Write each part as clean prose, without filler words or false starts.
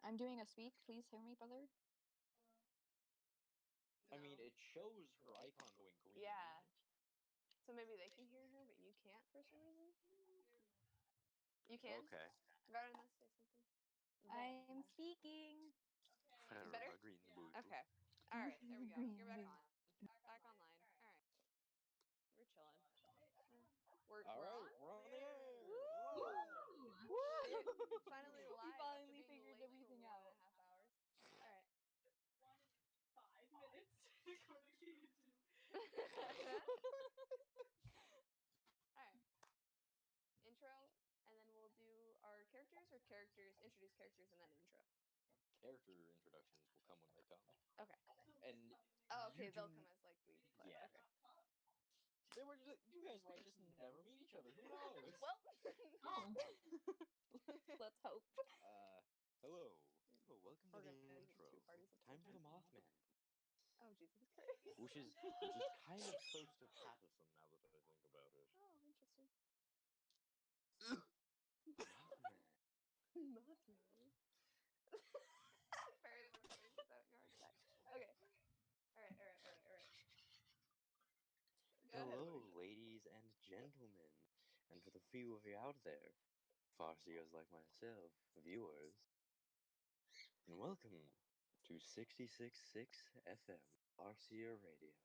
I'm doing a speak. Please hear me, brother. I mean, it shows her icon going green. Yeah. So maybe they can hear her, but you can't for some reason? You can? Okay. Rather than say something. I'm speaking. Better? Green Okay. Alright, there we go. You're back on. Back online. Alright. We're chilling. We're on? We're on the air! Woo! Shit. Finally live. You finally after being figured late everything for out. 1.5 hours. Alright. 5 minutes to go to YouTube. Alright. Intro, and then we'll do our characters, or introduce characters, and then intro. Character introductions will come when they come. Okay. And okay, they'll come as like we play. Yeah. Okay. You guys might just never meet each other. Who knows? Well, Let's hope. Hello. Welcome to We're the gonna do intro. two parties at the Time same for the time. Mothman. Oh, Jesus Christ. Which is just kind of close to Pattison now that I think about it. Oh, interesting. Mothman. Very listening to that yard back. Okay. Alright. Hello, ladies and gentlemen, and for the few of you out there, farseers like myself, viewers, and welcome to 66.6 FM Farseer Radio.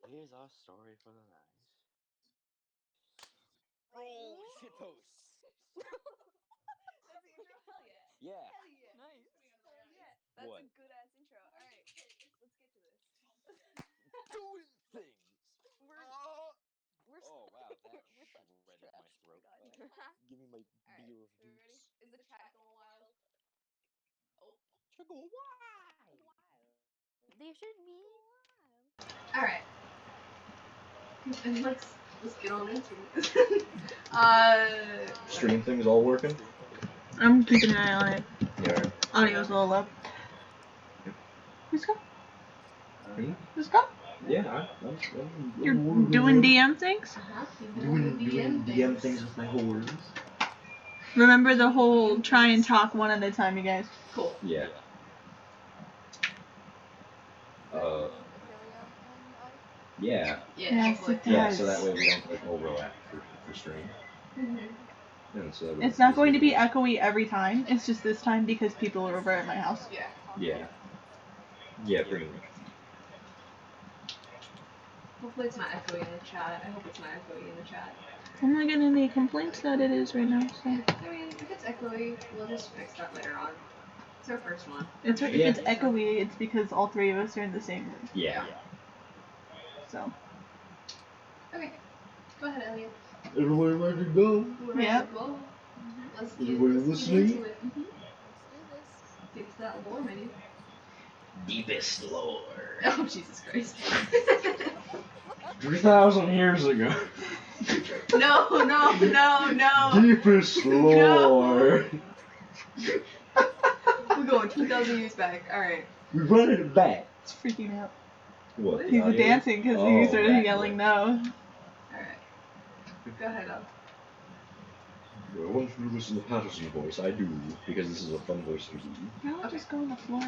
Here's our story for the night. Roll shitposts! That's the intro? Hell yeah. Yeah. Hell yeah. Nice. Hell yeah. That's What? a good ass intro. Alright, let's get to this. Doing things! We're Oh wow, that We're such shredded my trash. throat. Alright, Give me my beer of we ready? dukes. Is the chat going wild? Oh. Trickle wild! They should be. Alright. And let's get on into this. Stream thing's all working? I'm keeping an eye on it. Yeah. Audio's a little low. Let's go. Hmm? Let's go. Yeah, You're doing DM things? doing DM things with my whores. Remember the whole try and talk one at a time, you guys. Cool. Yeah. Does that include Ophelia and I? Yeah. Yes, it does. Yeah, so that way we don't like overlap for stream. And so It's not going to be echoey every time. It's just this time because people are over at my house. Yeah. Yeah. Yeah, pretty much. Hopefully it's not echoey in the chat. I hope it's not echoey in the chat. I'm not getting any complaints that it is right now, so. I mean, if it's echoey, we'll just fix that later on. It's our first one. If it's echoey, it's because all three of us are in the same room. Yeah. So. Okay. Go ahead, Elliot. Everybody ready to go? Yeah. Let's Everybody listening? into it. Let's do this. Get to that lore, maybe. Deepest lore. Oh, Jesus Christ. 3,000 years ago. No. Deepest lore. We're going 2,000 years back. Alright. We running it back. It's freaking me out. What? He's dancing because he started yelling no. Alright. Go ahead, Al. I want you to listen to Patterson's voice. I do, because this is a fun voice to do. I'll just go on the floor.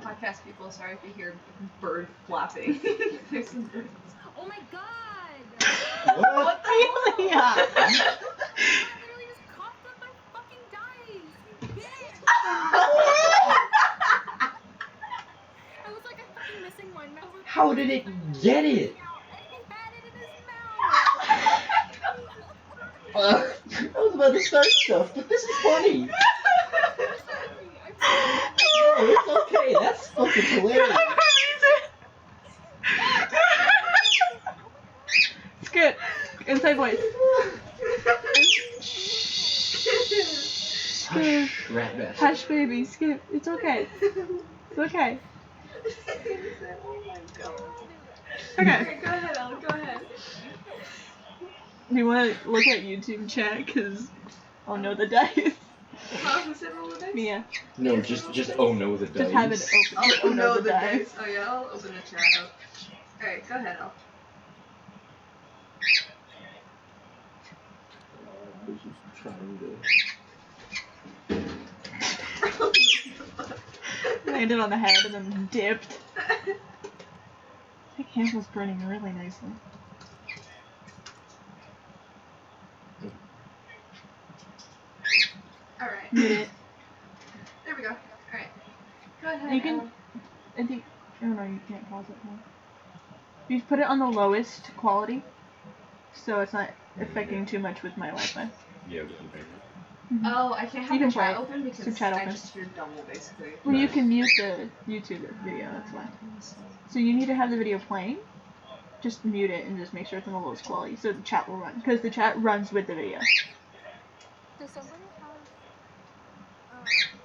Podcast people, sorry if you hear bird flapping. There's some birds. Oh my god! What? Amelia! I literally just coughed up my fucking dice! You bitch! I was like, I'm fucking missing one. And I was like, How did it get it? and he had it in his mouth! I was about to start stuff, but this is funny. I'm sorry. No, it's okay. That's fucking hilarious. It's good. Inside voice. Hush, rat bastard. Hush, baby. Skip. It's okay. It's okay. Oh my god. Okay. Go ahead, Al. Go ahead. Do you want to look at YouTube chat? Because I'll know the dice. How does it roll the dice? Mia. No, just oh no the dice. Just have it open. Oh no, the dice. Oh yeah, I'll open the chat up. Alright, go ahead, Al. trying to. Landed on the head and then dipped. The candle's burning really nicely. Alright. Mute it. There we go. Alright. Go ahead. You can. I think. Oh no, you can't pause it now. You put it on the lowest quality, so it's not affecting too much with my Wi-Fi. Yeah, we can make Oh, I can't have You can the chat play it. open because It's chat I open. just hear double, basically. Well, you Nice. can mute the YouTube video, that's why. So you need to have the video playing. Just mute it and just make sure it's on the lowest quality so the chat will run. Because the chat runs with the video. Does somebody have their stream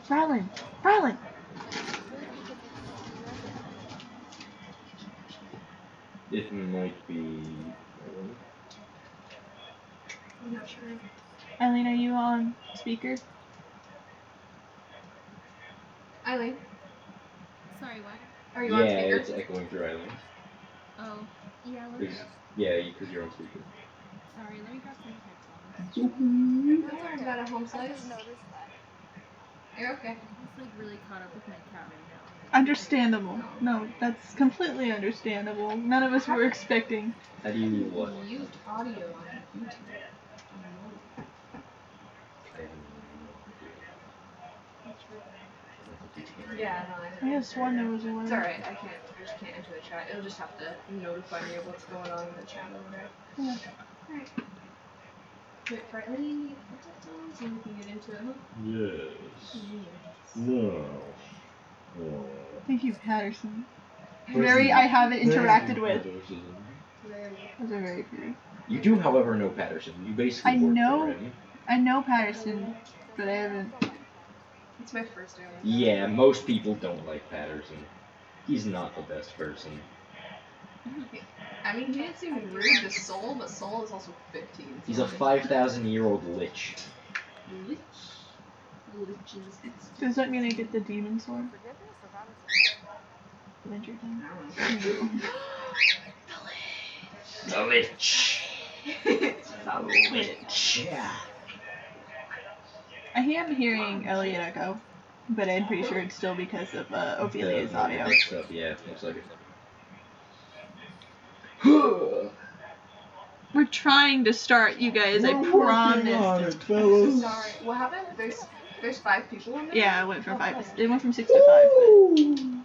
chat Rylan! open? Rylan! Like secret because it's you guys are echoing. It might be. I'm not sure. Eileen, are you on speaker? Eileen, Sorry, what? are you Yeah, on speaker? it's echoing through Island. Oh. Yeah, let me It's, just. yeah, because you're on speaker. Sorry, let me grab some headphones. That's That's okay. okay. Got a home I slice? just noticed that. You're okay. I'm just like really caught up with my cat right now. Understandable. No, that's completely understandable. None of us were expecting. How do you what? Mute audio on YouTube. I have no idea. I'd have to teach me. Yeah, no, I could have sworn there was a It's way. alright. I just can't enter the chat. It'll just have to notify me of what's going on in the chat over there. Yeah. Alright. Wait for any headphones and we can get into it, huh? Yes. Yes. No. Oh. Thank you, Patterson. Very, I haven't interacted with. Patterson. Those are very pretty. You do, however, know Patterson. You basically I work know. for him. I know Patterson, Does but I anyone haven't. else don't like Patterson? It's my first day on the job. Yeah, most people don't like Patterson. He's not the best person. I mean, he didn't seem rude to Soul, but Soul is also 15. So He's a 5,000-year-old lich. Lich? Liches. Does that mean I get the demon sword? Forgiveness or Patterson? Adventure time. I don't know. The lich. The lich. Yeah. I am hearing Elliot echo, but I'm pretty sure it's still because of Ophelia's audio. Stuff, yeah, looks like it. We're trying to start, you guys. I We're working on promise. it, fellas. Sorry. What happened? There's 5 people in there? Yeah, it went from Oh, 5. cool. It went from 6 to 5.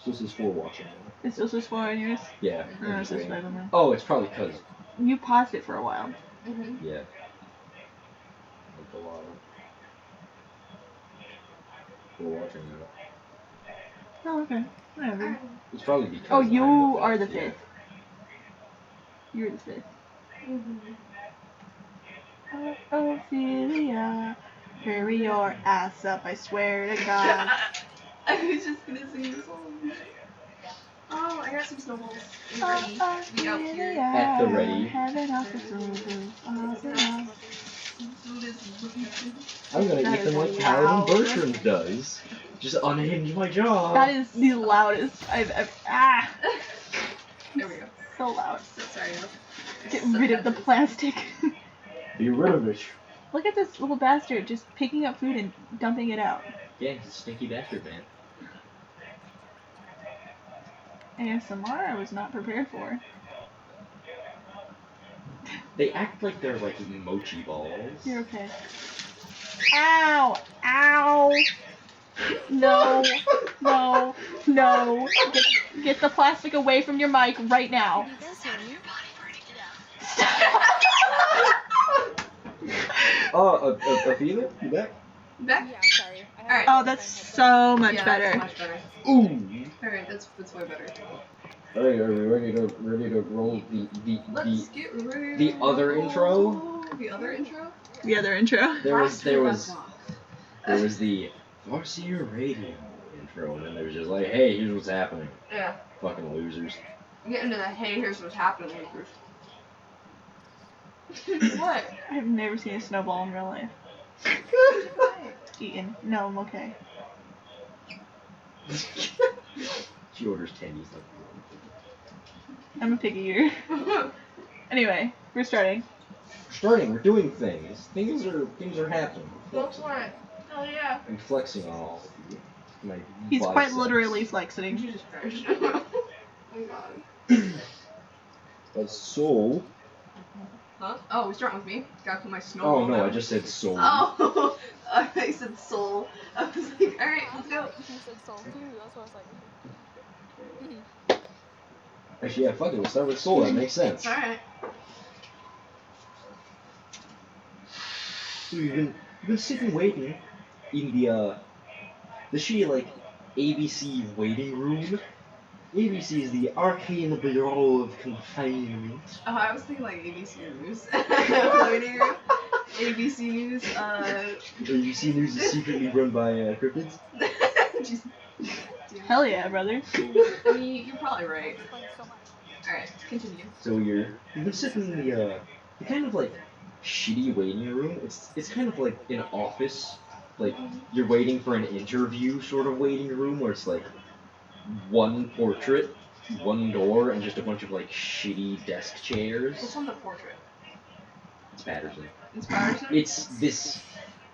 So this is 4 watching now. But it still says 4 on yours. Yeah. No, it says 5 on mine. Oh, it's probably because. You paused it for a while. Mm-hmm. Yeah. Like a lot of. 4 watching now. Oh, okay. Whatever. It's probably because. Oh, I'm you are the yeah. 5th. You're the 5th. Mm-hmm. Oh, Ophelia, hurry your ass up, I swear to God. I was just gonna sing the song. Oh, I got some snowballs. Oh, Ready. Be out here. Ophelia, At the ready. heaven off the food. I'm gonna That eat them is like loud. Paladin Bertrand does. Just unhinge my jaw. That is the loudest I've ever. Ah! There we go. So loud. So sorry. Get rid of the plastic. Be rid of it. Look at this little bastard just picking up food and dumping it out. Yeah, he's a stinky bastard, man. ASMR I was not prepared for. They act like they're like mochi balls. You're okay. Ow! Ow! No! No! No! Get the plastic away from your mic right now. Can you guys hear me? Oh, Ophelia? You back? Back? Yeah, sorry. I have Alright. Oh, that's so much Yeah, better. That's much better. Ooh! Alright, that's way better. Alright, are we ready to roll Let's get ready. the other intro? The other intro? The other intro. There was Last we left off. the Farseer Radio intro, and then there was just like, hey, here's what's happening. Yeah. Fucking losers. Get into the hey, here's what's happening, Lakers. What? I've never seen a snowball in real life. Eaten. No, I'm okay. She orders tendies like I'm a piggy eater. Anyway, we're starting. starting. We're doing things. Things are happening. Go for it. Hell yeah. I'm flexing on all of you. My He's quite biceps. literally flexing. Jesus Christ. Oh my god. So. Huh? Oh, we're starting with me? Gotta put my snow. Oh no, down. I just said soul. Oh, I said soul. I was like, alright, let's go. You said soul too. That's why I was like, okay. Actually, yeah, fuck it. We'll start with soul. That makes sense. Alright. So you've been sitting waiting in the shitty like ABC waiting room. ABC is the arcane bureau of confinement. Oh, I was thinking like ABC News. Waiting room. ABC News, ABC News is secretly run by Cryptids. Just, Hell yeah, brother. I mean, you're probably right. Explains so much. Alright, continue. So you've been sitting in the kind of like shitty waiting room. It's kind of like an office. Like you're waiting for an interview sort of waiting room where it's like one portrait, one door, and just a bunch of like shitty desk chairs. What's on the portrait? It's Patterson. It's Patterson? It's this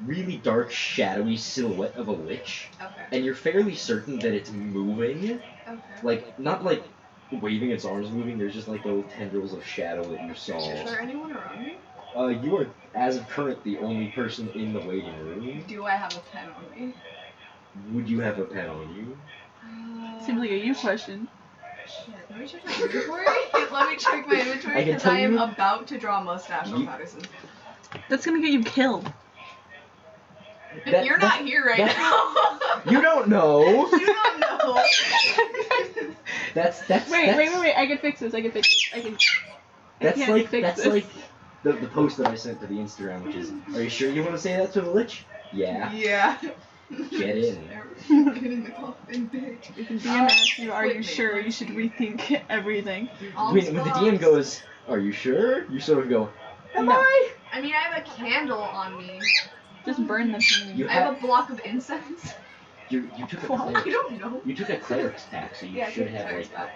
really dark, shadowy silhouette of a lich, Okay. and you're fairly certain that it's moving. Okay. Like, not like waving its arms moving, there's just like little tendrils of shadow that you saw. Is there anyone around me? You are, as of current, the only person in the waiting room. Do I have a pen on me? Would you have a pen on you? Seems like a you question. Shit, let me check my inventory. Let me check my inventory I can because tell I am you- about to draw a mustache on You- Patterson. That's gonna get you killed. You're not here right that- now. You don't know! You don't know. That's Wait, I can fix this. I can. That's can't like fix that's this. like the post that I sent to the Instagram, which is, are you sure you want to say that to the lich? Yeah. Yeah. Get in. Get in the coffin, bitch. If the DM asks you, are Wait, you wait, sure? wait. You should rethink everything. When the DM goes, are you sure? You sort of go, am No. I? I mean, I have a candle on me. Just burn the thing. You I have a block of incense. You took a I cleric. don't know. You took a cleric's pack, so you Yeah, I should took a have cleric's like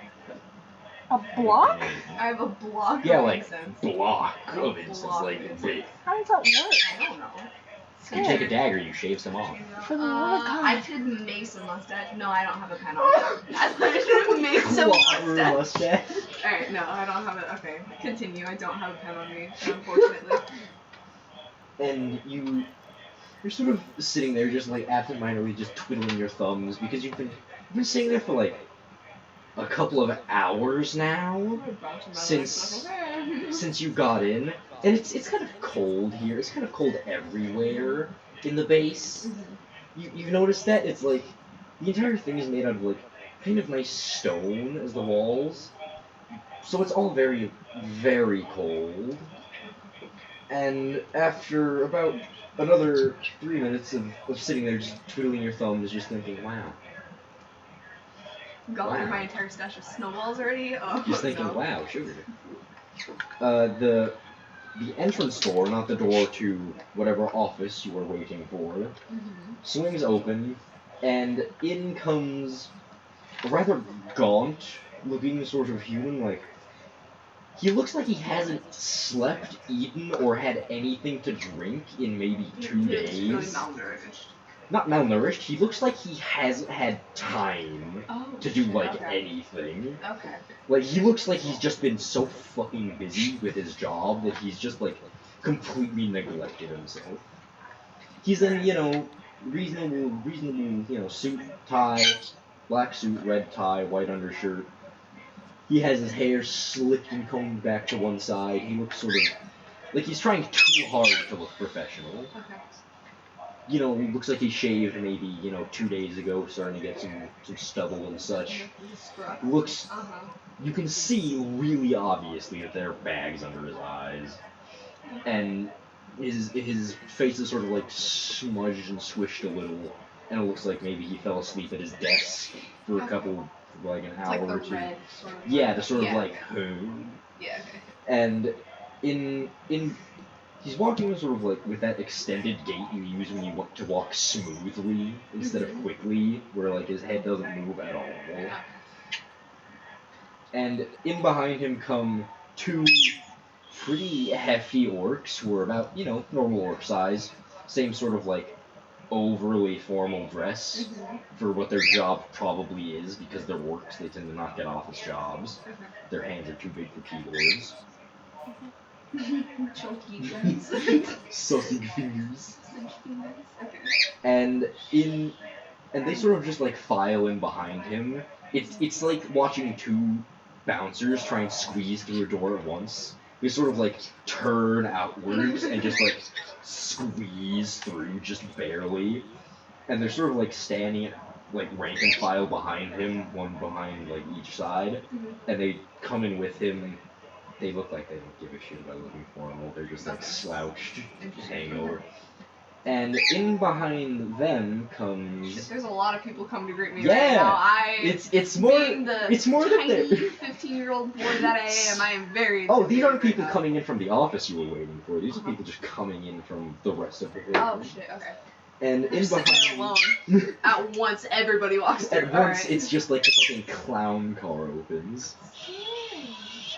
A block? I have a block yeah, of like incense. block A of incense, block like of incense. big. How does that work? I don't know. You take a dagger, you shave some off. For the love of God. I could mace a mustache. No, I don't have a pen on me. I should mace a Clobber mustache. mustache. Alright, no, I don't have it. Okay, continue. I don't have a pen on me, unfortunately. And you're sort of sitting there, just like absentmindedly, just twiddling your thumbs because you've been sitting there for like a couple of hours now since you got in, and it's kind of cold here. It's kind of cold everywhere in the base. You've noticed that it's like the entire thing is made out of like kind of nice stone as the walls, so it's all very, very cold. And after about another 3 minutes of sitting there just twiddling your thumbs, just thinking, wow. Got through my entire stash of snowballs already? Oh, Just thinking, no. wow, sugar. The entrance door, not the door to whatever office you were waiting for, swings open, and in comes a rather gaunt-looking sort of human, like, he looks like he hasn't slept, eaten, or had anything to drink in maybe 2 He looks really days. malnourished. Not malnourished, he looks like he hasn't had time Oh, to do, like, okay. anything. Okay. Like, he looks like he's just been so fucking busy with his job that he's just, like, completely neglected himself. He's in, reasonable, suit, tie, black suit, red tie, white undershirt. He has his hair slicked and combed back to one side. He looks sort of like he's trying too hard to look professional. Okay. Looks like he shaved maybe, 2 days ago, starting to get some stubble and such. Looks, you can see really obviously that there are bags under his eyes. And his face is sort of like smudged and swished a little, and it looks like maybe he fell asleep at his desk for a couple, like an It's hour like the or two. red sort of. Yeah, the sort of Yeah. like, Yeah, okay. and he's walking sort of like with that extended gait you use when you want to walk smoothly instead of quickly, where like his head doesn't move at all. And in behind him come two pretty hefty orcs who are about, normal orc size. Same sort of like overly formal dress for what their job probably is, because they're orcs, they tend to not get office jobs. Their hands are too big for keyboards. Chunky guns. Sausage fingers. Sausage fingers. Okay. And they sort of just like file in behind him. It's like watching two bouncers try and squeeze through a door at once. They sort of like turn outwards and just like squeeze through just barely. And they're sort of like standing like rank and file behind him, one behind like each side. And they come in with him. They look like they don't give a shit about looking formal. They're just like slouched, just hanging over. And in behind them comes. Shit, there's a lot of people coming to greet me Yeah, right now. it's more being the it's more that tiny they're 15-year-old boy that I am very. Oh, these aren't intimidated people right now. coming in from the office you were waiting for. These are people just coming in from the rest of the building. Oh shit. Okay. And They're in just sitting there behind. alone. At once, everybody walks through. At once, it's just like the fucking clown car opens.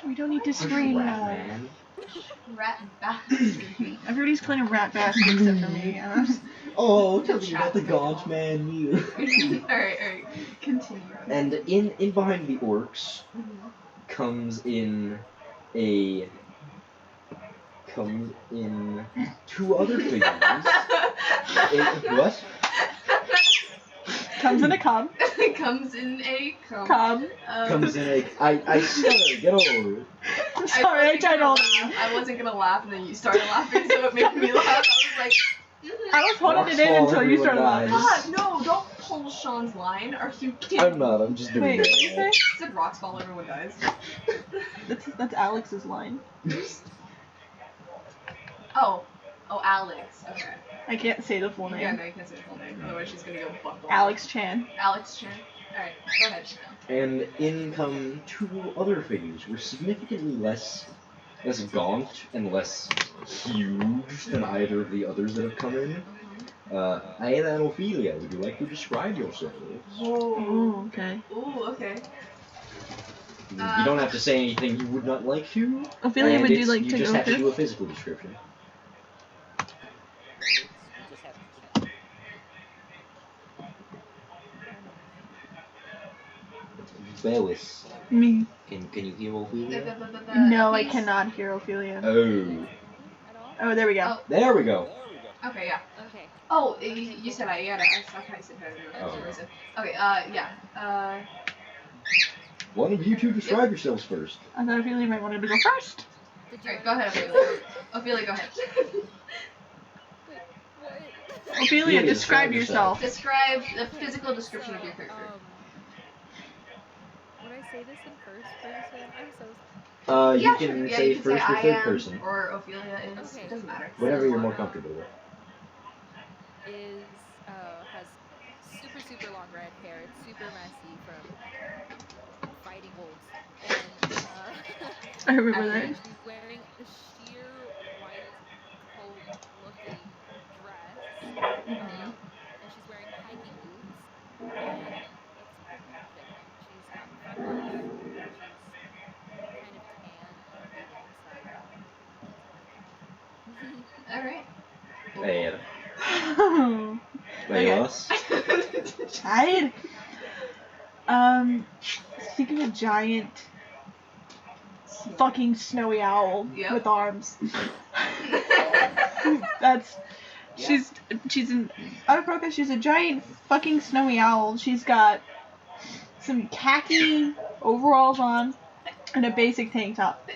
We don't need to Hush, scream rat now. man. Rat bastard. Everybody's playing a rat basket except for me. Oh, tell me about the gaunt man you. Alright. Continue. And in behind the orcs comes in two other figures. What? Comes in a cub. Comes in a Cub. Comes in a. I stutter. Get over it. I'm sorry, I tried to hold it. I wasn't gonna laugh, and then you started laughing, so it made me laugh. I was like, I was holding Rocks it in fall, until you everyone started laughing. dies. God, no, don't pull Sean's line. Are you kidding? I'm not. I'm just doing Wait, what it. did you say? He said rocks fall, everyone dies. That's Alex's line. Oh, Alex. Okay. I can't say the full Yeah, name. no, you can't say the full name. Otherwise, she's gonna go buck wild. Alex Chan. Alex Chan. Alright, go ahead. And in come two other figures who are significantly less gaunt and less huge than either of the others that have come in. Aena and Ophelia, would you like to describe yourselves? Oh, okay. Ooh, okay. You don't have to say anything you would not like to. Ophelia, and would you it's- like you to just go have to first? do a physical description. You just have to. Belis, Me. can you hear Ophelia? No, I cannot hear Ophelia. Oh, At all? Oh, there we go. Oh. there we go. There we go. Okay, yeah. Okay. Oh, you said Aena. I thought I said her. Oh. Okay, yeah. One of you two describe yourselves first. I thought Ophelia might wanted to go first. Did you Alright, go ahead, Ophelia, go ahead. Wait, what? Ophelia, Ophelia, describe describe yourself. Describe the physical description of your character. Would I say this in first person? I'm so You can say first or I third am, person. or Ophelia is. Okay. It doesn't matter. Whatever you're more comfortable with. Has super long red hair. It's super messy from fighting wolves. And I remember that. and she's wearing a sheer white coat looking dress. And she's wearing hiking boots. And it's pretty thick. She's got freckles. She's kind of tan on the inside. That's all I can offer. Alright. Belis. Tired. Think of a giant fucking snowy owl Yep. with arms. She's an out of focus. She's a giant fucking snowy owl. She's got some khaki overalls on and a basic tank top.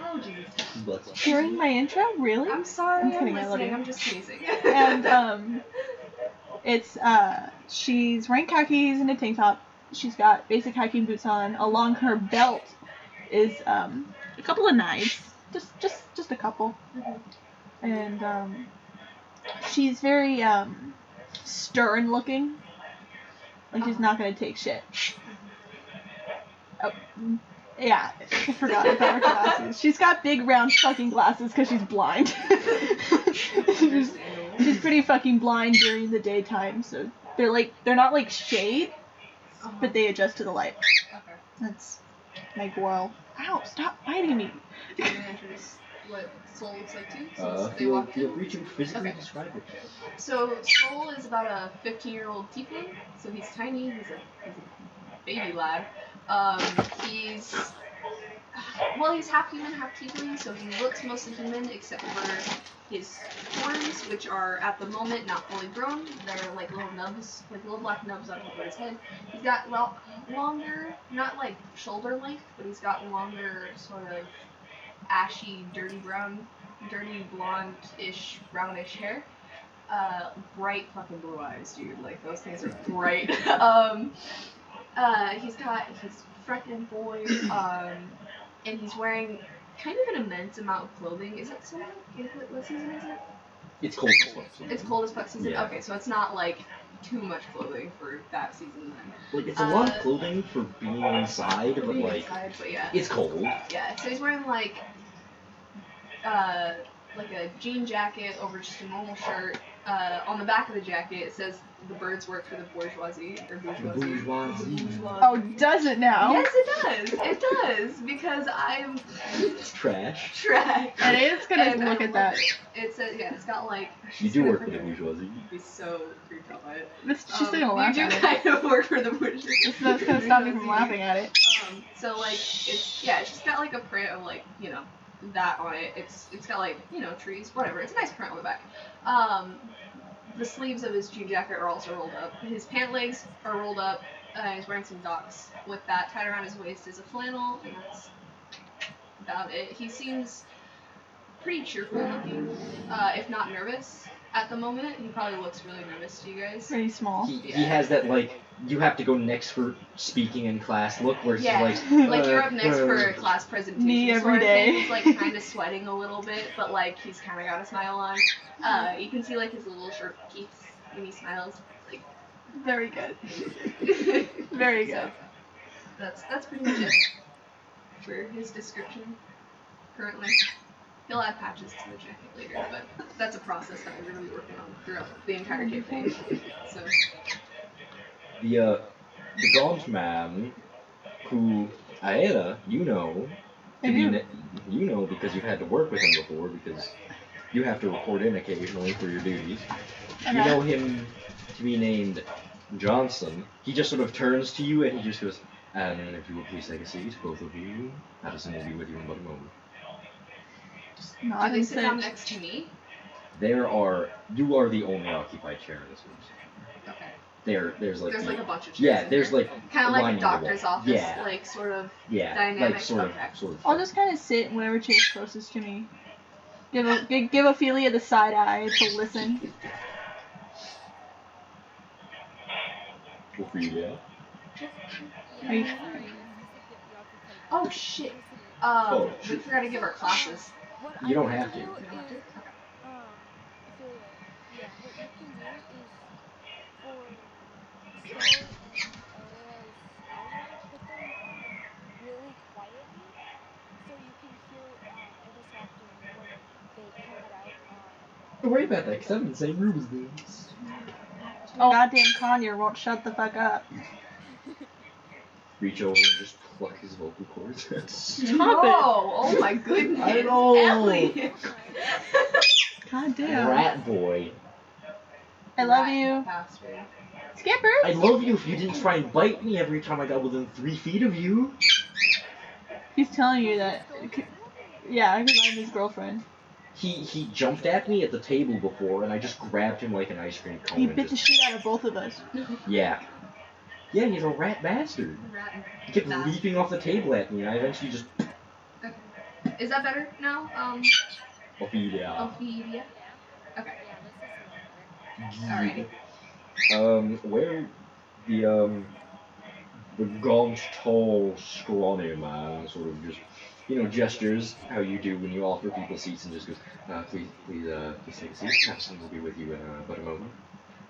Oh, jeez. Hearing my intro, really? I'm sorry, I'm I'm kidding, I love listening, you. I'm just teasing. And she's wearing khakis and a tank top. She's got basic hiking boots on. Along her belt is a couple of knives, just a couple. And she's very stern looking. Like she's not gonna take shit. Oh, yeah, I forgot about her glasses. She's got big round fucking glasses because she's blind. She's pretty fucking blind during the daytime, so they're not like shade, but they adjust to the light. Okay. That's my girl. Ow, stop biting me. I'm gonna introduce what Soul looks like too. Since they Feel walked in. free to physically Okay. describe it. So Soul is about a 15-year-old tiefling. So he's tiny. He's a baby lad. He's he's half human, half tiefling. So he looks mostly human, except for his horns, which are at the moment not fully grown. They're like little nubs, like little black nubs on top of his head. He's got longer, not like shoulder length, but he's got longer, sort of ashy, dirty blonde-ish, brownish hair. Bright fucking blue eyes, dude. Like those things are bright. He's freaking boy, and he's wearing kind of an immense amount of clothing. Is it summer? What season is it? It's cold as fuck. It's cold as fuck season? Yeah. Okay, so it's not like too much clothing for that season then. Like, it's a lot of clothing for being inside, but like, yeah. it's cold. Yeah, so he's wearing like a jean jacket over just a normal shirt. On the back of the jacket it says the birds work for the bourgeoisie, or bourgeoisie. Oh, does it now? Yes, it does. It does, because I'm Trash. And it's gonna look at that. It says, yeah, it's got like. You do work for the bourgeoisie. You'd be so creeped out by it. She's still gonna laugh You at do it. kind of work for the bourgeoisie. That's gonna stop me from laughing at it. So like it's just got like a print of like, you know, that on it. It's got like, you know, trees, whatever. It's a nice print on the back. The sleeves of his jean jacket are also rolled up. His pant legs are rolled up. He's wearing some docks with that tied around his waist is a flannel, and that's about it. He seems pretty cheerful looking, if not nervous at the moment. He probably looks really nervous to you guys. Pretty small. He has that, like, you have to go next for speaking in class look where he's like you're up next for a class presentation. Me every day. He's like kind of sweating a little bit, but like he's kind of got a smile on. You can see like his little shirt peaks when he smiles. Like very good. Very good. So, that's pretty much it for his description currently. He'll add patches to the jacket later, but that's a process that we're going to be working on throughout the entire campaign. So. The gaunt man, who Aera, you know, you know because you've had to work with him before, because you have to report in occasionally for your duties. You know him to be named Johnson. He just sort of turns to you and he just goes, and if you will please take a seat, both of you. Addison will be with you in but a moment. Do they sit down next to me? You are the only occupied chair in this room. Okay. There's like a bunch of chairs. Yeah, there's like kind of like a line doctor's the wall. office, Yeah. like sort of Yeah, dynamic. like sort Okay. of. I'll just kind of sit in whatever chair's closest to me. Give Ophelia the side eye to listen. Ophelia. Are you- Oh shit. We forgot to give our classes. You don't have to. Ophelia, yeah, what you can do is for Soul and Aria's audio, put them really quietly so you can hear every so often when they come out on. Don't worry about that, because I'm in the same room as them. Oh, goddamn Conyer won't shut the fuck up. Reach over and just pluck his vocal cords. Stop it. Oh my goodness. I know. Ellie. God damn. Rat boy. I love you. Bastard. Skipper. I'd love you if you didn't try and bite me every time I got within 3 feet of you. He's telling you that. Yeah, because I'm his girlfriend. He jumped at me at the table before, and I just grabbed him like an ice cream cone. He and bit the just, shit out of both of us. Yeah. Yeah, he's a rat bastard. He kept leaping off the table at me, and I eventually just... Okay. Is that better now? Ophelia. Ophelia. Okay. Yeah, this is a little better. Alrighty. Where the gaunt, tall, scrawny man sort of just, gestures how you do when you offer people seats and just goes, please take a seat. Captain will be with you in but a moment.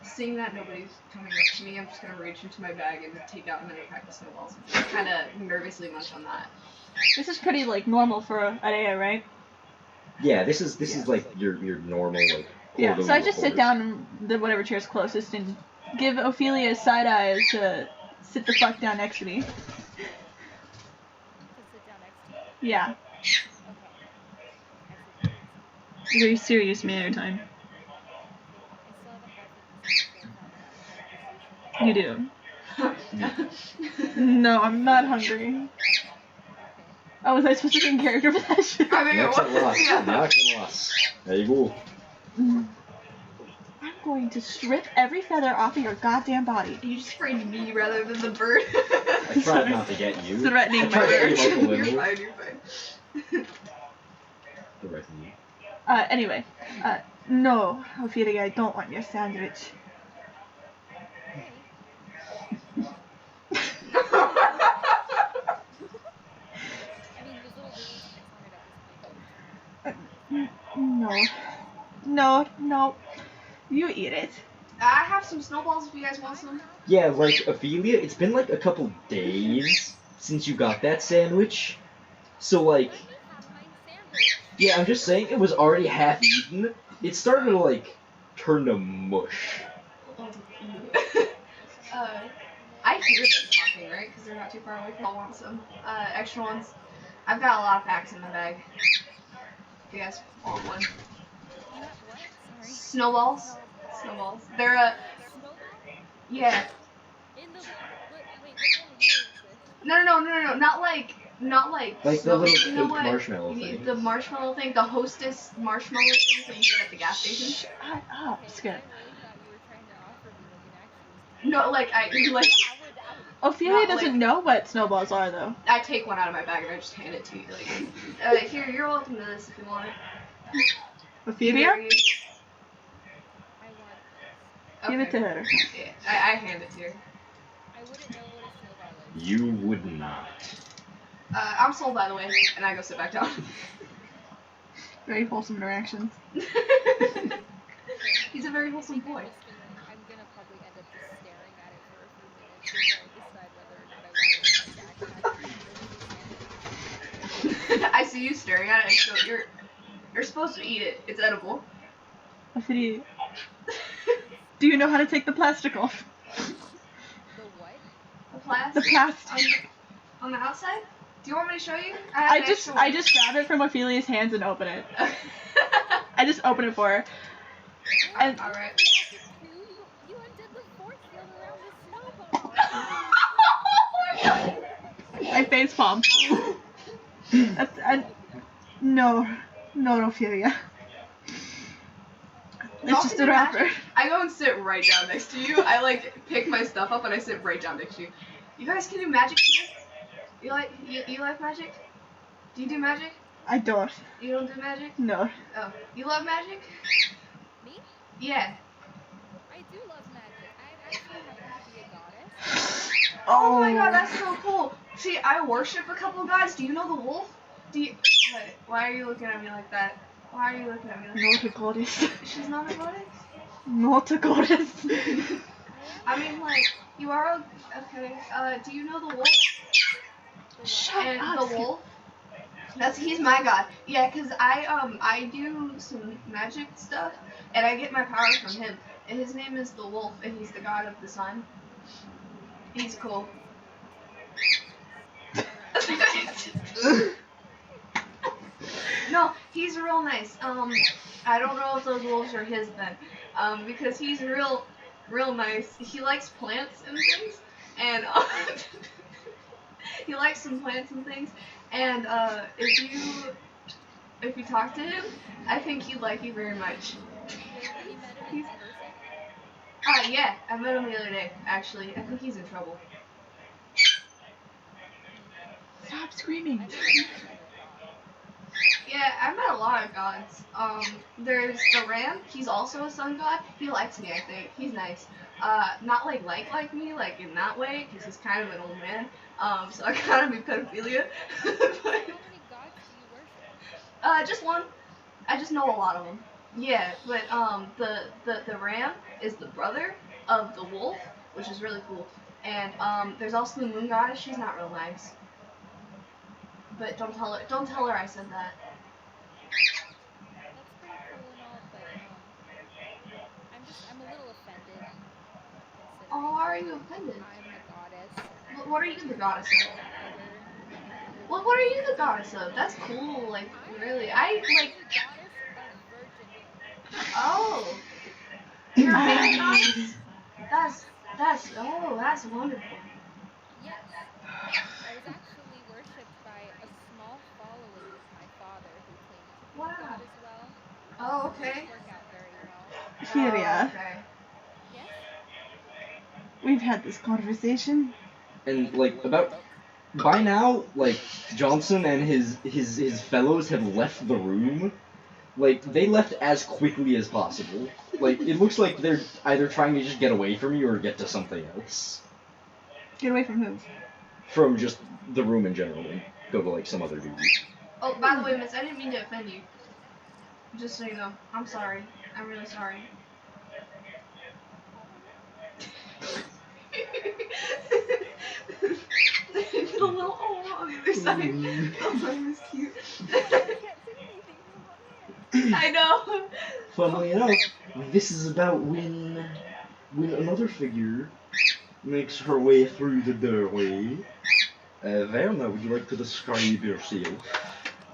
Seeing that nobody's coming up to me, I'm just gonna reach into my bag and take out another pack of snowballs and just kind of nervously munch on that. This is pretty like normal for Adea, right? Yeah, this is like your normal like. Yeah. So I just sit down in the whatever chair's closest and give Ophelia a side eye to sit the fuck down next to me. To sit down next to you. Yeah. Okay. I see the difference now. Very serious manner time. Okay. I still have a half-eaten sandwich left on the character station. You do. Yeah. No, I'm not hungry. Okay. Oh, was I supposed to be in character for that shit? I mean, it Jackson was, lost. yeah. Jackson lost. There you go. I'm going to strip every feather off of your goddamn body. You just sprayed me rather than the bird. I tried not to get you. Threatening I tried to aim out the You're window. fine, you're fine. Threatening you. Anyway. No, Ophelia, I don't want your sandwich. Why? I mean, there's little little specks on it at this point, but it's fine. No. You eat it. I have some snowballs if you guys want I'm some. not. Yeah, like, Ophelia, it's been like a couple days since you got that sandwich. So, like, Let me have my sandwich. yeah, I'm just saying it was already half eaten. It started to, like, turn to mush. What can I uh, get? I hear them talking, right? Because they're not too far away. I'll want some extra ones. I've got a lot of packs in my bag. If you guys want one. You have what? Sorry. Snowballs. Snowball. Snowballs. They're Snowball? yeah. In the what? Wait, what kind of year is this? No. Not like Like the snow. little You know cake what? marshmallow thing. The marshmallow thing, the Hostess marshmallow things that you get at the gas station. Shut up, Okay, Skip. I really thought you were trying to offer me like an actual No, like I like. I would. Ophelia Not doesn't like- know what snowballs are, though. I take one out of my bag and I just hand it to you. Like, here, you're welcome to this if you want it. Ophelia? Here, I want this. Give it to her. Yeah, I hand it to her. I wouldn't know what a snowball is. You would not. I'm sold, by the way, and I go sit back down. Very wholesome interactions. He's a very I wholesome think boy. I'm gonna probably end up just staring at it for a few minutes before I decide whether or not I want it in my backpack or eat it as a sandwich. I see you staring at it, and so you're supposed to eat it. It's edible. Ophelia, do you know how to take the plastic off? The what? The plastic. The plastic. On the outside? Do you want me to show you? I just grab it from Ophelia's hands and open it. I just open it for her. And All right. Magic too. You undid the force field around the snowball. I facepalm. No, Ophelia. It's just a wrapper. I go and sit right down next to you. I like pick my stuff up and I sit right down next to you. You guys can do magic too? You like magic? Do you do magic? I don't. You don't do magic? No. Oh, you love magic? Me? Yeah. I do love magic. I actually happen to be a goddess. Oh my god, that's so cool. See, I worship a couple gods. Do you know the wolf? Why are you looking at me like that? Why are you looking at me like Not that? a goddess. She's not a goddess? Not a goddess. I mean, like, you are okay. Do you know the wolf? Shut And up. the wolf? He's my god. Yeah, cause I do some magic stuff, and I get my power from him. And his name is the wolf, and he's the god of the sun. He's cool. No, he's real nice. I don't know if those wolves are his then, because he's real nice. He likes plants and things, and he likes some plants and things. And if you talk to him, I think he'd like you very much. Wait, have you met him in person? Yeah, I met him the other day. Actually, I think he's in trouble. Stop screaming. I've met a lot of other gods. Yeah, I met a lot of gods. There's the Ram. He's also a sun god. He likes me, I think. He's nice. Not like me, like in that way, because he's kind of an old man. So I kind of be pedophilia. But, How many gods do you worship? just one. I just know a lot of them. Yeah, but the Ram is the brother of the wolf, which is really cool. And there's also the moon goddess. She's not real nice. But don't tell her I said that. That's pretty cool and all, but I'm a little offended considering Oh, why are you offended? I'm a goddess and What are you the goddess I'm of? a fighter. Well, what are you the goddess of? That's cool. Like, really, I like. the goddess of virginhood. Oh, you're a baby goddess. Yes. That's wonderful. Yes. I was actually worshipped by a small following of my father who claimed to be Wow. God as well. Oh, So it okay. didn't work out very well. Syria. Okay. Yes? We've had this conversation. And like about by now, like Johnson and his fellows have left the room. Like they left as quickly as possible. Like it looks like they're either trying to just get away from you or get to something else. Get away from who? From just the room in general and go to like some other duty. Oh, by the way, Miss, I didn't mean to offend you. Just so you know, I'm sorry. I'm really sorry. The little oh on the other side. That line was cute. Oh my god, I can't say anything because I'm on air. I know. Funnily enough, this is about when another figure makes her way through the doorway. Verna, would you like to describe yourself?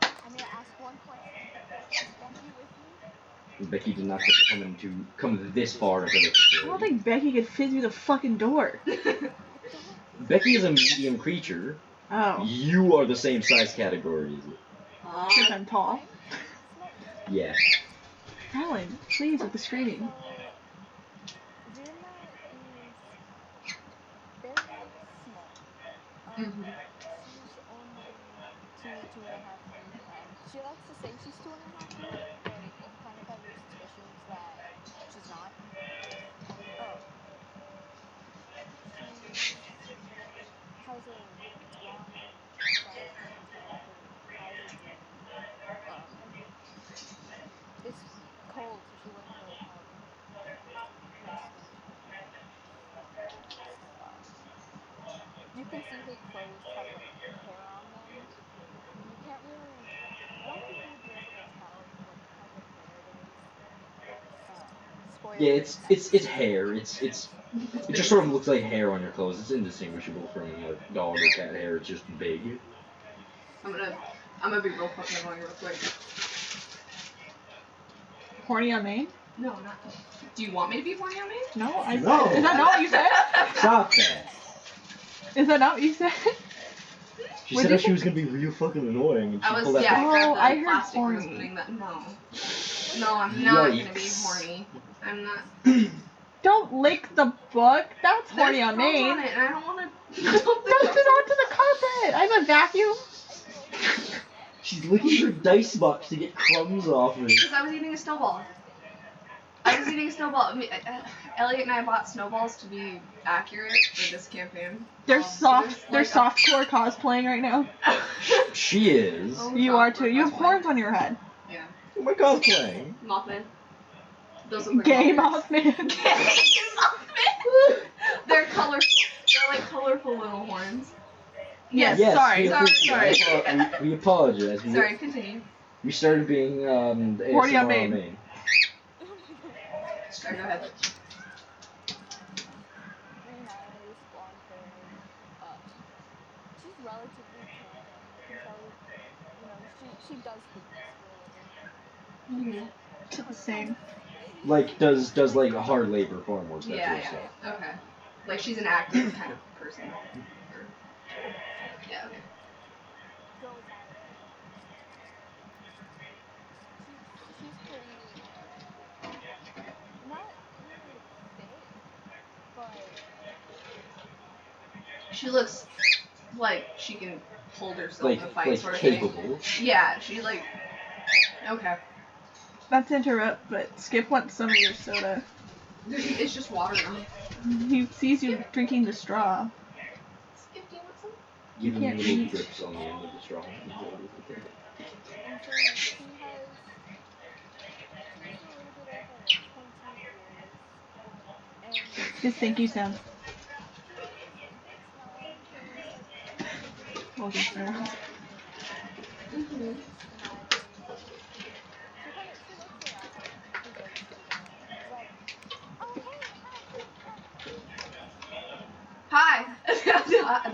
I need to ask one question. Is Becky with me? Becky did not get to come this far into the I don't story. think Becky could fit through the fucking door. I don't. Becky is a medium creature. Oh. You are the same size category as it. Because I'm tall. I'm small. Yeah. Alan, please with the screaming. So, Virna is very small. She's only 2.5 feet, and she likes to say she's 2.5 feet, but you kind of have your suspicions that she's not. Um, she's has a blonde slash ponytail. Her eyes are green. Um, it's cold, so she wouldn't really have nice skin tone. Um, you can see her clothes have like hair on them. You can't really. A lot of people would be able to tell what type of hair it is. Yeah, Spoiler: it's it's it's actually it's hair. hair. It just sort of looks like hair on your clothes. It's indistinguishable from like dog or cat hair. It's just big. I'm Yeah. gonna be real fucking annoying real quick. Horny on Maine? No, not. Do you want me to be horny on me? No, I No. Is that not what you said? Stop that. Is that not what you said? She What said did that she you was gonna be real fucking annoying, and she I was, pulled out. yeah, I Oh, grabbed the I heard plastic and was horny. putting that. No. No, I'm not gonna be Yikes. horny. I'm not. Don't lick the book. That's There's horny on crumbs Maine. on it, and I don't want to. Dump it onto the carpet. I have a vacuum. She's licking her dice box to get crumbs off of it. Because I was eating a snowball. Elliot and I bought snowballs to be accurate for this campaign. They're soft. There's, They're like, softcore cosplaying right now. She is. Oh, You are too. softcore You have cosplay. horns on your head. Yeah. Oh my god, playing. Mothman. Those look like Gay Mothmans. Mothman. Gay Mothman. They're colorful. They're like colorful little horns. Yes, Yes, sorry. we apologize. Sorry, continue. We started being Horny on ASMR Maine. Maine. Oh my god. Sorry, go ahead. Green eyes, blonde hair. She's relatively tan, and you can tell, she does things for a living. It's the Kind same. of. Like does like hard labor farm work, that sort of Yeah. stuff. Okay. Like she's an active kind of person. Yeah. Okay. Goes out and she's pretty not really fit, but She looks like she can hold herself in a fight, Like sort of capable. thing. Yeah, she's like. Okay. Not to interrupt, but Skip wants some of your soda. It's just water now. He sees you drinking the straw. Skip, do you want some? You Give him can't little eat. drips on the end of the straw. and so she has a little bit of pointy ears, and she Just thank you, wears like Sam. this. She wears this really big smile on her face, like Okay, she's sir. relatively happy. She's smiling, and she looks around and she goes to them. She's like, "Oh hey, hi, Hi.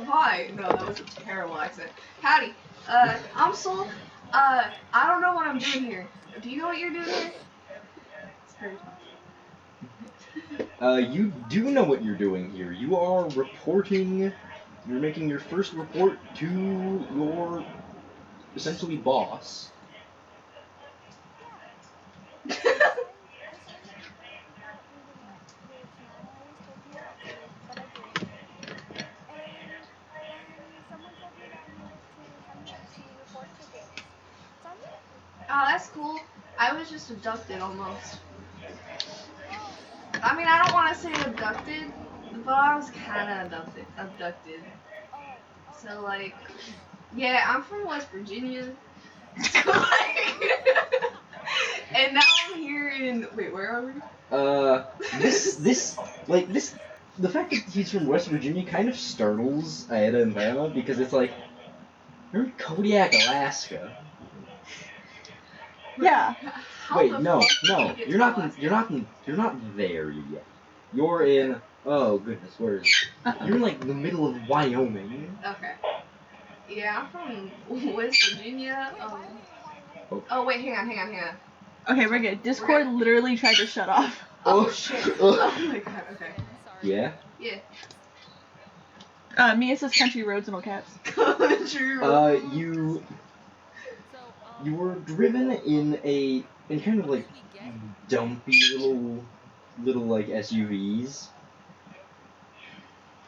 Hi. No, that was a terrible accent. Howdy. I'm Soul. I don't know what I'm doing here. Do you know what you're doing here? It's very You do know what you're doing here. You are reporting. You're making your first report to your essentially boss. Yeah. I said that we were not which Nana always told me not to, but I did. And then someone told me that I needed to come here to report cryptids. So I'm here. Oh, that's cool. I was just abducted almost. Oh. I mean, I don't want to say abducted, but I was kind of abducted. Oh. So, That's like, unfortunate. yeah, I'm from West Virginia. So, like, and now I'm here in. Wait, where are we? This, the fact that he's from West Virginia kind of startles Aida and Vanna because it's like, you're in Kodiak, Alaska. Yeah. How Wait, the no, fuck did no, you get you're to not, Alaska? you're not there yet. You're in, oh goodness, where is it? You're in like the middle of Wyoming. Okay. Yeah, I'm from West Virginia. Wait, why are we in Wyoming? Oh, wait, hang on. Okay, we're good. Discord literally tried to shut off. Oh shit. Oh my god, okay. Sorry. Yeah? Yeah. Mia says country roads and all caps. Country roads. So, You were driven in kind of what like did we get? dumpy little like SUVs.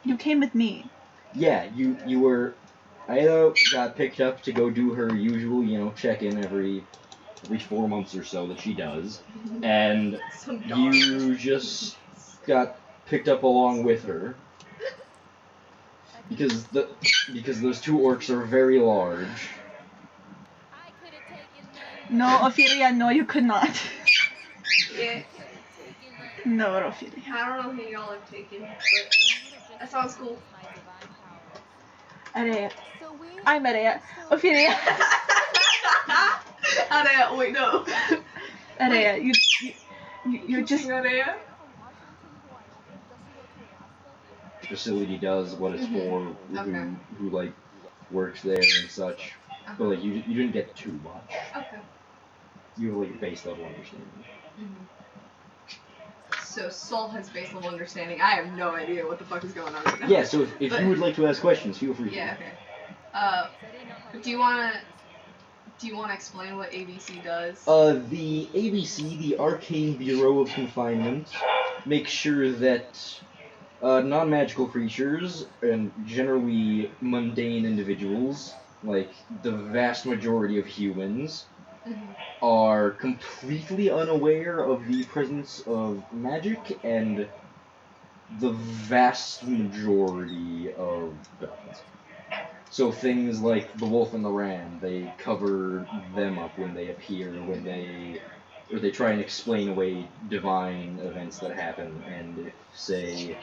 You came with me. Yeah, you were. Ida got picked up to go do her usual, check-in every 4 months or so that she does, and you just got picked up along with her because those two orcs are very large. I could have taken them. No, Ophelia, no, you could not. Yeah. I could have taken them. No, Ophelia. I don't know who y'all have taken, but You would have just that sounds cool. used my divine powers. Aria. So we. I'm Aria. So Ophelia. Aria, wait, no. Aria, you're just. Aria? From Washington to Wyoming just to go to Alaska. Facility does what it's for, Okay. who like works there and such, but like you didn't get too much. Okay. You have like a base level understanding. So Soul has base level understanding. I have no idea what the fuck is going on right now. Yeah, so if you would like to ask questions, feel free to. Yeah, okay. I didn't know how we Do you got wanna these. explain what ABC does? The ABC, the Arcane Bureau of Confinement, makes sure that non-magical creatures and generally mundane individuals, like the vast majority of humans, are completely unaware of the presence of magic and the vast majority of gods. So things like the wolf and the ram, they cover them up when they appear, or they try and explain away divine events that happen, and if, say,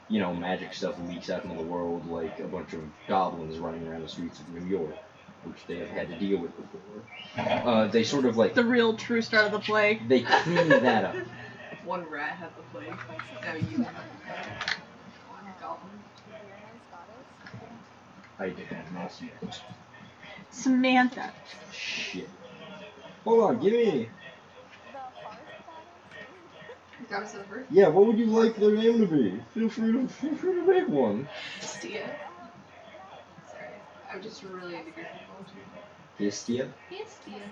magic stuff leaks out into the world, like a bunch of goblins running around the streets of New York, which they have had to deal with before. They sort of like The real true start of the plague. they clean that up. One rat had the plague. Now Did you you have ever the hear plague. Goblin. Vierna's goddess? I did not see it. Samantha. Shit. Hold on, give me. The hearth goddess, Samantha. Goddess of Earth? Yeah, what would you like their name to be? Feel free to make one. Stia. No. Sorry. I'm just really into Greek mythology. Histia. Stia.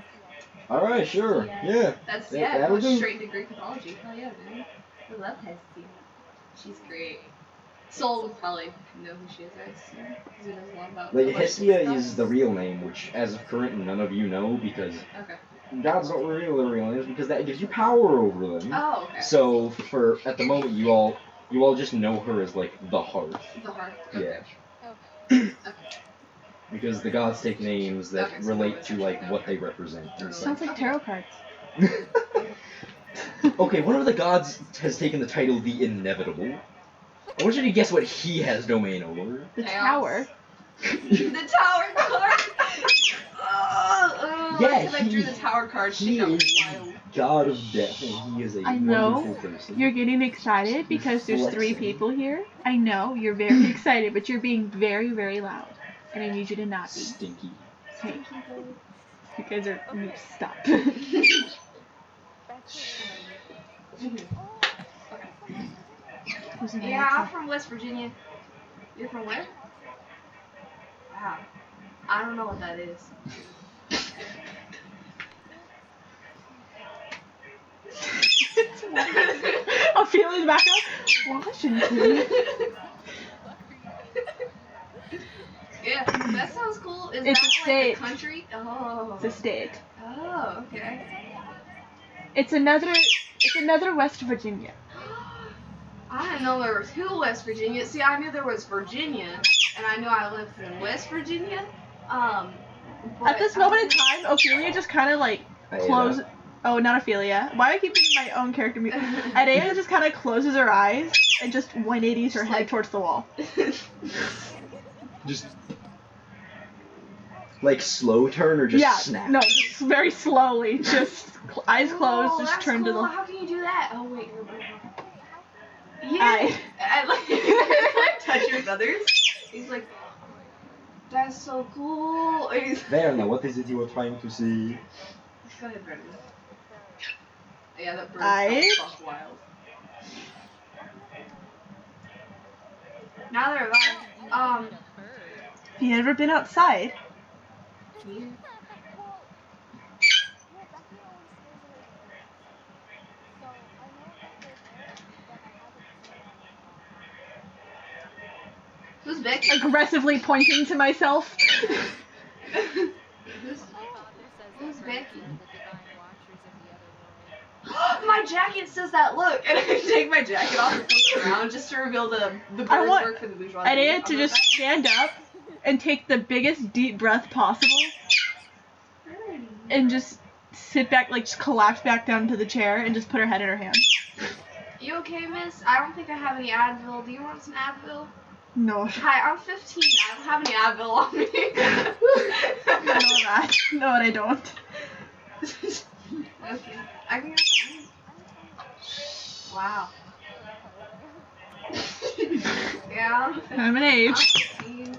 Alright, sure. Yeah. That's, That'll going do. straight into Greek mythology. Hell yeah, dude. I love Hestia. She's great. Soul would probably know who she is, I assume. Because he knows a lot about Like, about Hestia stuff. is the real name, which, as of current, none of you know, because Okay. gods don't reveal their real names, because that gives you power over them. Oh, okay. So, at the moment, you all just know her as, like, the Hearth. The heart. Yeah. Okay. Okay. Okay. Because the gods take names that Okay, so relate no to, like, what they represent. And Sounds like tarot cards. Okay, one of the gods has taken the title the Inevitable. I want you to guess what he has domain over. The Chaos. tower. The tower card! Yeah, I drew the tower card. He Shit got is wild. god of death, and he is a I wonderful know. person. You're getting excited because there's 3 Flexing. people here. I know, you're very excited, but you're being very, very loud. And I need you to not be. Stinky. Hey, you guys are Okay. stop. Back to where we were. Mhm. Oh, you're from West Virginia. Who's in Yeah, I'm from West Virginia. You're from where? I'm from Washington. Wow. I don't know what that is. Ophelia's back up. Washington. What the fuck are you guys talking about? Yeah, that sounds cool. Is It's that a like state. a country? Oh. It's a state. Oh, okay. It's on the other side. It's another West Virginia. I didn't know there were two West Virginia. See, I knew there was Virginia, and I knew I lived in West Virginia. But At this moment in time, Ophelia just kind of like closes. Oh, not Ophelia. Why do I keep getting my own character? Adea just kind of closes her eyes and just 180s her head towards the wall. Just like slow turn or just snap? No, just very slowly. Just eyes closed, Oh, just that's turn cool. to the. How can you do that? Oh wait, you're Wait, how can you do yeah. I like touch your feathers. He's like, Oh my god. that's so cool. He's Verna, what is it you were trying to see? go ahead, Brendan. the bird? Yeah, that bird's I- so fuck wild. I've never met a bird. Neither have You I. never met a bird. Have you ever been outside? Yeah. Well, Becky always scares away the birds. So I know that they're there, but I haven't seen them in a long time. Who's Becky? Aggressively pointing to myself. My father says that Who's birds Becky? are the divine watchers of the other world. My jacket says that. Look, and I take my jacket off and flip it around just to reveal the I birds want work for the bourgeoisie. Adea to just stand up and take the biggest deep breath possible and just sit back, like just collapse back down to the chair and just put her head in her hands. You okay, miss? I don't think I have any Advil. Do you want some Advil? No. Hi, I'm 15. I don't have any Advil on me. No, that. No, I don't. Okay. I can. I'm 21. Wow. For California. Yeah. I'm an age. 15.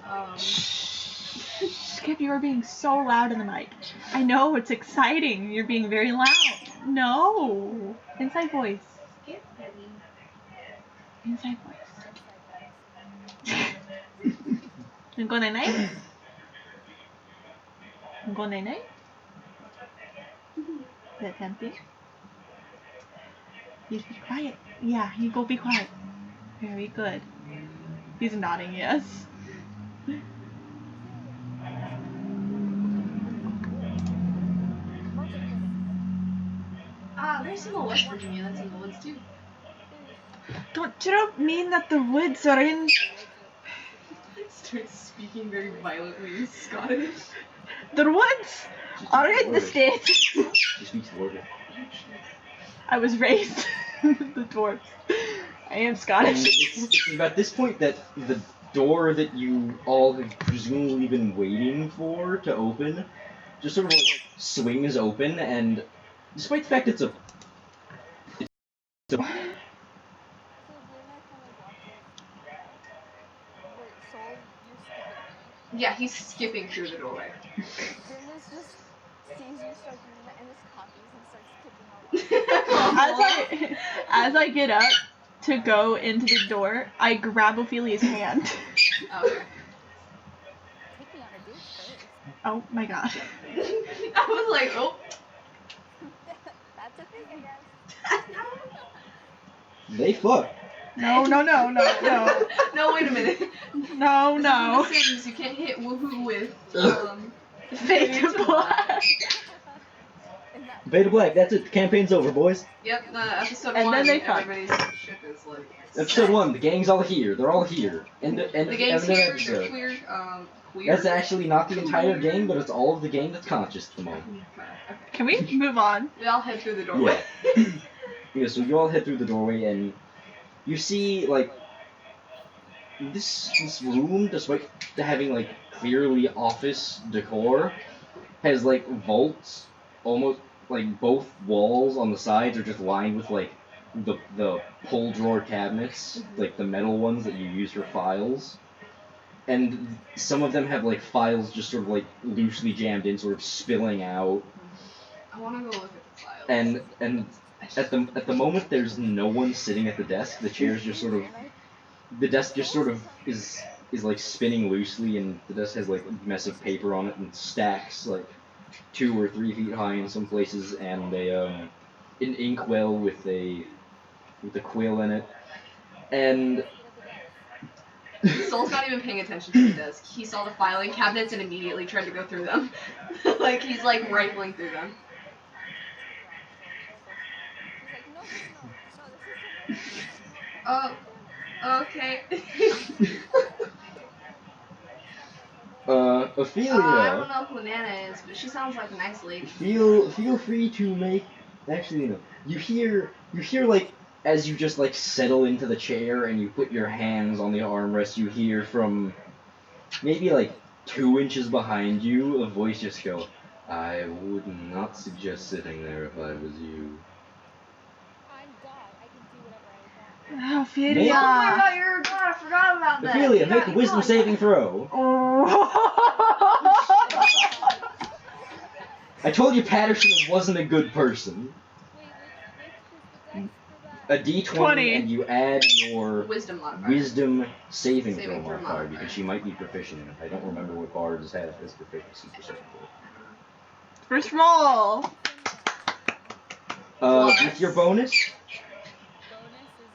Skip, you are being so loud in the mic. I know, it's exciting. You're being very loud. No. Inside voice. Skip, Eddie. Inside voice. Inside voice. I'm going night. I'm going night. That's empty. You be quiet. Yeah, you go be quiet. Very good. He's nodding yes. Ophelia, describe the woods. Mostly woods. There's some of West Virginia that's in the woods too. There's You don't mean that the woods are in. the woods with us, Starts speaking very violently in Scottish. The woods are in the States. She speaks Dwarvish. I was raised with the dwarves. I am Scottish. It's about this point that the door that you all have presumably been waiting for to open just sort of like swings open, and despite the fact it's a So Verna kind of watches out. Wait, Soul, you're skipping, right? Yeah, he's skipping through the doorway. Verna's just sees you start doing that and just copies and starts skipping along. As I get up to go into the door, I grab Ophelia's hand. Okay. Take me on a date first. Oh my god. I was like, oh. That's a thing, I guess. they fuck. No. No, wait a minute. No. This is The Sims. You can't hit woohoo with Fade to black. Beta Black, that's it. The campaign's over, boys. Yep, episode And 1. then they fuck. Everybody's ship is like. Episode 1, the gang's all here. They're all here. And The game's end of here. episode. They're queer. Queer. That's actually not the entire game, but it's all of the game that's conscious at the moment. Okay. Can we move on? We all head through the doorway. Yeah, so you all head through the doorway and you see, like, this room, despite having, like, clearly office decor, has, like, vaults, almost, like, both walls on the sides are just lined with, like, the pull drawer cabinets, like the metal ones that you use for files. and some of them have like files just sort of like loosely jammed in, sort of spilling out. I want to go look at the files. And at the moment, there's no one sitting at the desk. The chair's just sort of, the desk just sort of is like spinning loosely, and the desk has like a mess of paper on it and stacks like 2 or 3 feet high in some places, and an inkwell with a quill in it, and Soul's not even paying attention to the desk. He saw the filing cabinets and immediately tried to go through them. Like he's like rifling through them. He's like, no, this is somewhere else. I'm like, no, Oh, damn it. okay. Ophelia. I don't know who Nana is, but she sounds like a nice lady. Feel free to make. Actually, no. You hear like as you just like settle into the chair and you put your hands on the armrest. You hear from maybe like 2 inches behind you a voice just go, "I would not suggest sitting there if I was you." I'm God. I can do whatever I want. Ophelia. Oh my god, you're a god. I forgot about that. Ophelia, make a wisdom saving throw. I told you Patterson wasn't a good person. Wait, which is the dex for that? A D20 20. and you add your Wisdom modifier. wisdom saving throw Saving throw modifier modifier. because she might be proficient in it. I don't remember what bards have as proficiency for saving throw. First roll. With your bonus? Bonus is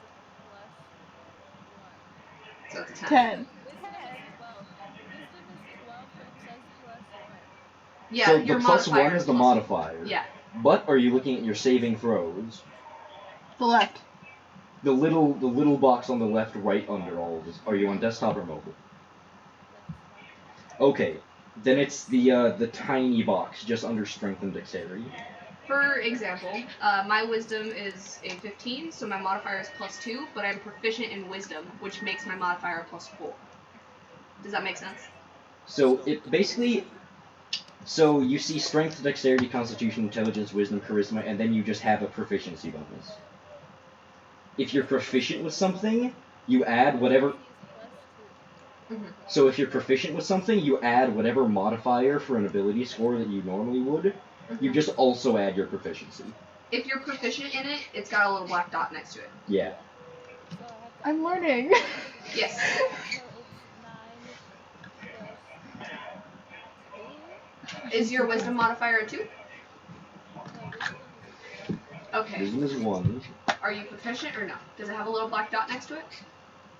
+1. So it's a 10. 10. Wisdom is 12. Wisdom is 12, but it says +1. Yeah, So your the +1 modifier is the plus- modifier. Yeah. But are you looking at your saving throws? The left. The little box on the left, right under all of this. Are you on desktop or mobile? Desktop. Okay, then it's the tiny box just under strength and dexterity. For example, my wisdom is a 15, so my modifier is +2, but I'm proficient in wisdom, which makes my modifier a +4. Does that make sense? So it basically, so you see strength, dexterity, constitution, intelligence, wisdom, charisma, and then you just have a proficiency bonus. If you're proficient with something, you add whatever. Proficiency is +2. Mm-hmm. So if you're proficient with something, you add whatever modifier for an ability score that you normally would. Mm-hmm. You just also add your proficiency. If you're proficient in it, it's got a little black dot next to it. Yeah. So I have to I'm learning. Yes. So it's 9 + 2. Is your wisdom modifier a 2? No, wisdom is 1. Okay. Wisdom is 1. Are you proficient or no? Does it have a little black dot next to it?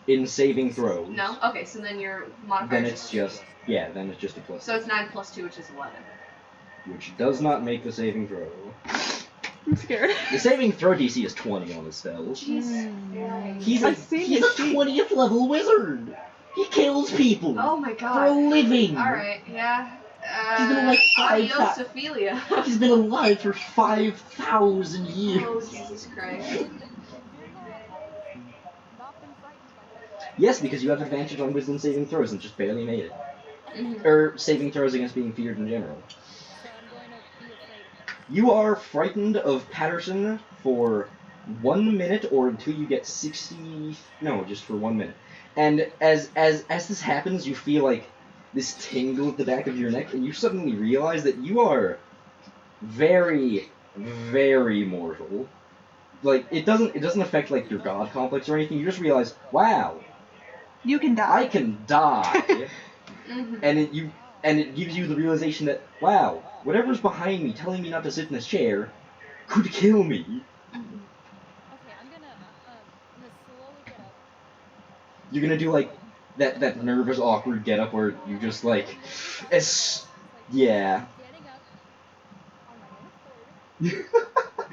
In saving throws. No? Okay, so then your modifier Then is it's just, yeah, then it's just a +2. So it's 9 + 2, which is 11. Which does not make the saving throw. I'm scared. The saving throw DC is 20 on his spells. Jeez. He's I've seen he's his a sheet. 20th level wizard. He kills people Oh my for a god. living. Alright, yeah. He's been like Adios, Ophelia. He's been alive for 5,000 years. Oh, Jesus Christ. Virna has not been frightened by me. Yes, because you have advantage on wisdom saving throws and just barely made it. Mm-hmm. Or saving throws against being feared in general. So I'm going to be afraid of him. You are frightened of Patterson for 1 minute or until you get 60. No, just for 1 minute. And as this happens, you feel like this tingle at the back of your neck, and you suddenly realize that you are very, very mortal. Like it doesn't affect like your god complex or anything. You just realize, wow, You can die. I can die, Mm-hmm. and it gives you the realization that, wow, whatever's behind me telling me not to sit in this chair could kill me. Okay, I'm gonna slowly get up. You're gonna do like that nervous, awkward get up where you just like, yeah. I'm getting up on my own accord, but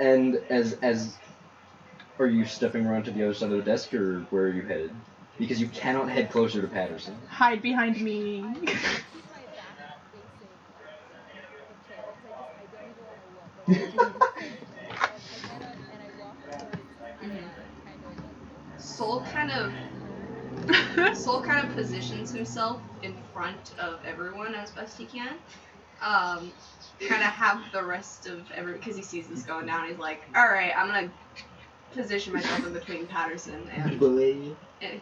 I And as are you stepping around to the other side of the desk, or where are you headed? Because you cannot head closer to Patterson. Hide behind me. I keep my back facing the chair because I don't even want to look. Like, I get up and I walk towards Nana and Soul kind of positions himself in front of everyone as best he can. Kind of have the rest of because he sees this going down. He's like, all right, I'm gonna position myself in between Patterson and Boy.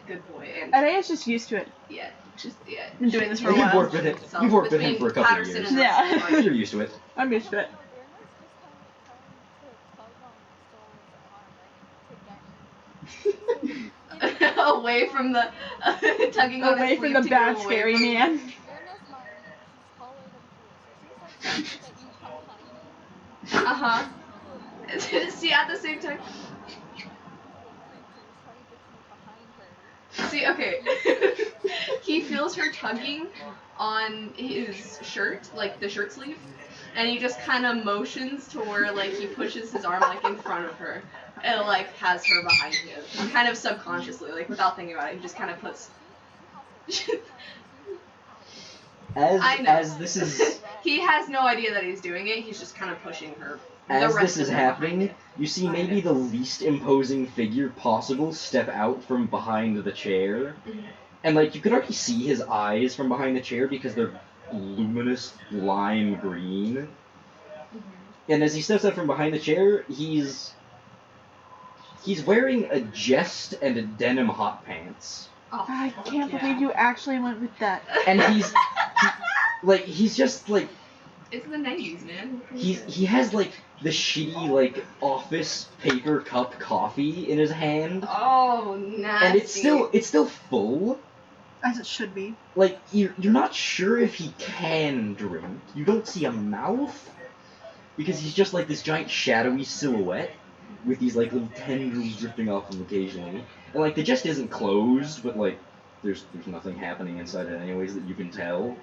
good boy and Adaya's just used to it. yeah, just yeah. Been doing this for a You've while. worked with him. So You've worked with him between for a couple Patterson years. and Yeah. the party. You're used to it. I'm used to No, it. no, Birna's just kind of trying to tug on Stoll's arm, right, to get him. So Away from the tugging on his Away from sleeve the to bad, get him scary away from man. Birna's mind, he's taller than he is, so she's like trying to get you behind him. Uh-huh. To See, at the same time. to the creatures, trying to get you behind her. See, okay. He feels her tugging on his shirt, like the shirt sleeve, and he just kind of motions to where, like, he pushes his arm, like, in front of her, and, like, has her behind him. Kind of subconsciously, like, without thinking about it, he just kind of puts... She has her powers. I know. As this is He has no idea that he's doing it, he's just kind of pushing her. as the rest this is of her behind happening, it. you see maybe the least imposing figure possible step out from behind the chair. And like you can already see his eyes from behind the chair because they're luminous lime green. And as he steps out from behind the chair, he's wearing a jest and a denim hot pants. Oh, I can't believe you actually went with that. And he's just like It's the 90s, man. he has like the shitty like office paper cup coffee in his hand. Oh, nasty. And it's still full. As it should be. Like you're not sure if he can drink. You don't see a mouth because he's just like this giant shadowy silhouette with these like little tendrils drifting off him occasionally. And like the jest isn't closed, but like there's nothing happening inside it anyways that you can tell.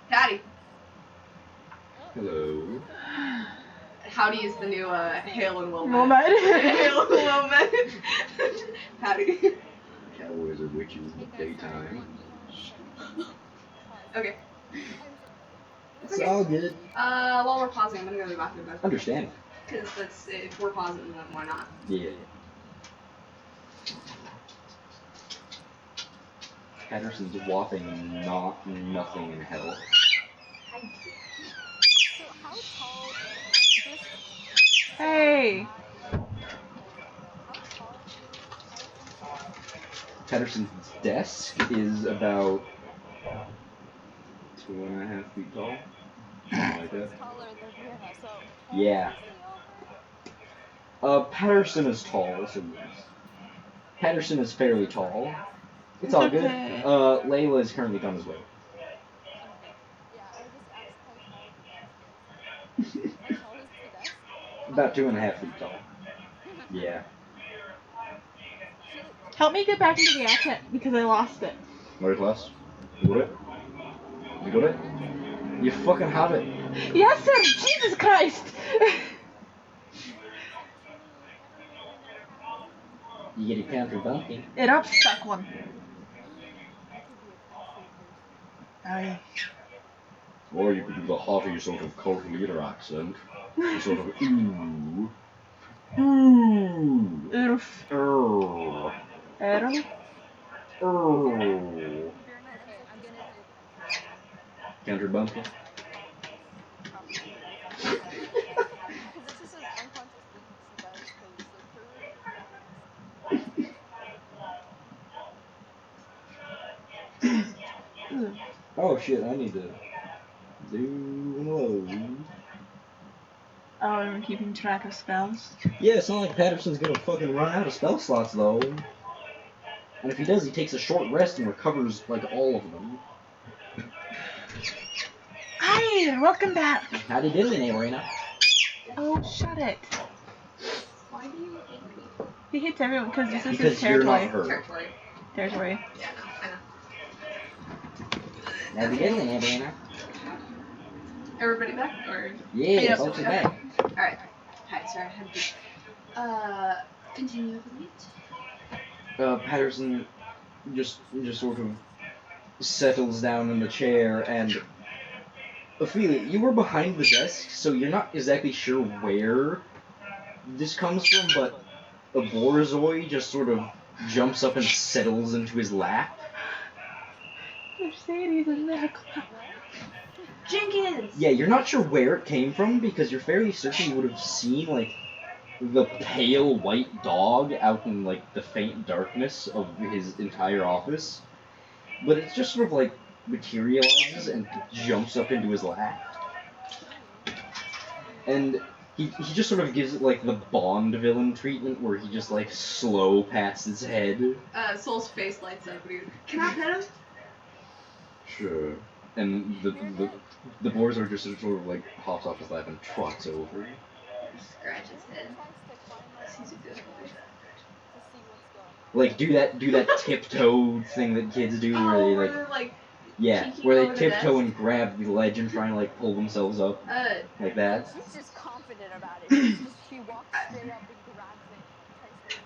Patty. Hello. Howdy is the new Hail and Wilmette. Wilmette. Hail and Wilmette. Howdy. Cowboys are witches in the daytime. Okay. It's all good. While we're pausing, I'm gonna go to the bathroom. Understand. Because if we're pausing, then why not? Yeah. Patterson's whopping nothing in hell. So how tall this Hey. how tall is Patterson's desk? Patterson's desk is about 2.5 feet tall. Something like that. It's taller than Birna, so Yeah. Patterson is tall, so yes. Patterson is fairly tall. It's all good. Okay. Layla is currently on his way. Okay. Yeah, I just asked how tall the desk is. How tall is the desk? About 2.5 feet tall. Yeah. She like Help me get back into the accent because I lost it. Very class. You got it? You got it? You fucking have it. Yes, sir. Jesus Christ. You get a counter bumpy. It up stuck one. you could be a country person. Aye. Or you could do the haughty sort of cult leader accent. The sort of ooh. Ooh. Oof. Err. Errol. Err. Birna ends Okay, up I'm just gonna being Counter bumpy. probably unconscious. Because it's just an unconscious thing that she does. Because like her Oh shit, I need to do load. Oh, I'm keeping track of spells. Yeah, it's not like Patterson's gonna fucking run out of spell slots though. And if he does, he takes a short rest and recovers like all of them. Hi, welcome back. Howdy doing, Arena? Oh, shut it. Why do you hate me? He hits everyone because this is his Because you're not territory. her. Territory. Territory. Yeah, I know. Howdy doing, Arena? Everybody back? Or... Yeah, Yep. folks are back. Alright. Hi, sorry, I had to... continue with it. Patterson just sort of settles down in the chair and Ophelia, you were behind the desk, so you're not exactly sure where this comes from, but a Borzoi just sort of jumps up and settles into his lap. Mercedes and medical. Jenkins! Yeah, you're not sure where it came from because you're fairly certain you would have seen like the pale white dog out in like the faint darkness of his entire office, but it's just sort of like materializes and jumps up into his lap, and he just sort of gives it like the Bond villain treatment where he just like slow pats his head. Soul's face lights up. Can I pet him? Sure. And the boars just sort of like hops off his lap and trots over. Scratch his head. Tries to climb up He's a onto good the boy. desk to see what's going on. Like do that tiptoe thing that kids do where they like they're like yeah, peeking where they over the tiptoe desk? and grab the ledge and try and like pull themselves up like that. She's just confident about it. She walks straight up and grabs it and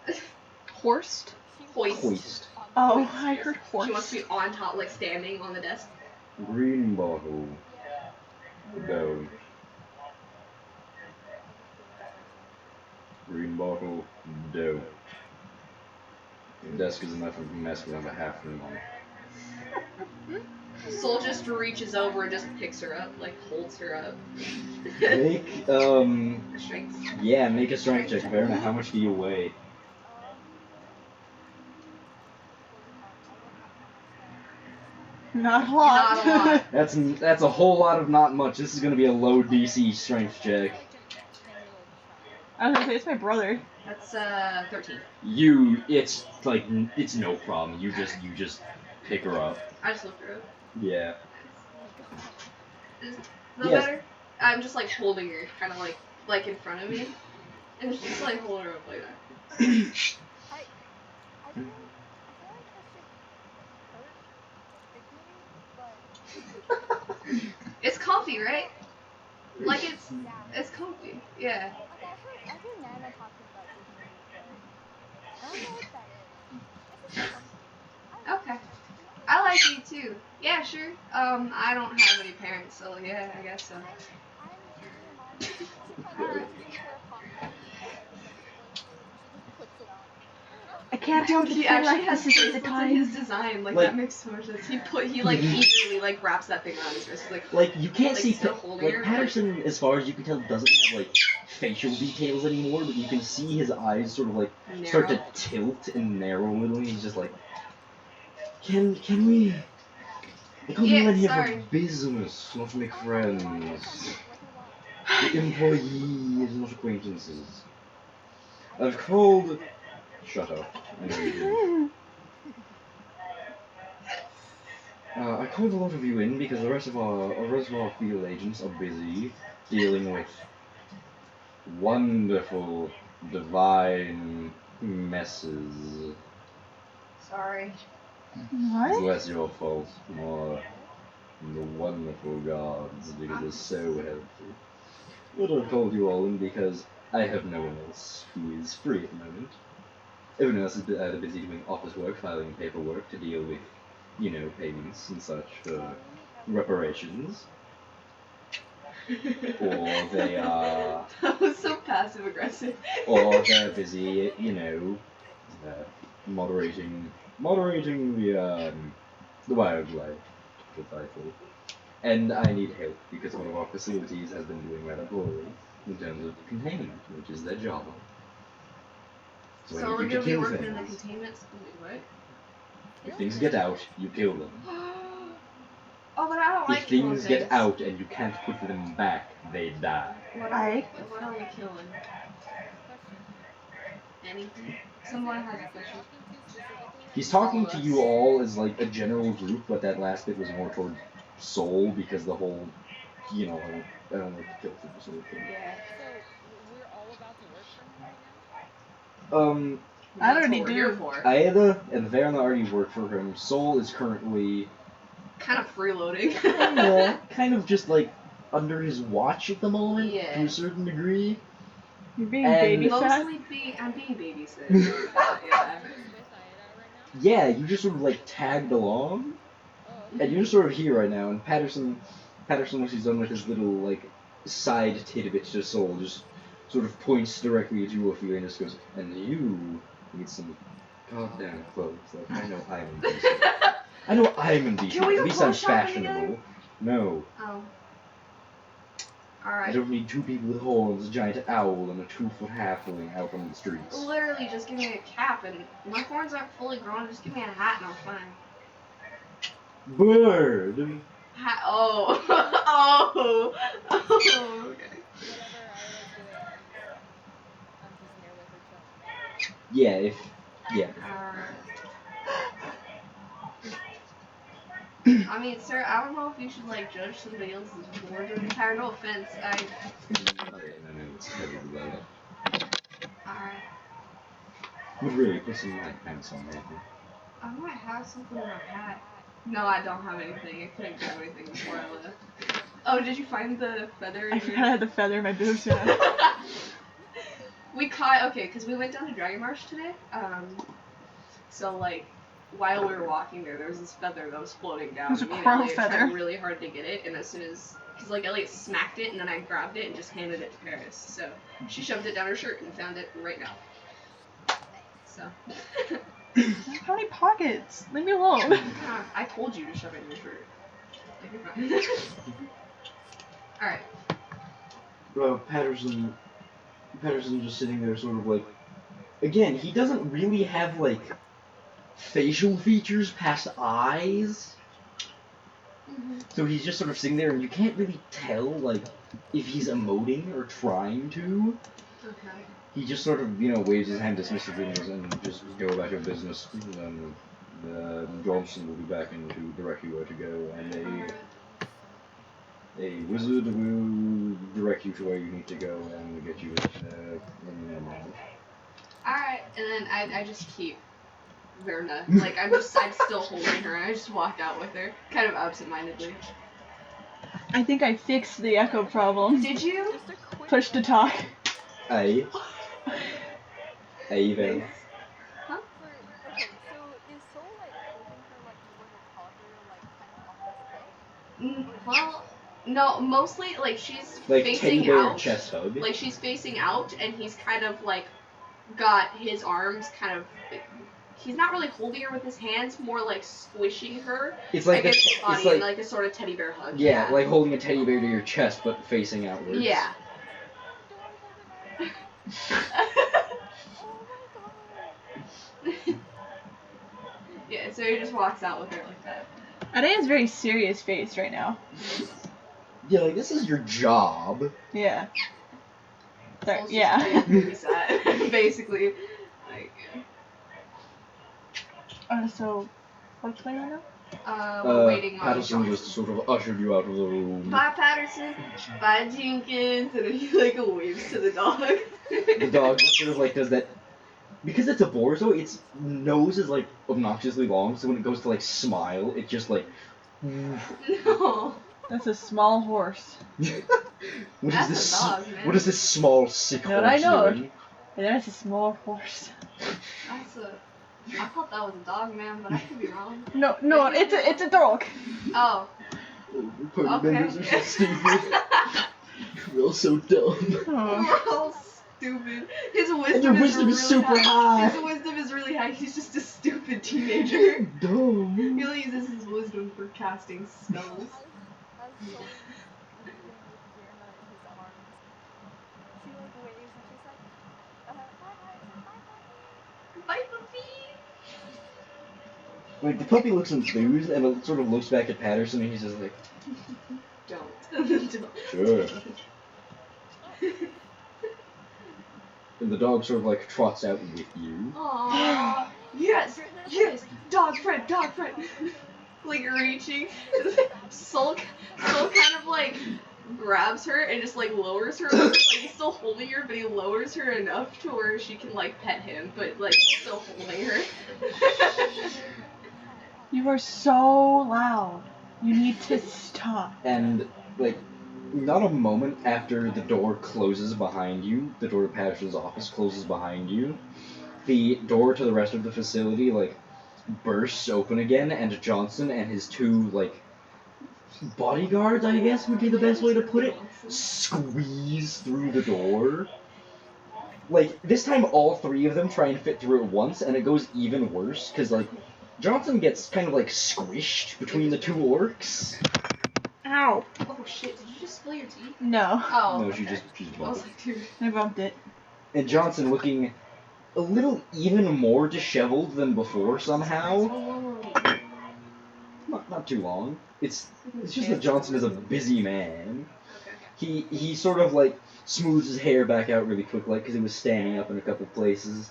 like tries to hoist herself up. Horsed? She Hoist. Hoist. on the Oh, desk. I heard horse. She wants to be on top, like standing on the desk. Green bottle. Yeah. Don't. I think Queen just likes that. Green bottle. Don't. The desk is enough of a mess without a half room on it. Soul just reaches over and just picks her up, like holds her up. Make Strength. yeah, make a strength check. Verna, how much do you weigh? 45. I don't have how much that. Not a lot. Not a lot. That's a whole lot of not much. This is gonna be a low DC strength check. Like a 10-year-old child. I was gonna say, it's my brother. That's 13. It's like it's no problem. You just pick her up. I just looked her up. Yeah. Oh my god. Is that Yes. better? I'm just like holding her, kind of like in front of me, and just like holding her up like that. I feel like this should hurt dignity, but It's comfy, right? Like yeah. it's comfy. Yeah. Like I hear Nana talking about dignity, but I don't know what that is. This is comfy. I like Okay. it. I like you too. Yeah, sure. I don't have any parents, so yeah, I guess so. I'm your mom. She kind of reaches into her pocket and she has like a sexy blanket and she just puts it on me. I can't Dude, help it he feel actually like has this is the bracelets in time. his design. Like that makes so much sense. He like eagerly like wraps that thing around his wrist. Like you can't like, see still holding like her, Patterson, as far as you can tell, doesn't have like facial details anymore, but you can see his eyes sort of like start to tilt and narrow a little. And he's just like, can we? I come Yeah, in here sorry. for business, not to make friends. What do you want? The employees, not acquaintances. I've called. Shut up. I know you didn't. I called a lot of you in because the rest of our field agents are busy dealing with wonderful, divine messes. Sorry. What? Less your fault, more the wonderful gods, because they're so helpful. But I've called you all in because I have no one else who is free at the moment. Everyone else is either busy doing office work, filing paperwork to deal with, you know, payments and such for reparations. Or they are... That was so passive aggressive. Or they're busy, you know, moderating the wildlife, the title. And I need help because one of our facilities has been doing rather poorly in terms of containment, which is their job. So I So need we're you to gonna be kill working in the things. containment. Wait, If things get out, you kill them. what? Oh, but I don't like If killing things get out and you can't put them back, they die. What are we killing? Question. Anything? Someone has a Who's he question. talking to specifically right He's now? talking to you all as like a general group, but that last bit was more toward Soul because the whole, you know, I don't like to kill things sort of thing. Yeah. So we're all about to work for him right now? I That's already what we're here do. for. Aida and Verna already work for him. Soul is currently Kind of freeloading. kind of just like under his watch at the moment, Yeah. to a certain degree. You're being And- babysat? I'm being babysat. Are you Yeah. with Aida right now? Yeah, you just sort of like tagged along, Oh, and okay. you're sort of here right now. And Patterson, once he's done with his little like side tidbit to Soul, just sort of points directly at you, Ophelia, and just goes, "And you need some goddamn clothes. Like I know I'm indecent. I know I'm indecent. Can we At go least I'm clothes shopping fashionable. together? No, Oh. I Alright. don't need two people with horns, a giant owl, and a 2-foot halfling out on the streets. Literally, just give me a cap, and my horns aren't fully grown. Just give me a hat, and I'm fine. Bird! Oh. Oh. Oh, okay. Whatever Isla's doing, I'm just here with her chilling. Yeah, yeah. I mean, sir, I don't know if you should, like, judge somebody else's board or entire. No offense, I know, it's heavy about it. Alright. Would really put some light pants on maybe. I might have something in my hat. No, I don't have anything. I couldn't grab anything before I left. Oh, did you find the feather? I forgot I had the feather in my boobs. Yeah. We caught, okay, because we went down to Dragon Marsh today. So, like, while we were walking there was this feather that was floating down. It was a Me and crow Elliot feather. tried really hard to get it, and as soon as, because, like, Elliot smacked it, and then I grabbed it and just handed it to Paris. So, she shoved it down her shirt and found it right now. So. How many pockets? Leave me alone. Yeah, I told you to shove it in your shirt. Like, you're fine. Alright. Patterson just sitting there sort of like, again, he doesn't really have like facial features past eyes. So he's just sort of sitting there and you can't really tell like if he's emoting or trying to. Okay. He just sort of, waves his hand dismissively and just go about your business. And Johnson will be back in to direct you where to go, and a wizard will direct you to where you need to go and get you in and out. Alright, and then I just keep Verna. Like, I'm still holding her, and I just walk out with her, kind of absentmindedly. I think I fixed the echo problem. Did you? Push to talk. Hey, Verna. Huh? Okay, so is Soul like holding her like you would a toddler, like kind of on his hip? Well, no, mostly, like, she's Like teddy facing bear out. chest hug. Like, she's facing out, and he's kind of, like, got his arms kind of, like, he's not really holding her with his hands, more like squishing her It's like against his body in like a sort of teddy bear hug. Yeah, like holding a teddy bear to your chest, but facing outwards. Yeah. Oh my god! Yeah, so he just walks out with her like that. Ade has a very serious face right now. Yeah, like this is your job. Yeah. Sorry, Soul's yeah. just really sad, basically. Like, So, what's going on now? we're waiting on Patterson Johnson. just sort of ushered you out of the room. Bye, Patterson. Bye, Jenkins. And then he like waves to the dog. The dog just sort of like does that. Because it's a Borzoi, its nose is like obnoxiously long, so when it goes to like smile, it just like. No. That's a small horse. What That's is this? a dog, man. What is this small sick No, horse I know. doing? That's a small horse. That's a. I thought that was a dog, man, but I could be wrong. No, it's a dog. Oh. Party Okay. members are so stupid. We're all so dumb. Oh. We're all stupid. His And wisdom, your wisdom is is super high. His wisdom is really high. He's just a stupid teenager. Dumb. He only uses his wisdom for casting spells. As Soul is leaving with Verna in his arms, she like waves and she's like, bye Patterson, bye puppy! Bye, puppy! Like the puppy looks enthused and it sort of looks back at Patterson and he's just like, Don't. Don't. sure. And the dog sort of like trots out with you. Aww. Yes! Yes! Dog friend! Dog friend! Like reaching. Soul kind of like grabs her and just like lowers her. Like he's still holding her, but he lowers her enough to where she can like pet him, but like he's still holding her. You are so loud. You need to stop. And like not a moment after the door closes behind you, the door to Patterson's office closes behind you, the door to the rest of the facility like bursts open again, and Johnson and his two like bodyguards, I guess would be the best way to put it, squeeze through the door. Like this time all three of them try and fit through at once, and it goes even worse because like Johnson gets kind of like squished between the two orcs. Ow. Oh shit, did you just spill your tea? No. Oh. No, okay. she just I bumped was it. like, dude. I bumped it. And Johnson looking a little even more disheveled than before somehow. How long were we? Not too long. It's just that Johnson is a busy man. Okay. He sort of like smooths his hair back out really quick, like because he was standing up in a couple places,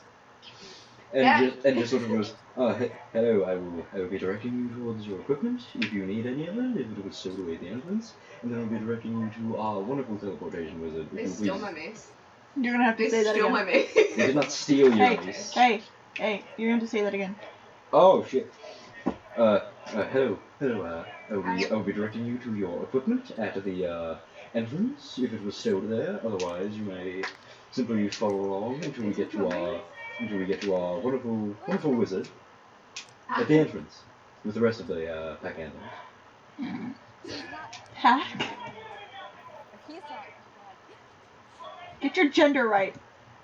and Yeah. just sort of goes, hello, I will be directing you towards your equipment if you need any of it. If it was stowed away at the entrance, and then I'll be directing you to our wonderful teleportation wizard. If They you stole please. my mace. You're gonna have to They say that stole again. my mace. They did not steal your Hey, mace. hey, you're gonna have to say that again. Oh shit. Hello. I'll be directing you to your equipment at the entrance if it was stowed there. Otherwise, you may simply follow along until we get to our wonderful wizard at the entrance with the rest of the pack animals. She's not Pack? or he's not like Get your gender right.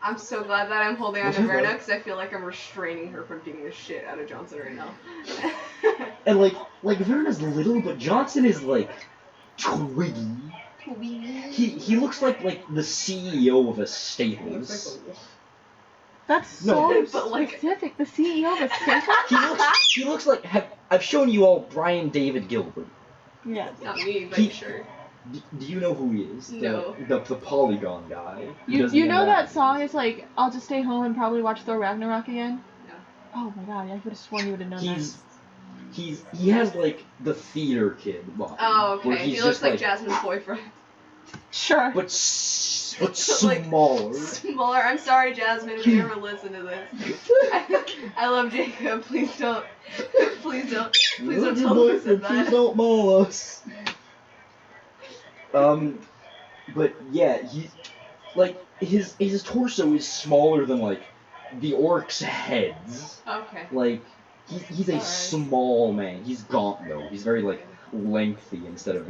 I'm so glad that I'm holding on What's to his Verna name? because I feel like I'm restraining her from beating the shit out of Johnson right now. And like Verna's little, but Johnson is like twiggy. He looks like the CEO of a Staples. That's No, so but, like- specific. The CEO of a Staples? He looks like I've shown you all Brian David Gilbert. Yes. Not me, but He- sure. Do you know who he is? No. The Polygon guy. He You does the know that animations. song is like, I'll just stay home and probably watch Thor Ragnarok again? No. Oh my god, I would have sworn you would have known He has like the theater kid body. Oh, Where okay. he's He looks just like Jasmine's boyfriend. that. Sure. but Like, smaller. Smaller. I'm sorry, Jasmine, if you ever listen to this. I love Jacob. Please don't. Please don't. Please don't tell him I said Please that. don't maul us. But yeah, he's like his torso is smaller than like the orcs' heads. Okay. Like he's a Alright. small man. He's gaunt though. He's very like lengthy instead of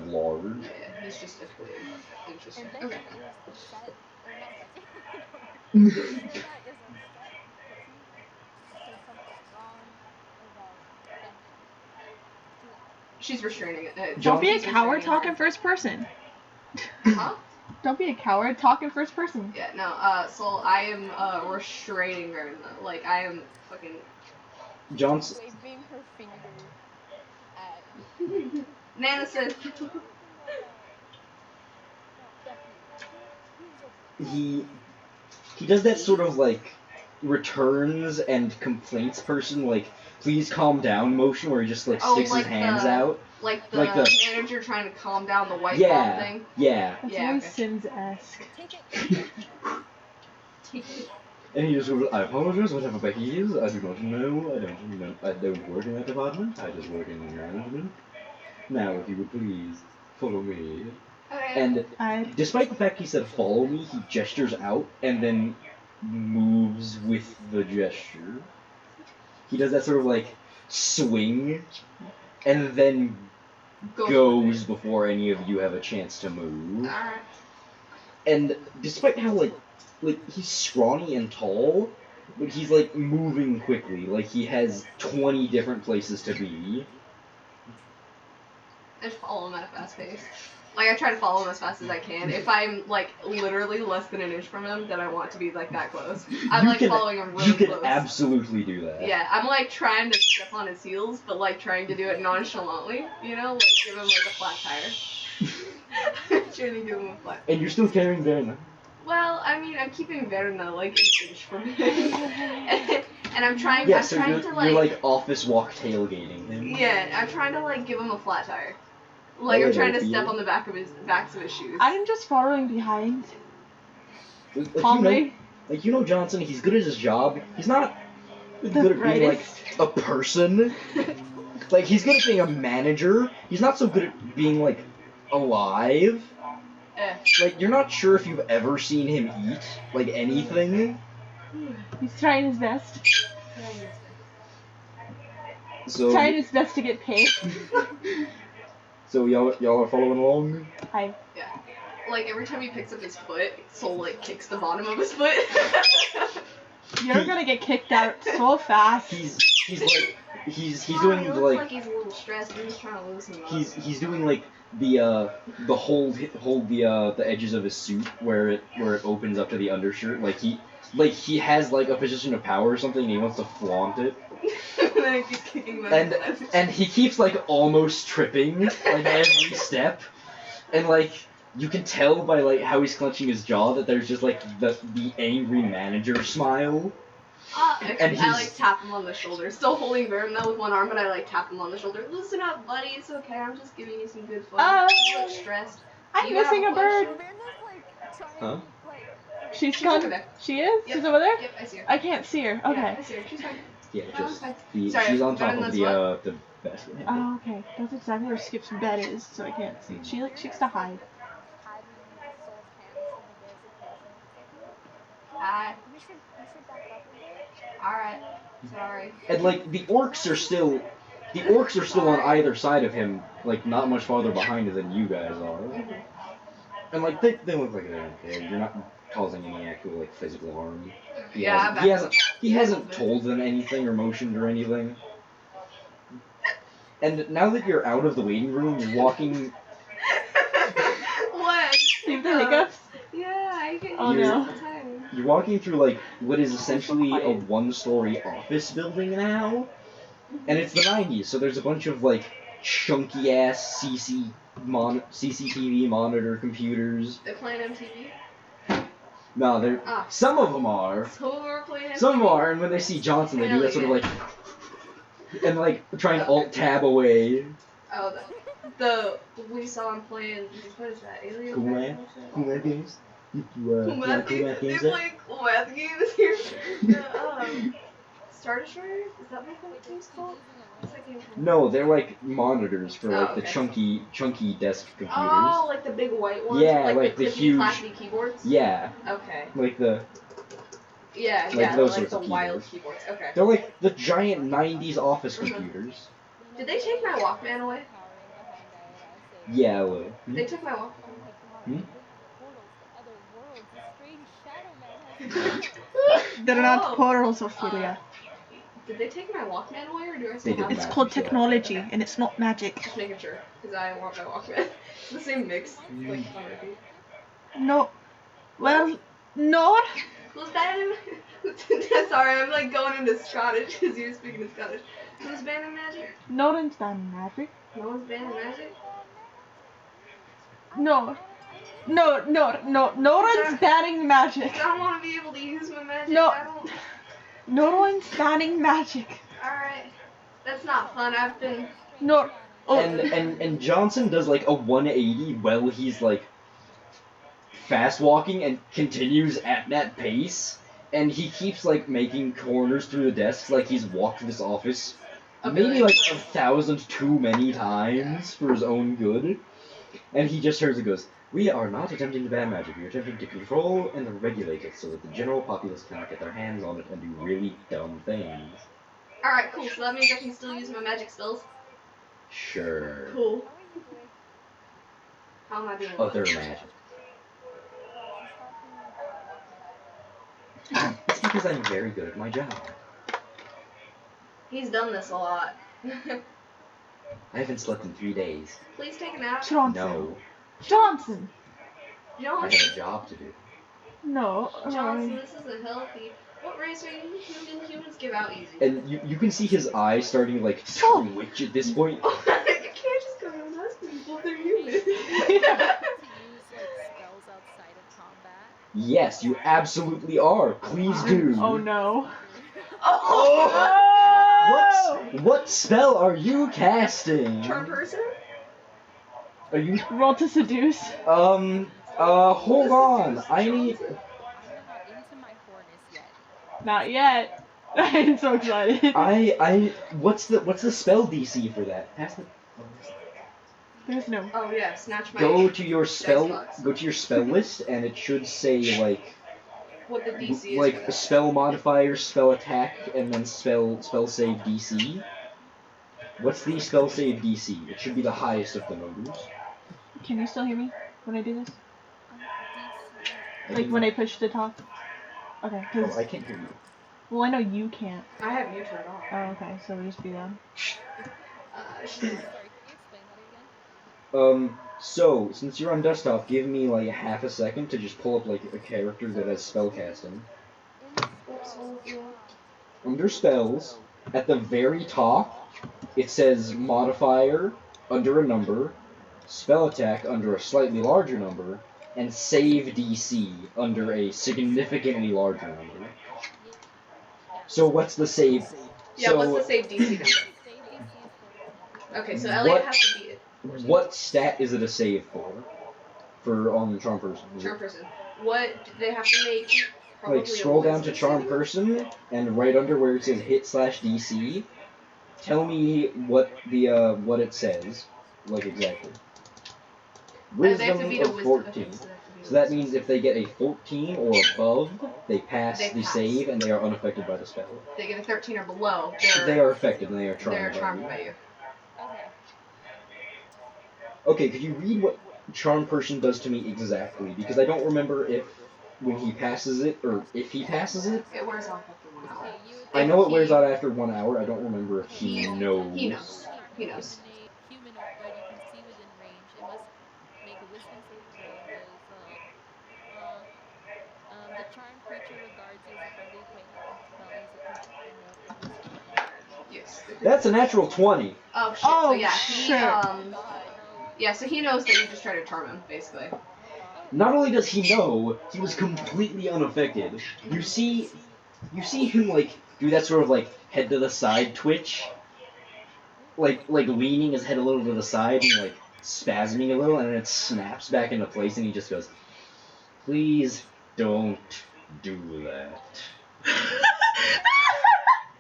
large. Yeah, he's just a twig. Interesting. and Okay. Benji is upset or not upset. Verna is upset because he said something wrong about Benji. She's restraining it. Don't be a She's coward, restraining talk her. in first person. Huh? Don't be a coward, talk in first person. Yeah, no, so I am, restraining Verna. Like, I am fucking... Johnson. Waving her finger at Nana says... He does that sort of like returns and complaints person like please calm down motion where he just like sticks his hands out. Like the Like the- manager trying to calm down the white Yeah. ball thing. Yeah. That's Yeah, very okay. Sims-esque. take it. And he just goes, I apologize, whatever Becky is, I do not know, I don't work in that department, I just work in management. Now, if you would please, follow me. Okay. And despite the fact he said follow me, he gestures out and then moves with the gesture. He does that sort of like swing and then goes before any of you have a chance to move. Alright. And despite how like he's scrawny and tall, but he's like moving quickly, like he has 20 different places to be. I just follow him at a fast pace. Like, I try to follow him as fast as I can. If I'm, like, literally less than an inch from him, then I want to be, like, that close. I'm, like, following him really You can close. absolutely do that. Yeah, I'm, like, trying to step on his heels, but, like, trying to do it nonchalantly, you know? Like, give him, like, a flat tire. Trying to give him a flat. And you're still carrying Verna. Well, I mean, I'm keeping Verna, like, an inch from him. And I'm trying, Yeah, I'm so trying you're, to, you're like office walk tailgating him. Yeah, I'm trying to, like, give him a flat tire. Like, I'm trying to step on the backs of his shoes. I'm just following behind. Like, Calmly. you know Johnson, he's good at his job. He's not good at being like brightest. a person. Like he's good at being a manager. He's not so good at being like alive. Like you're not sure if you've ever seen him eat like anything. He's trying his best. So Trying his best to get paid. so y'all are following along. Hi. Yeah. Like every time he picks up his foot, Soul like kicks the bottom of his foot. You're gonna get kicked out so fast. He's like he's He doing looks like like he's a little stressed. We're just trying to loosen him up. he's doing like the hold the edges of his suit where it opens up to the undershirt. Like he has like a position of power or something, and he wants to flaunt it. And then he keeps kicking my And he keeps like almost tripping like every step, and like you can tell by like how he's clenching his jaw that there's just like the angry manager smile. And I like tap him on the shoulder, still holding Baron though with one arm, but I like tap him on the shoulder. Listen up, buddy. It's okay. I'm just giving you some good fun. You look stressed. I'm missing a bird. Amanda's like trying Huh? like She's over there. She is? Yep. She's over there? Yep, I see her. I can't see her. Okay. Yeah, I see her. She's fine. Yeah, just Sorry, she's on top Baron, of that's what? the basket. Oh, okay. That's exactly where Skip's bed is, so I can't see. She likes to hide. hiding Soul's hands so he bears a closer look at you. Hi. You should back up a bit. Alright. Sorry. And like the orcs are still on either side of him, like not much farther behind than you guys are. And like they look like they're okay. You're not causing any actual like physical harm. He hasn't told them anything or motioned or anything. And now that you're out of the waiting room, you're walking. What? You have the hiccups? Yeah, I get Oh, hiccups no. all the time. You're walking through like what is essentially a one-story office building now, and it's the 90s, so there's a bunch of like chunky ass CCTV monitor computers. They're playing MTV? No, they're some of them are. Some of them are playing MTV? Some of them are, and when they see Johnson, they do that sort of like and like try and alt tab away. Oh, we saw him playing. What is that? Alien? Cool Math games. Cool Math games. They play Cool Math games here. Star Destroyer? Is that what that game's called? What's that game called? No, they're like monitors for like the okay. chunky desk computers. Oh, like the big white ones? Yeah, like the clippy, huge clappy keyboards? Yeah. Okay. Like the those sorts the of wild keyboards. Okay. They're like the giant 90s office computers. Did they take my Walkman away? Yeah, a little. They took my Walkman. Oh my god, Hmm? the portals to other worlds. The strange shadow man has They're not portals, Ophelia. Did they take my Walkman away, or do I still They have did It's it? called technology, and it's not magic. Just making sure, because I want my Walkman. It's the same mix, like on repeat. No. Well, not. Who's banning? Sorry, I'm like going into Scottish because you're speaking in Scottish. Who's banning magic? No one's done magic. No one's banning magic. No. No one's banning magic. I don't want to be able to use my magic. No. I don't. No one's banning magic. Alright. That's not fun. I've been. No. Oh. And Johnson does like a 180 while he's like fast walking and continues at that pace, and he keeps like making corners through the desks like he's walked this office maybe like 1,000 too many times for his own good. And he just turns and goes, "We are not attempting to ban magic. We are attempting to control and regulate it so that the general populace cannot get their hands on it and do really dumb things." Alright, cool. So that means I can still use my magic spells? Sure. Cool. How am I doing? Other magic. It's because I'm very good at my job. He's done this a lot. I haven't slept in 3 days. Please take a nap. Johnson. No. Johnson. I have a job to do. No. Johnson, this isn't healthy. What race are you? Humans give out easy. And you can see his eyes starting to like twitch at this point. You can't just go and ask people if they're human. To use like spells outside of combat. Yes, you absolutely are. Please do. Oh no. What spell are you casting? Turn person? Are you Roll to seduce. hold on. I need I'm not into my whoreness yet. Not yet. I'm so excited. what's the spell DC for that? Pass the There's no. Oh yeah, snatch my. Go to your spell Xbox. list and it should say like What the DC is. like for a that. spell modifier, spell attack, and then spell save DC. What's the spell save DC? It should be the highest of the numbers. Can you still hear me when I do this? DC. Like when I push the top? Okay, Oh, because I can't hear you. Well, I know you can't. I have you turned off. Oh, okay, so it'll just be them. Sorry, can you explain that again? So since you're on desktop, give me like half a second to just pull up like a character that has spellcasting. In Oops, spells, hold you. Under spells, at the very top, it says modifier under a number, spell attack under a slightly larger number, and save DC under a significantly larger number. Yeah. So what's the save? Yeah, what's the So save DC number? Save DC is 14. Okay, so Elliot what has to beat it. what stat is it a save for? For on charm person? Is it- Charm person. What do they have to make? Probably Like scroll a down to wisdom charm saving? person and right under where it says hit slash DC, tell me what it says, like exactly. They have to Wisdom beat a of wisdom. 14. Okay, so they have to beat So a that wisdom means if saving. they get a 14 or above, they pass They the pass. save and they are unaffected by the spell. If they get a 13 or below, They are affected and they are they're charmed charmed by by you. you. Okay. Okay, could you read what charm person does to me exactly? Because I don't remember if when he passes it or if he passes it. It wears off after 1 hour. Okay, you I attack. know it wears out after 1 hour. I don't remember if Okay, he so you attack He a knows. knows. He knows. humanoid you can see within range. It must make a wisdom saving throw and goes, uh, the charmed creature regards you as a friendly acquaintance while use a projectile note and whisper in your ear. Yes. That's a natural 20. Oh shit. Oh, So yeah, shit. Oh god. yeah, so he knows that you just tried to charm him, basically. Oh. Not only does he know, he was completely unaffected. You see him like do that sort of like head to the side twitch, like leaning his head a little to the side and like spasming a little, and then it snaps back into place, and he just goes, "Please don't do that."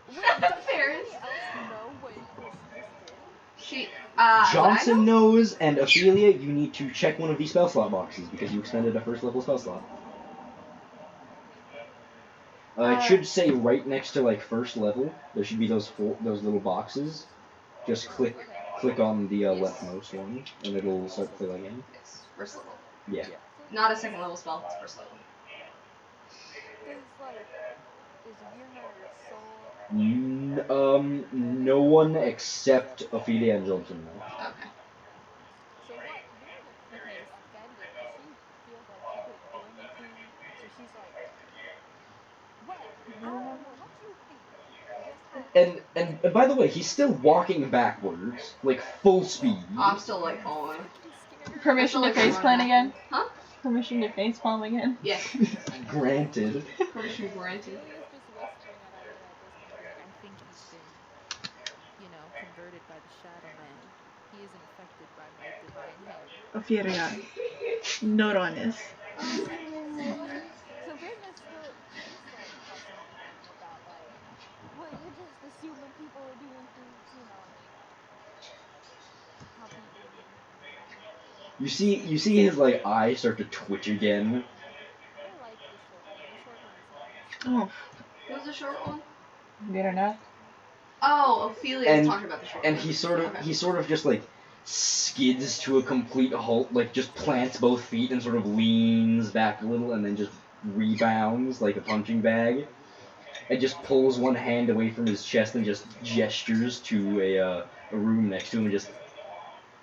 Wait, does Ferris. anybody else know what she just did? She, what I Johnson know? knows, and Ophelia, you need to check one of these spell slot boxes because you expended a first level spell slot. Okay. It should say right next to like first level. There should be those little boxes. Just Okay. click on the Yes. leftmost one, and it'll start filling in. Yes, first level. Yeah. So Not a second level spell, it's first level. Does Virna or Soul? No one except Ophelia and Johnson know. Okay. So what Virna could okay. defend it, but she feels like she couldn't do anything. So she's like, well, I don't know what you think. Just have to. And by the way, he's still walking backwards, like full speed. I'm still like following. Fucking scared. Permission to I feel like faceplant I'm again? Huh? Permission to facepalm again? Yes. Granted. Permission granted. Ophelia's just whispering at Elliot at this point, being like, I think he's been, converted by the Shadow Man. He isn't affected by my divine hand. Ophelia. Norones. So Virna's still she's like questioning him about like, well, you're just assuming people are doing things, like how people do. You see his like eyes start to twitch again. I like the short one. The short one is nice. Oh, Who's the short one? better not. Oh, Ophelia's talking about the short one. And he sort of just like skids to a complete halt, like just plants both feet and sort of leans back a little and then just rebounds like a punching bag. And just pulls one hand away from his chest and just gestures to a room next to him and just,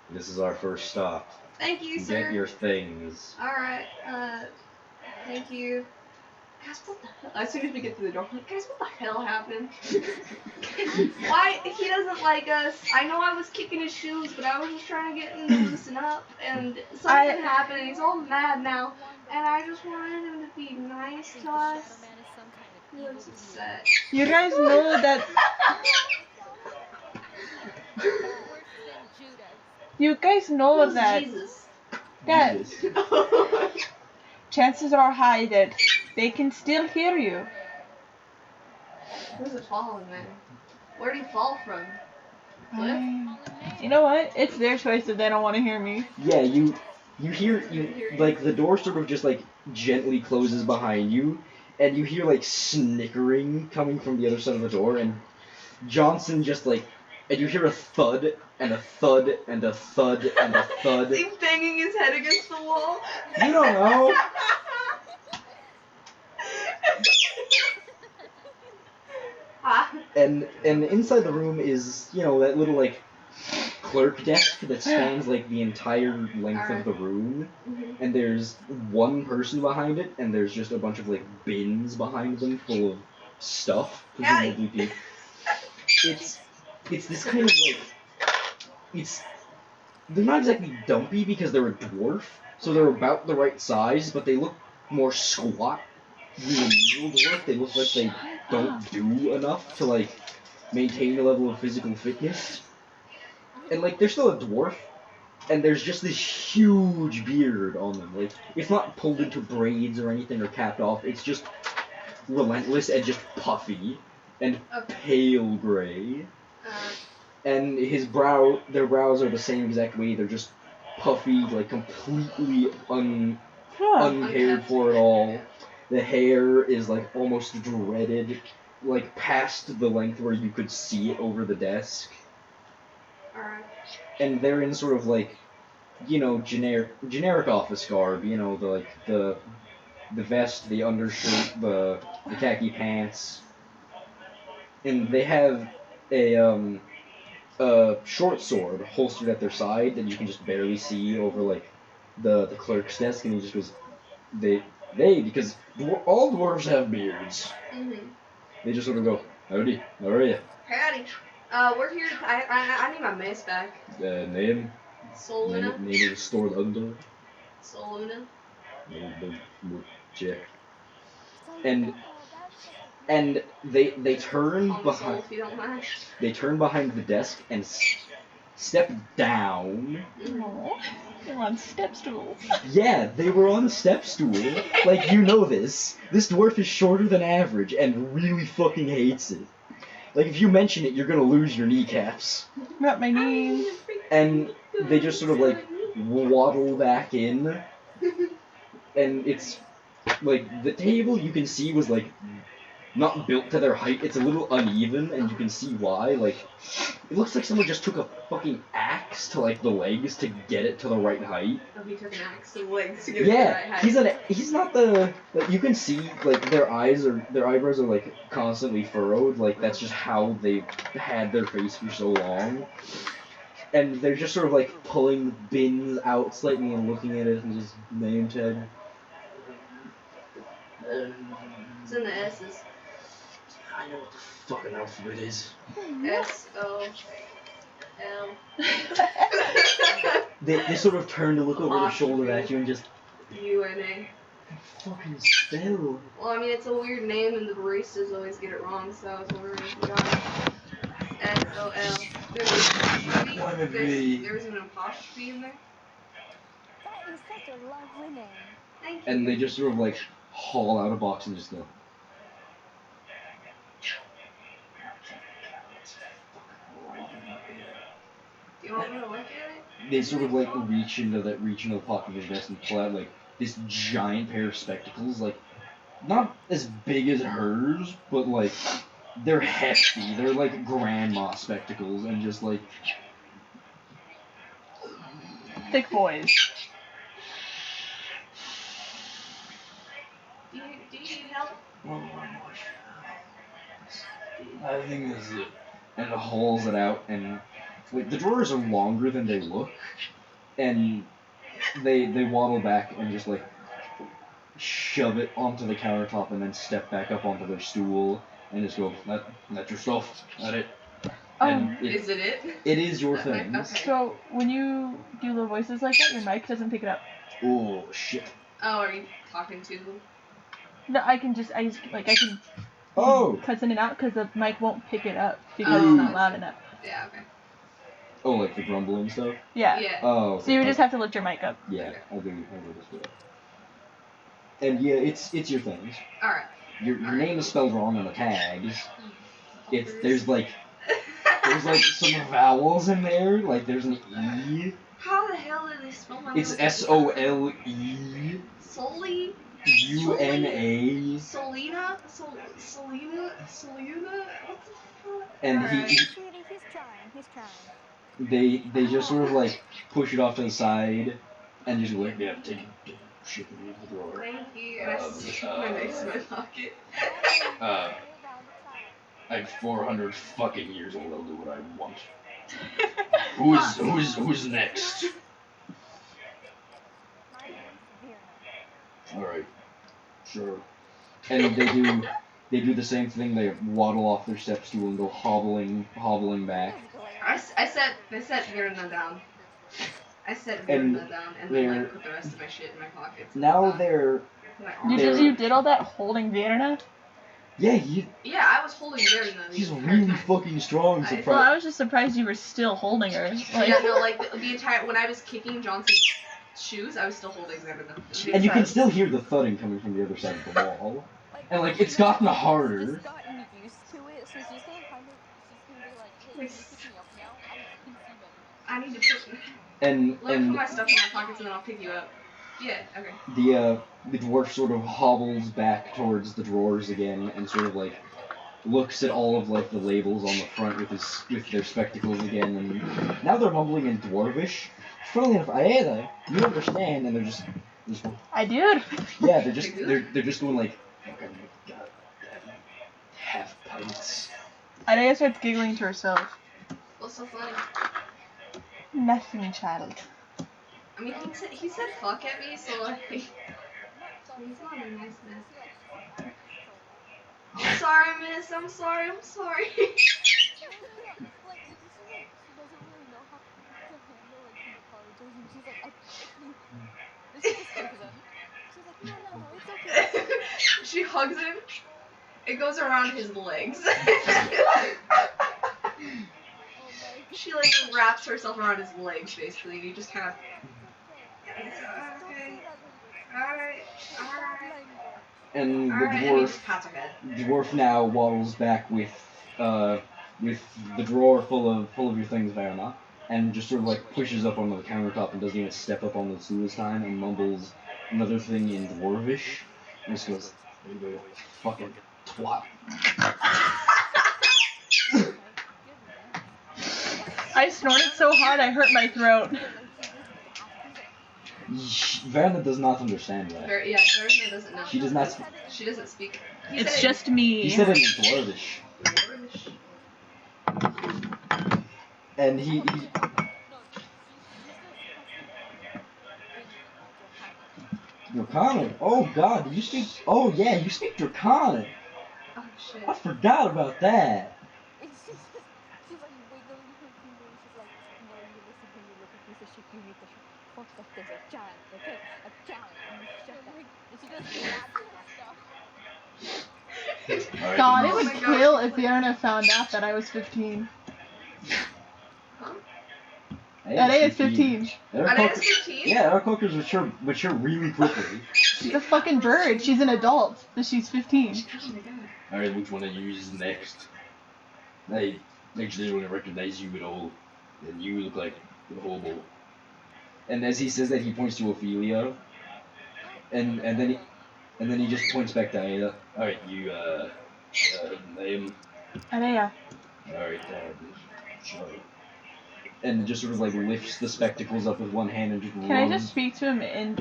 this is our first stop. Thank you, sir. Get your things. Alright, thank you. Guys, what the hell? As soon as we get to the door, I'm like, guys, what the hell happened? Why? He doesn't like us. I know I was kicking his shoes, but I was just trying to get him to loosen up, and something happened, and he's all mad now. And I just wanted him to be nice Think to the us. Shadow Man is some kind of He evil looks being. upset. You guys know that. Worse than Judas. You guys know Who's that. Jesus? That Jesus. chances are high that they can still hear you. Who's a fallen man? Where'd he fall from? Cliff? Fallen man. You know what? It's their choice if they don't want to hear me. Yeah, you hear like the door sort of just like gently closes behind you, and you hear like snickering coming from the other side of the door, and Johnson just like, and you hear a thud and a thud and a thud and a thud. Is he banging his head against the wall? You don't know. and inside the room is, you know, that little like clerk desk that spans like the entire length of the room, and there's one person behind it, and there's just a bunch of like bins behind them full of stuff, presumably people. It's this kind of like they're not exactly dumpy because they're a dwarf, so they're about the right size, but they look more squat than a usual dwarf. They look like they don't do enough to like maintain a level of physical fitness. And like they're still a dwarf, and there's just this huge beard on them. Like it's not pulled into braids or anything or capped off. It's just relentless and just puffy and pale gray. And their brows are the same exact way. They're just puffy, like completely uncared for at all. The hair is like almost dreaded, like past the length where you could see it over the desk. And they're in sort of like, you know, generic office garb. You know, the vest, the undershirt, the khaki pants, and they have a short sword holstered at their side that you can just barely see over like the clerk's desk, and he just goes, they because all dwarves have beards. They just sort of go, howdy, how are you? Howdy. We're here. I need my mace back. Name? Soluna. Name is stored under. Soluna. We'll check. So And oh, that's just a and they turn Call me Soul behind. if you don't mind. They turn behind the desk and step down. No, they're on step stools. Yeah, they were on a step stool. Like, you know this. This dwarf is shorter than average and really fucking hates it. Like, if you mention it, you're gonna lose your kneecaps. Not my knees. And they just sort of, like, waddle back in. And it's, like, the table you can see was, like, not built to their height. It's a little uneven, and you can see why. Like, it looks like someone just took a fucking axe to like the legs to get it to the right height. Oh, he took an axe to the legs to get it to the right height. He's not the like, you can see like their eyebrows are like constantly furrowed. Like that's just how they've had their face for so long. And they're just sort of like pulling bins out slightly and looking at it and just name tag. It's in the S's. I know what the fucking alphabet is. S-O-L. They sort of turn to look over their shoulder at you and just U-N-A. fucking spell. Well, I mean, it's a weird name and the baristas always get it wrong, so I was wondering if you got it. S-O-L. There's an apostrophe in there. That is such a lovely name. Thank you. And they just sort of like haul out a box and just go. Do you want me to look at it? They sort of like reach into the pocket of his vest and pull out like this giant pair of spectacles, like not as big as hers, but like they're hefty. They're like grandma spectacles, and just like Thick boys. Do you need help? I think this is it. And it hauls it out, and like the drawers are longer than they look, and they waddle back and just like shove it onto the countertop and then step back up onto their stool and just go, that's your stuff, that it. And Is it? It is your thing. Okay. So when you do little voices like that, your mic doesn't pick it up. Oh shit. Oh, are you talking to them? No, I can Oh. cuts in and out because the mic won't pick it up because it's not loud enough. Yeah, okay. Oh, like the grumbling stuff? Yeah. Yeah. Oh. Okay. So you just have to lift your mic up. Yeah, I'll do this way. And yeah, it's your things. Alright. Your name is spelled wrong on the tags. There's like some vowels in there. Like there's an E. How the hell did they spell my name? It's SOLE. Soli? UNA. Selena? Selena? What the fuck? And Sweetie, he's trying. He's trying. they just sort of like push it off to the side and just like, yeah, take shit in the drawer. Thank you. And I stick my mace in my pocket. Around the top. I'm 400 fucking years old. I'll do what I want. Who's next? My name's Virna. All right, sure. And they do the same thing. They waddle off their step stool and go hobbling Who back. is Glare? I set Virna down. I set And Virna down and then they're like put the rest of my shit in my pockets. now Put they're my You did all that holding Vienna? yeah Yeah, I was holding Virna. he's really fucking strong. Well, Surprise. I was just surprised you were still holding her. Like, Yeah, no, like the entire when I was kicking Johnson's shoes, I was still holding Virna. And you can still hear the thudding coming from the other side of the wall. And like it's you know, gotten She's harder. just gotten used to it, so she's gonna be like, "Hey, can you pick me up now? I can see better now." I need to put. And Let me put my stuff in my pockets and then I'll pick you up. Yeah. Okay. the dwarf sort of hobbles back towards the drawers again and sort of like looks at all of like the labels on the front with their spectacles again, and now they're mumbling in dwarvish. Funnily enough, Aeda, you understand, and they're just I did. yeah, they're just going like fucking goddamn half pints. Anaya starts giggling to herself. What's so funny? Nothing, child. I mean, he said fuck at me, so like. He's Not fuck. not a nice man. She like slapped his toe. I'm sorry, miss. I'm sorry. I'm sorry. No. Like she doesn't really know how to handle like being apologized, and she's like, and she just hugs him. She's like, no, it's okay. She hugs him. It goes around his legs. Oh my god. She like wraps herself around his legs basically, and he just kind of. It's okay. Just don't say that language. Alright. Say bad language. And the dwarf now waddles back with the drawer full of your things, Varna, and just sort of like pushes up onto the countertop and doesn't even step up on the stool this time and mumbles another thing in dwarvish and just goes, "There you go, fucking twat." My goodness. I snorted so hard I hurt my throat. Like he just gasped. He's like. Varna does not understand that. Yeah, Verna doesn't know. She does not. She doesn't speak. It's just me. He said it in dwarvish. And he No, she starts cussing thingy Draconic. Draconic? Oh god, you speak. Oh yeah, you speak Draconic. Oh shit. I forgot about that. And she's like wiggling her finger and she's like, no, you listen here, you little piece of shit, you need to shut the fuck up. There's a child, okay? A child. You shut up. And she just grabs her stuff. God, it would kill if Fiona found out that I was 15. Huh? Ade is 15. Ade is 15? Yeah, our cookers mature really quickly. She's a fucking bird. She's an adult, but she's 15. Oh my god. Alright, which one of you is next? They actually don't recognize you at all. And you look like a hobo. And as he says that, he points to Ophelia. And then he just points back to Ada. Alright, you name. Adea. Alright, sure. And just sort of like lifts the spectacles up with one hand and just Can I just speak to him in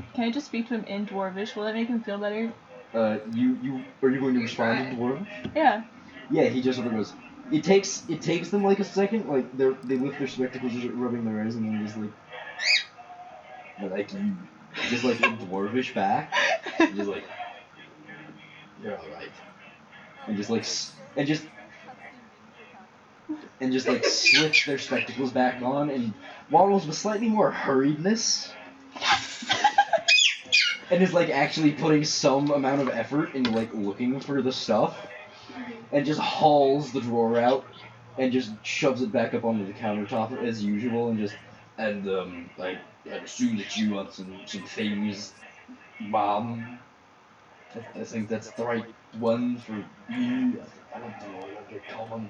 Dwarvish? Will that make him feel better? You are you going to respond in Dwarvish? Yeah. Yeah, he just sort of goes. It takes them like a second, like they lift their spectacles, just rubbing their eyes, and then just like, like you, just like in Dwarvish back, just like, you're all right, and just like and just like slips their spectacles back on and waddles with slightly more hurriedness. And is like actually putting some amount of effort into like looking for the stuff, and just hauls the drawer out and just shoves it back up onto the countertop as usual, and I assume that you want some things, Mom. I think that's the right one for you. I don't know, it'll get common.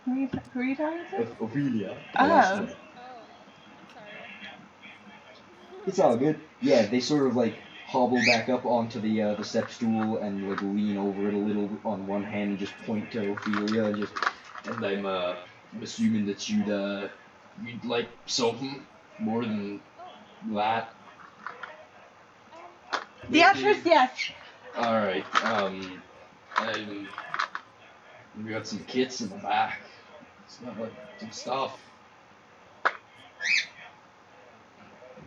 Who are you talking to? Ophelia. Oh. Oh, I'm sorry. It's all good. Yeah, they sort of like hobble back up onto the step stool and like lean over it a little on one hand and just point to Ophelia and I'm assuming that you'd like something more than that. The answer is yes. All right. We got some kits in the back. It's got like some stuff.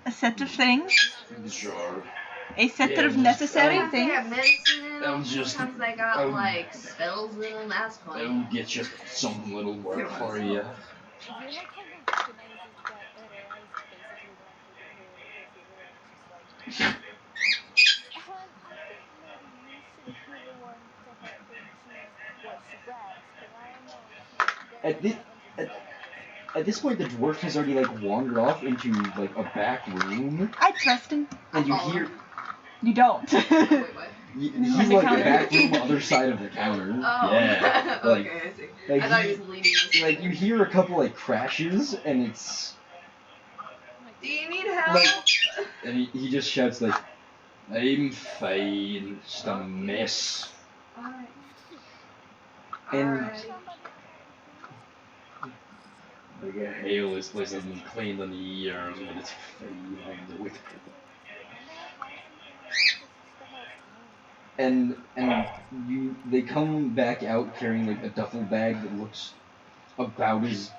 A set of things. I'm not really Sure. A set Yeah, of necessary Sometimes they things. have medicine in I'll them. just- Sometimes they got I'll- like spells in them. That's funny. I'll get you something that'll work for you. Yuna kind of recognizes that Herrera is basically the one taking her fever, and she's like, "Hun, I think maybe you should be the one to help her choose what she grabs, because I know she's very At this, interested in this one." at this point, the dwarf has already like wandered off into like a back room, I trust him. and you follow hear him. You don't. Wait, what? he's the like counter. the back room, other side of the counter. Oh. Yeah, like Okay, I see. like I thought he- he was leading us. like you hear a couple like crashes, and it's Oh my Do you God. need help? like, and he just shouts like, "I'm fine, just a mess." Alright. And- Alright. Somebody help me, please. Like, hell, this place hasn't been cleaned in years, but it's fine. I know it. I know hygiene in my house is just the most thing. And they come back out carrying like a duffel bag that looks about as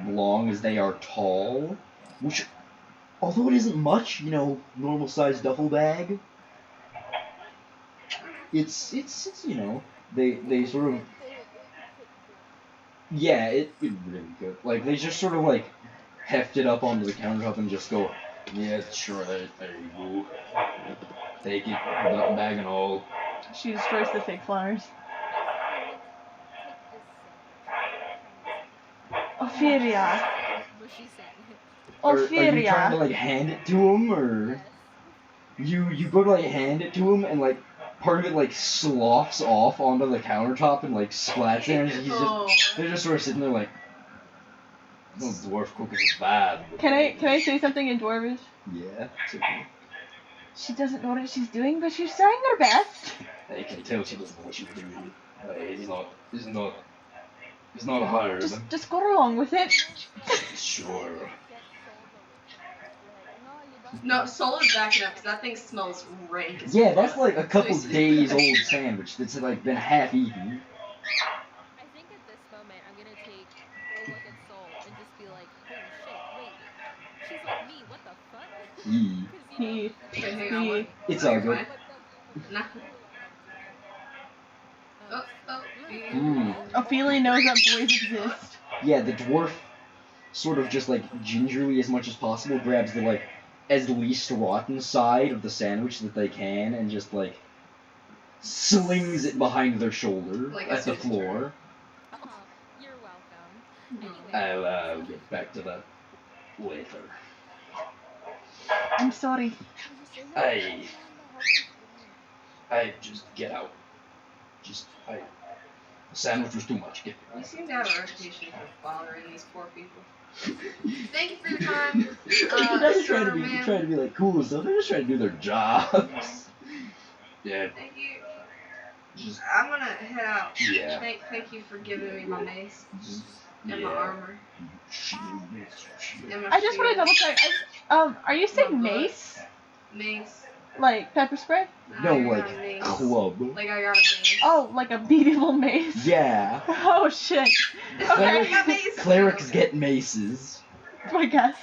long as they are tall, which, although it isn't much, normal sized duffel bag, it's they sort of, It could fit 4. yeah, it really could, like, they just sort of like heft it up onto the countertop and just go, "Yeah, that's right, there you go, take it, duffel bag and all." She destroys the fake flowers. I think I'm gonna take this sandwich, the tiny sandwich. Ophelia. Mushy sandwich. Are you trying to Ophelia. like hand it to him, or Yes. you go to like hand it to him and like part of it like sloughs off onto the countertop and like splats there, and they're just sort of sitting there like, "No, dwarf cooking is bad." Can I say something in Dwarvish? Yeah, it's okay. She doesn't know what she's doing, but she's trying her best. I can tell she doesn't know what she's doing. It's not hard. Just go along with it. Sure. Get Soul to listen to this. Be like, no, you don't. No, Solar's backing up because that thing smells rank. as Yeah, fuck. that's like a couple So he's- days old sandwich that's like been half eaten. I think at this moment I'm gonna take a look at Soul and just be like, holy shit, wait. She's like me, what the fuck? He. Because He. Wait, hang on, what? It's Oh, all you're good. fine. But does Nah. Ophelia know too? Oh, Ophelia knows that boys exist. Yeah, the dwarf sort of just like gingerly as much as possible grabs the like as least rotten side of the sandwich that they can and just like slings it behind their shoulder Like at as the soon as floor. Oh, you're welcome. Anyway. I'll get back to that later. I'm sorry. You should have Hey. been the one that helped you clean. I just get out. The sandwich was too much. Get You seem to have a reputation for bothering these poor people. Thank you for your time. He doesn't try to man. be like cool and stuff. They're just trying to do their jobs. Yeah. Thank you. Just I'm gonna head out. yeah. Thank you for giving me my mace Just and my yeah. armor. And my I just want to shield. double check. Are you saying My blood. mace? Mace. Like pepper spray? No, I got like a mace. club. Like I got a mace. Oh, like a medieval mace? Yeah. Oh shit. I Okay. got mace. Clerics Okay. get maces. I guess.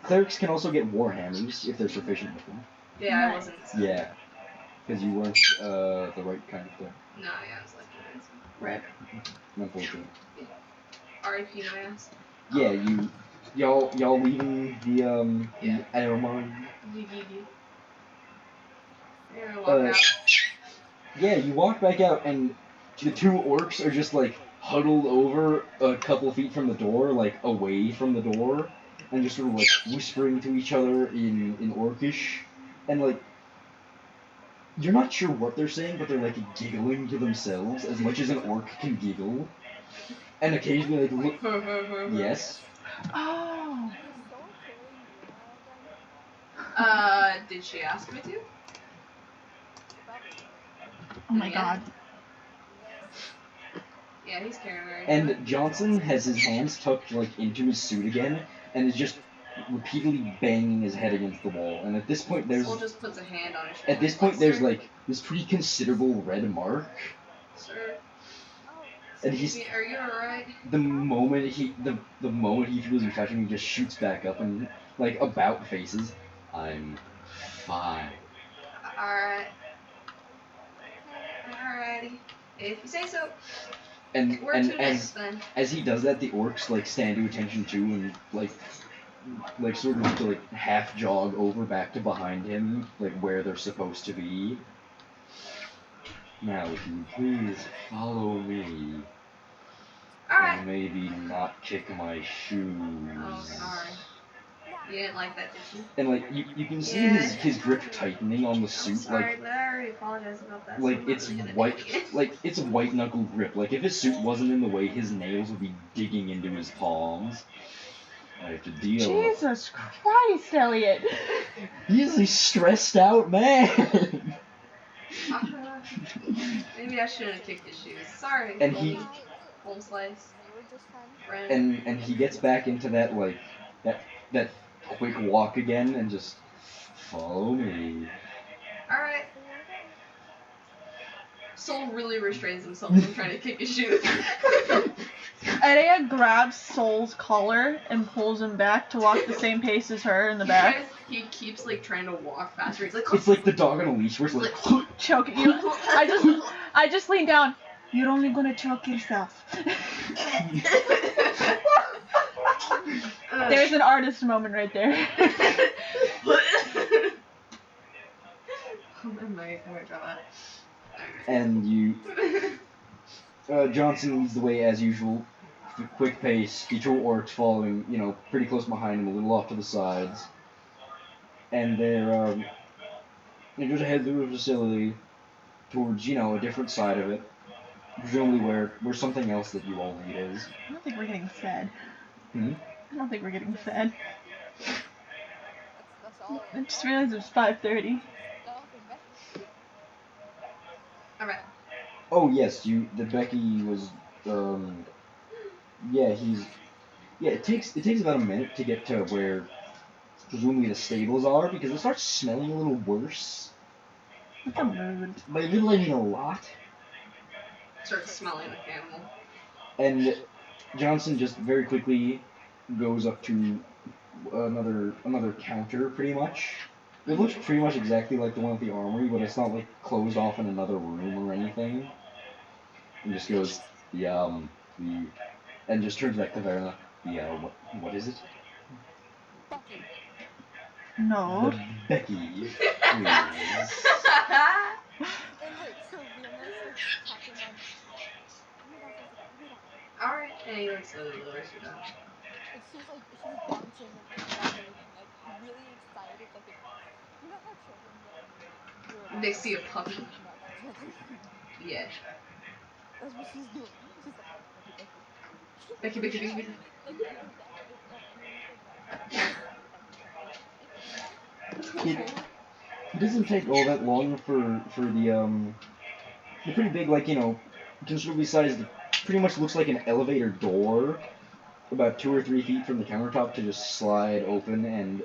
Clerics can also get warhammers if they're proficient with them. Yeah, I Nice. wasn't. Yeah. Because you weren't the right kind of thing. No, yeah, I was left Rip. Unfortunately. R.I.P. my ass. Yeah, y'all leaving the Yeah. Airmine. Yee. You're gonna walk out. Yeah, you walk back out and the two orcs are just like huddled over a couple feet from the door, like away from the door, and just sort of like whispering to each other in Orcish, and like you're not sure what they're saying, but they're like giggling to themselves as much as an orc can giggle, and occasionally like look. Yes. Oh. Is Soul killing Yuna again? Did she ask me to? She probably did. Oh my Yeah. god. Yes. Yeah, he's carrying her. And Johnson has his hands tucked like into his suit again, and is just repeatedly banging his head against the wall. And at this point, Soul just puts a hand on his shoulder. there's like this pretty considerable red mark Sir, Oh, And he's are you alright? the moment he feels you touching, he just shoots back up and like about faces. I'm fine. Alright. okay. Alrighty. If you say so. And Where and to next then? as he does that, the orcs like stand to attention too, and like sort of like half jog over back to behind him, like where they're supposed to be. Now, if you please follow me, Alright. and maybe not kick my shoes. Oh, sorry. Nah, You didn't like nah. that, did you? And like you can see Yeah. his grip tightening on the I'm suit, sorry, but I already apologized about that. So like I'm not it's really gonna do white, it again. like it's a white knuckle grip. Like if his suit wasn't in the way, his nails would be digging into his palms. I have to deal. Jesus Christ, Elliot. He's a stressed out man. Maybe I shouldn't have kicked his shoes. Sorry, And homie. he Nah, Home it's okay. slice. We were just trying to help. and he gets back into that like that quick walk again and just follow me. Alright. Okay. Soul really restrains himself from trying to kick his shoes. Edea grabs Soul's collar and pulls him back to walk the same pace as her in the back. He keeps like trying to walk faster. He's like, It's like the dog on a leash where it's like Choking you. I just lean down. You're only gonna choke yourself. There's an artist moment right there. Oh my god. and you Johnson leads the way as usual. Quick pace, the two orcs following, pretty close behind him, a little off to the sides. And they just head through the facility towards, a different side of it. Presumably where something else that you all need is. I don't think we're getting fed. Hmm? I don't think we're getting fed. That's all. I just realized it's 5:30. Stuff and back. Alright. Oh yes, the Becky was yeah, it takes about a minute to get to where presumably the stables are because it starts smelling a little worse. It's a mood. By little I mean a lot. Starts smelling like animal. And Johnson just very quickly goes up to another counter pretty much. It looks pretty much exactly like the one at the armory, but it's not like closed off in another room or anything. And just goes, and just turns back to Verna. What is it? Bucky. No. The Becky, please. And like, so Verna starts tapping on. Give me that physical. Give me that. Alright. And he like slowly lowers you down. Like she's bouncing around the room, like really excited. Like how children get when you're about They to see a puppy. no, exactly. Yeah. That's what she's doing. She's like Becky, Becky. Becky, Becky, Becky, Becky. Like even Beck, underneath her breath, she's like Becky, Becky, Becky. It doesn't take all that long for the pretty big, considerably sized, pretty much looks like an elevator door, about 2 or 3 feet from the countertop to just slide open, and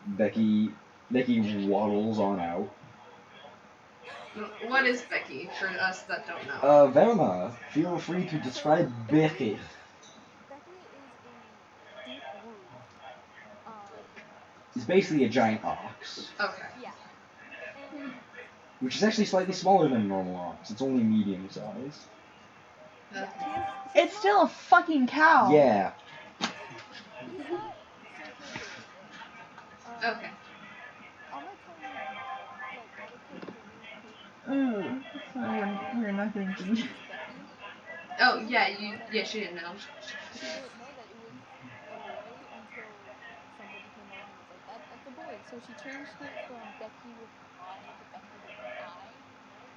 Becky waddles on out. What is Becky for us that don't know? Verna, feel free to describe Becky. Becky is a deep wood. It's basically a giant ox, Okay. Yeah, and which is actually slightly smaller than a normal ox. It's only medium size. yeah, It's still a fucking cow. Yeah. he's not super big. Okay. I'm gonna tell you like other character really quick. Ooh. We're not getting His to name is Becky. Oh She yeah, didn't know that yeah, she didn't know. she didn't know that it was a boy until somebody came along and was like, that's a boy. So she changed it from Becky with an I to Becky with an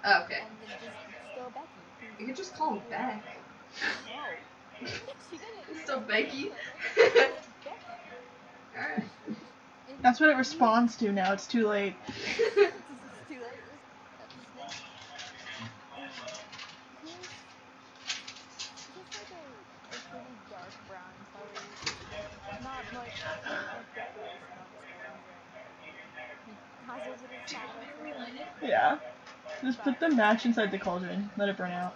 I, Oh, okay. and then just it's still Becky. Cause You could just call him Beck. no, she didn't. It's still Becky. It's Becky. Alright. And That's what it he's responds to now. It's too late. it's too late. That's his name. And he's just like a pretty dark brown color, not much decoration on his horns or anything. He has a little saddle for him. Yeah. Just About put the match inside the cauldron. Let it burn out.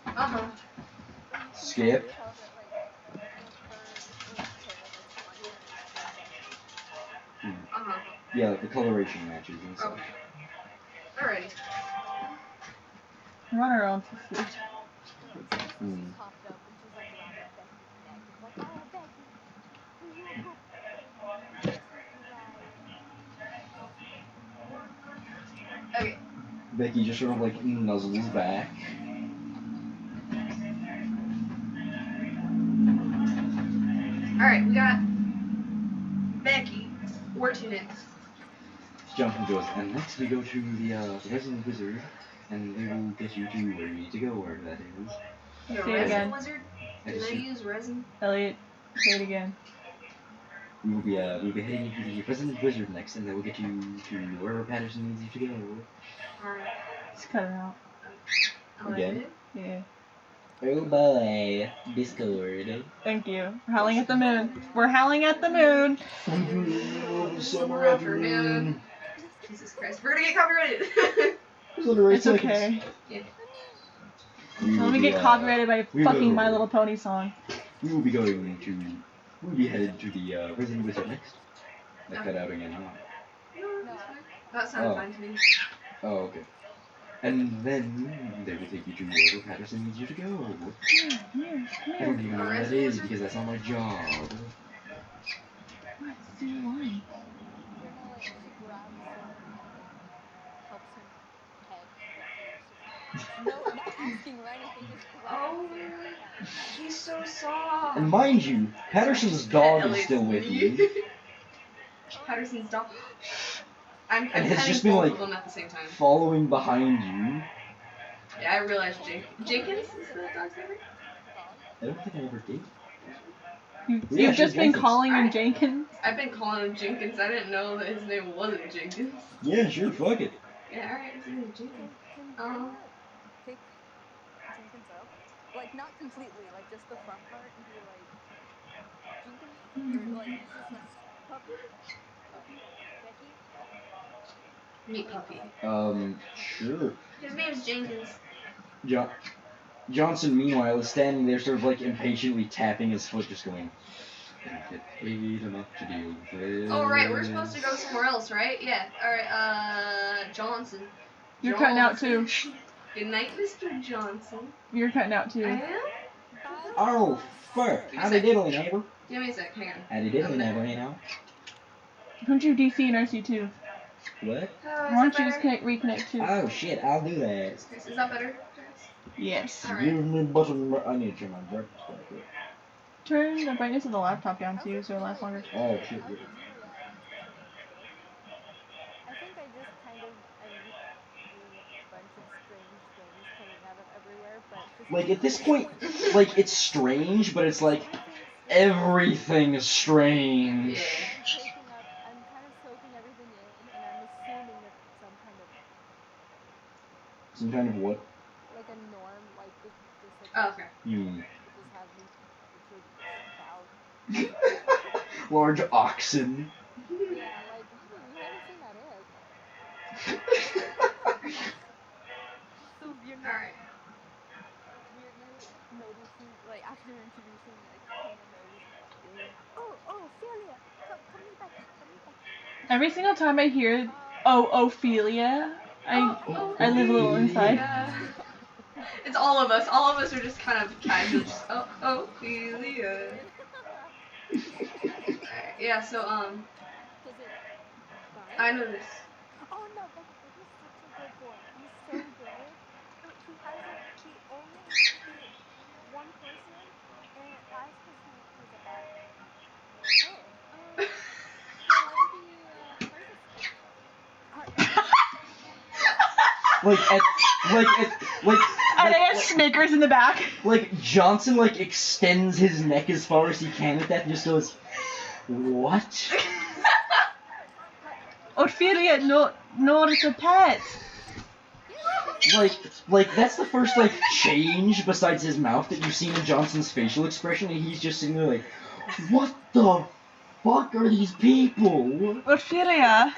But you can kind Skip. of tell that like her like hair that's lighter is Becky. Yeah, like the coloration matches and stuff. Okay. Alrighty. We're on our own for food. Yeah, so this is she's hopped up and she's like grabbing Becky's neck. It's like, oh Becky, are you a good girl? Yes, you're right. Okay. Becky just sort of like nuzzles back. Alright, we got Becky. Where to next? Jonathan goes, and next we go to the resident wizard, and they will get you to where you need to go, wherever that is. The Say it resin again. wizard? I Do just they use resin? Elliot, say it again. we'll be heading to the resident wizard next, and they will get you to wherever Patterson needs you to go. Alright. Just cut it out. Again? Yeah. Oh boy, Discord. Thank you. We're howling at the moon. We're howling at the moon. Summer afternoon. Jesus Christ, we're gonna get copyrighted. It's okay. Yeah. Let me get copyrighted by fucking My Little Pony song. We will be we'll be headed to the resident wizard next. That cut out again, huh? No, I That sounded fine to me. Oh, okay. And then they will take you to wherever Patterson needs you to go. Come here, come I don't here. even know where that is because that's not my job. What? Do you want? You're not like she grabs him and like helps him pet Becky. It's just no, not asking or anything. Just grabs him and pets. He's so soft. And mind you, Patterson's dog is still with you. Patterson's dog. I'm And has petting just been both like of them at the same time. following behind you. Yeah, I realized Have you Jenkins been is the the pet dog's name. dog? I don't think I ever did. You've just been Jenkins. calling him Jenkins? I've been calling him Jenkins. I didn't know that his name wasn't Jenkins. Yeah, sure, fuck it. Yeah, alright, his name is Jenkins. Can Brianna pick Jenkins up? Like not completely, like just the front part, and be like, Jenkins, or like he's just a puppy. Becky. Meat puppy. Sure. His name's Jenkins. Johnson, meanwhile, is standing there, sort of like impatiently tapping his foot, just going, "Don't get paid enough to deal with this." Oh, right, we're supposed to go somewhere else, right? Yeah. Alright, Johnson. You're cutting out too. Good night, Mr. Johnson. You're cutting out too. I am? Bye. Oh, fuck. Give me a Howdy sec. diddly, neighbor. Give me a sec, hang on. Howdy diddly, neighbor, you know. Who'd you DC and RC2? What? Why don't you just reconnect too? Oh, shit, I'll do that. Is that better? Yes. Alright. Give me button. I need to turn my breakfast back up. Turn the brightness of the laptop down How's too it so it lasts feel? longer. Oh, shit, How yeah. did you react to like? I think I just kind of am seeing a bunch of strange things coming out of everywhere, but just Like, at to this the point, point. like, it's strange, but it's like, Everything's everything's strange. Yeah. I'm taking up. I'm kind of soaking everything in, and I'm assuming that some kind of Some kind of what? like a norm, like just like Oh, okay. would just have these big cows. Large oxen. Yeah, like we haven't seen that yet. So you're not Alright. weirdly noticing, like after introducing, like you kind of notice Ophelia. Oh, Ophelia, come here, Becky, come here, Becky. Every single time I hear Ophelia, I live a little inside. It's all of us. All of us are just kind of casual. Just, Ophelia. Alright, yeah, so, Does it bite? I know this. Oh no, Becky's such a good boy. He's so good. He hasn't. He only bit one person, and that's because he's a bad boy. Oh, so when do you harvest them? And I have Snickers in the back. Like, Johnson, like, extends his neck as far as he can at that and just goes, what? Ophelia, no, it's a pet. Like, that's the first, like, change besides his mouth that you've seen in Johnson's facial expression, and he's just sitting there like, what the fuck are these people? Ophelia,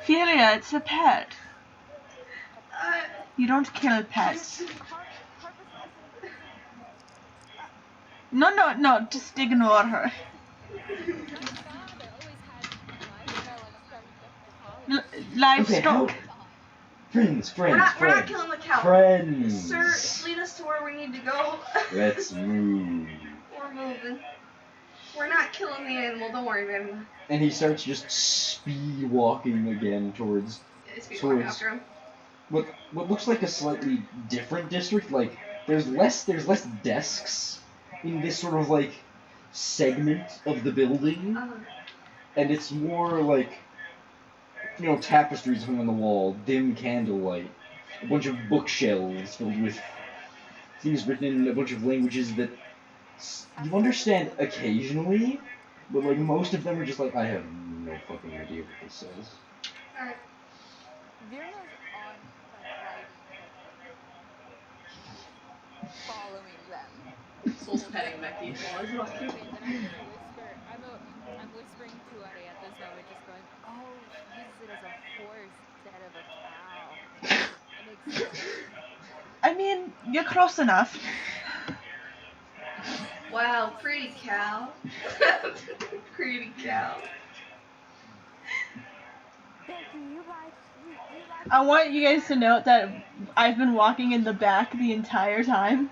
it's a pet. You don't kill pets. Harvest isn't. No, just ignore her. My father always had No, I'm livestock. starting to College. Livestock. Okay, Friends, We're not killing the cow. friends. Sir, lead us to where we need to go. Let's move. We're moving. We're not killing the animal. Don't worry, baby. And he starts just speed walking again towards Speed walking after him. what looks like a slightly different district. Like there's less desks in this sort of like segment of the building, and it's more like tapestries hung on the wall, dim candlelight, a bunch of bookshelves filled with things written in a bunch of languages that you understand occasionally, but like most of them are just like I have no fucking idea what this says. Alright. Virna's on like writing, but just following them. Soul's petting Becky while he's walking. Okay, then I'm gonna whisper. I'm whispering to Ari at this moment, just going, "Oh, she uses it as a horse instead of a cow. That makes sense." I mean, you're close enough. Wow, pretty cow. Pretty cow. Becky, you like I the want you guys horse? to note that I've been walking in the back the entire time.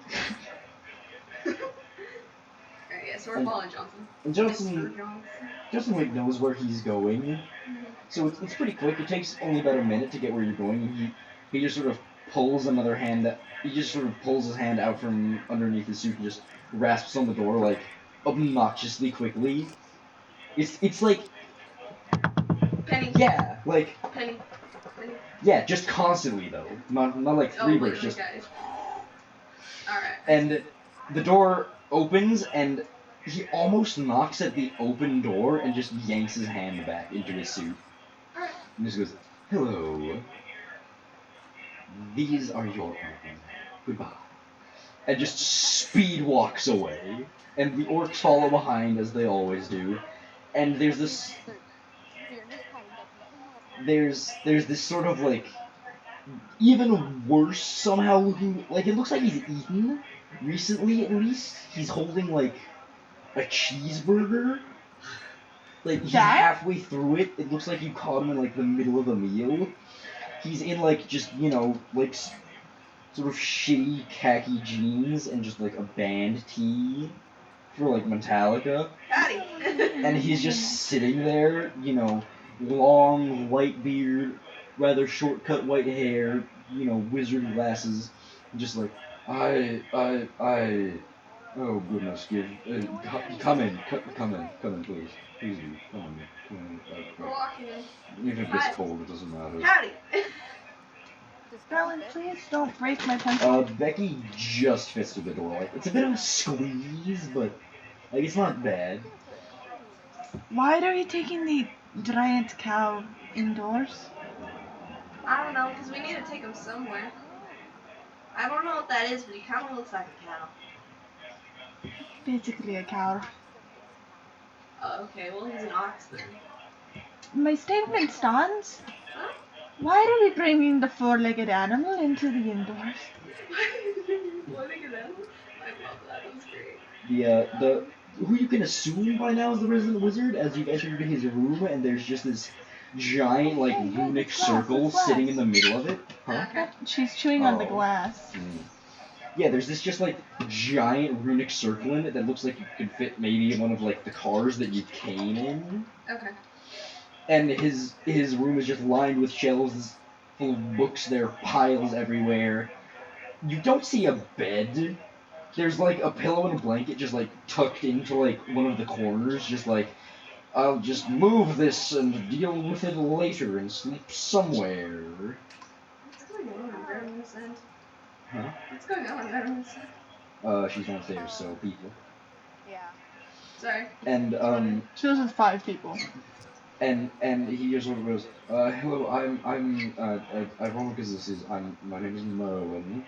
Alright, yeah, so we're following Johnson. And Mr. Johnson like knows where he's going, so it's pretty quick. It takes only about a minute to get where you're going. He just sort of pulls another hand. He just sort of pulls his hand out from underneath his suit and just rasps on the door like obnoxiously quickly. It's like Penny. yeah, like Penny. Penny. yeah, just constantly though, not like three bursts, just. Alright. And the door opens and he almost knocks at the open door and just yanks his hand back into his suit. Alright. And just goes, "Hello. These are your own. Goodbye." And just speed walks away. And the orcs follow behind as they always do. And there's this Virna's patting Becky. there's this sort of like even worse somehow looking, like it looks like he's eaten recently at least. He's holding like a cheeseburger. Like he's halfway through it. It looks like you caught him in like the middle of a meal. He's in like just like sort of shitty khaki jeans and just like a band tee for like Metallica. Howdy. And he's just sitting there, long white beard, rather short cut white hair, wizard glasses, just like I. Oh goodness, come in, please, please do, come in. We're walking in. Even if it's cold, it doesn't matter. Howdy. Does Becky Darling, fit? please don't break my pencil. Becky just fits through the door. Like it's a bit of a squeeze, but like it's not bad. Why are we taking the giant cow indoors? I don't know, because we need to take him somewhere. I don't know what that is, but he kind of looks like a cow. Basically a cow. Oxen-based cow. Oh, okay, well he's an ox then. My statement stands. Huh? Why are we bringing the four-legged animal into the indoors? What a good animal. I love that, that's great. The who you can assume by now is the resident wizard, as you enter into his room and there's just this giant like runic circle sitting in the middle of it. Huh? Okay. She's chewing on the glass. Yeah, there's this just like giant runic circle in it that looks like you could fit maybe in one of like the cars that you came in. Okay. And his room is just lined with shelves full of books. There are piles everywhere. You don't see a bed. There's like a pillow and a blanket just like tucked into like one of the corners, just like I'll just move this and deal with it later and sleep somewhere. What's going on in Veterans End? Huh? What's going on in Veterans End? She's downstairs, so people. Yeah. Sorry. And She was with 5 people. and he just sort of goes, hello, I'm ironically this is my name is Merlin,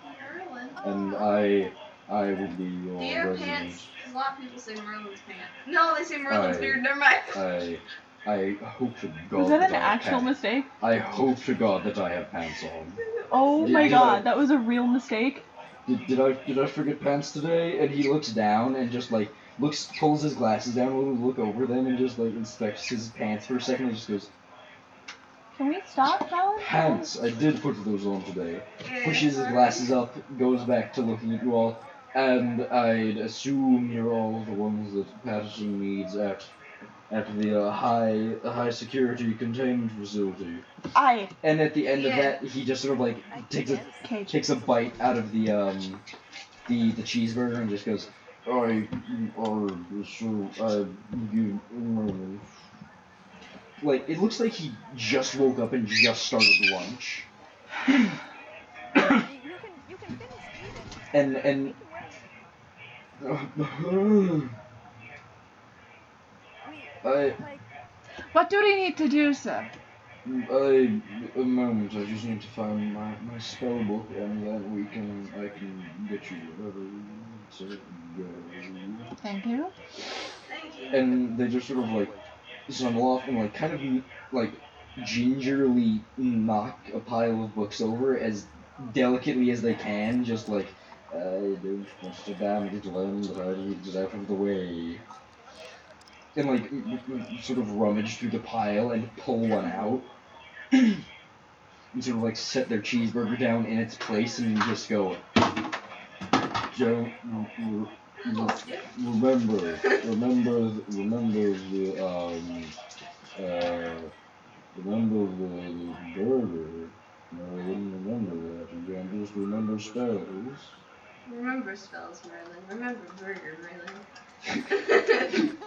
Merlin. and I will be your Do you have resident. pants? Because a lot of people say Merlin's pants. No, they say Merlin's beard. Never mind. I hope to God Was that an I have actual pants. mistake? I hope to God that I have pants on. Oh my god, that was a real mistake. Did I forget pants today? And he looks down and just like pulls his glasses down a little, look over them, and just like inspects his pants for a second, and just goes, Can we stop, Alan? "Pants, I did put those on today." Pushes his glasses up, goes back to looking at you all, and I'd assume you're all the ones that Patterson needs at the high security containment facility. Aye. And at the end of that, he just sort of like I takes guess. a bite out of the cheeseburger and just goes, I are so you like it looks like he just woke up and just started lunch. You can finish eating. and We can wait. We I like What do we need to do, sir? a moment. I just need to find my spell book, and then I can get you whatever you need to go. Thank you. Thank you. And they just sort of like stumble off and like kind of like gingerly knock a pile of books over as delicately as they can, just like I don't want to damage them, but I need it out of the way. And like sort of rummage through the pile and pull one out. And sort of like set their cheeseburger down in its place and just go, don't remember the burger. No, I wouldn't remember that. You can't just remember spells. Remember spells, Merlin. Remember burger, Merlin.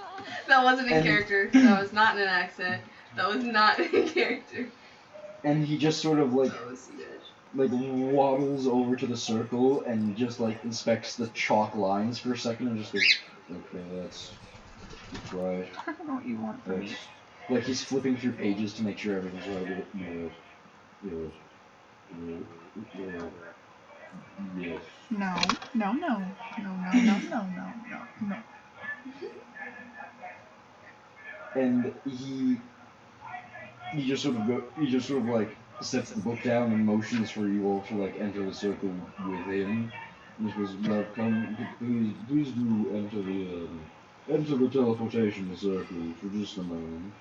That wasn't in character. That was not in an accent. That was not in character. And he just sort of like Oh, see that. like waddles over to the circle and just like inspects the chalk lines for a second and just goes, okay, that's right. I don't know what you want from me. Like he's flipping through pages to make sure everything's right. Yes, yes. No, no, no, no, no, no, no, no, no, no. And he just sort of like sets the book down and motions for you all to like enter the circle with him. And he goes, now come, please do enter the teleportation circle for just a moment.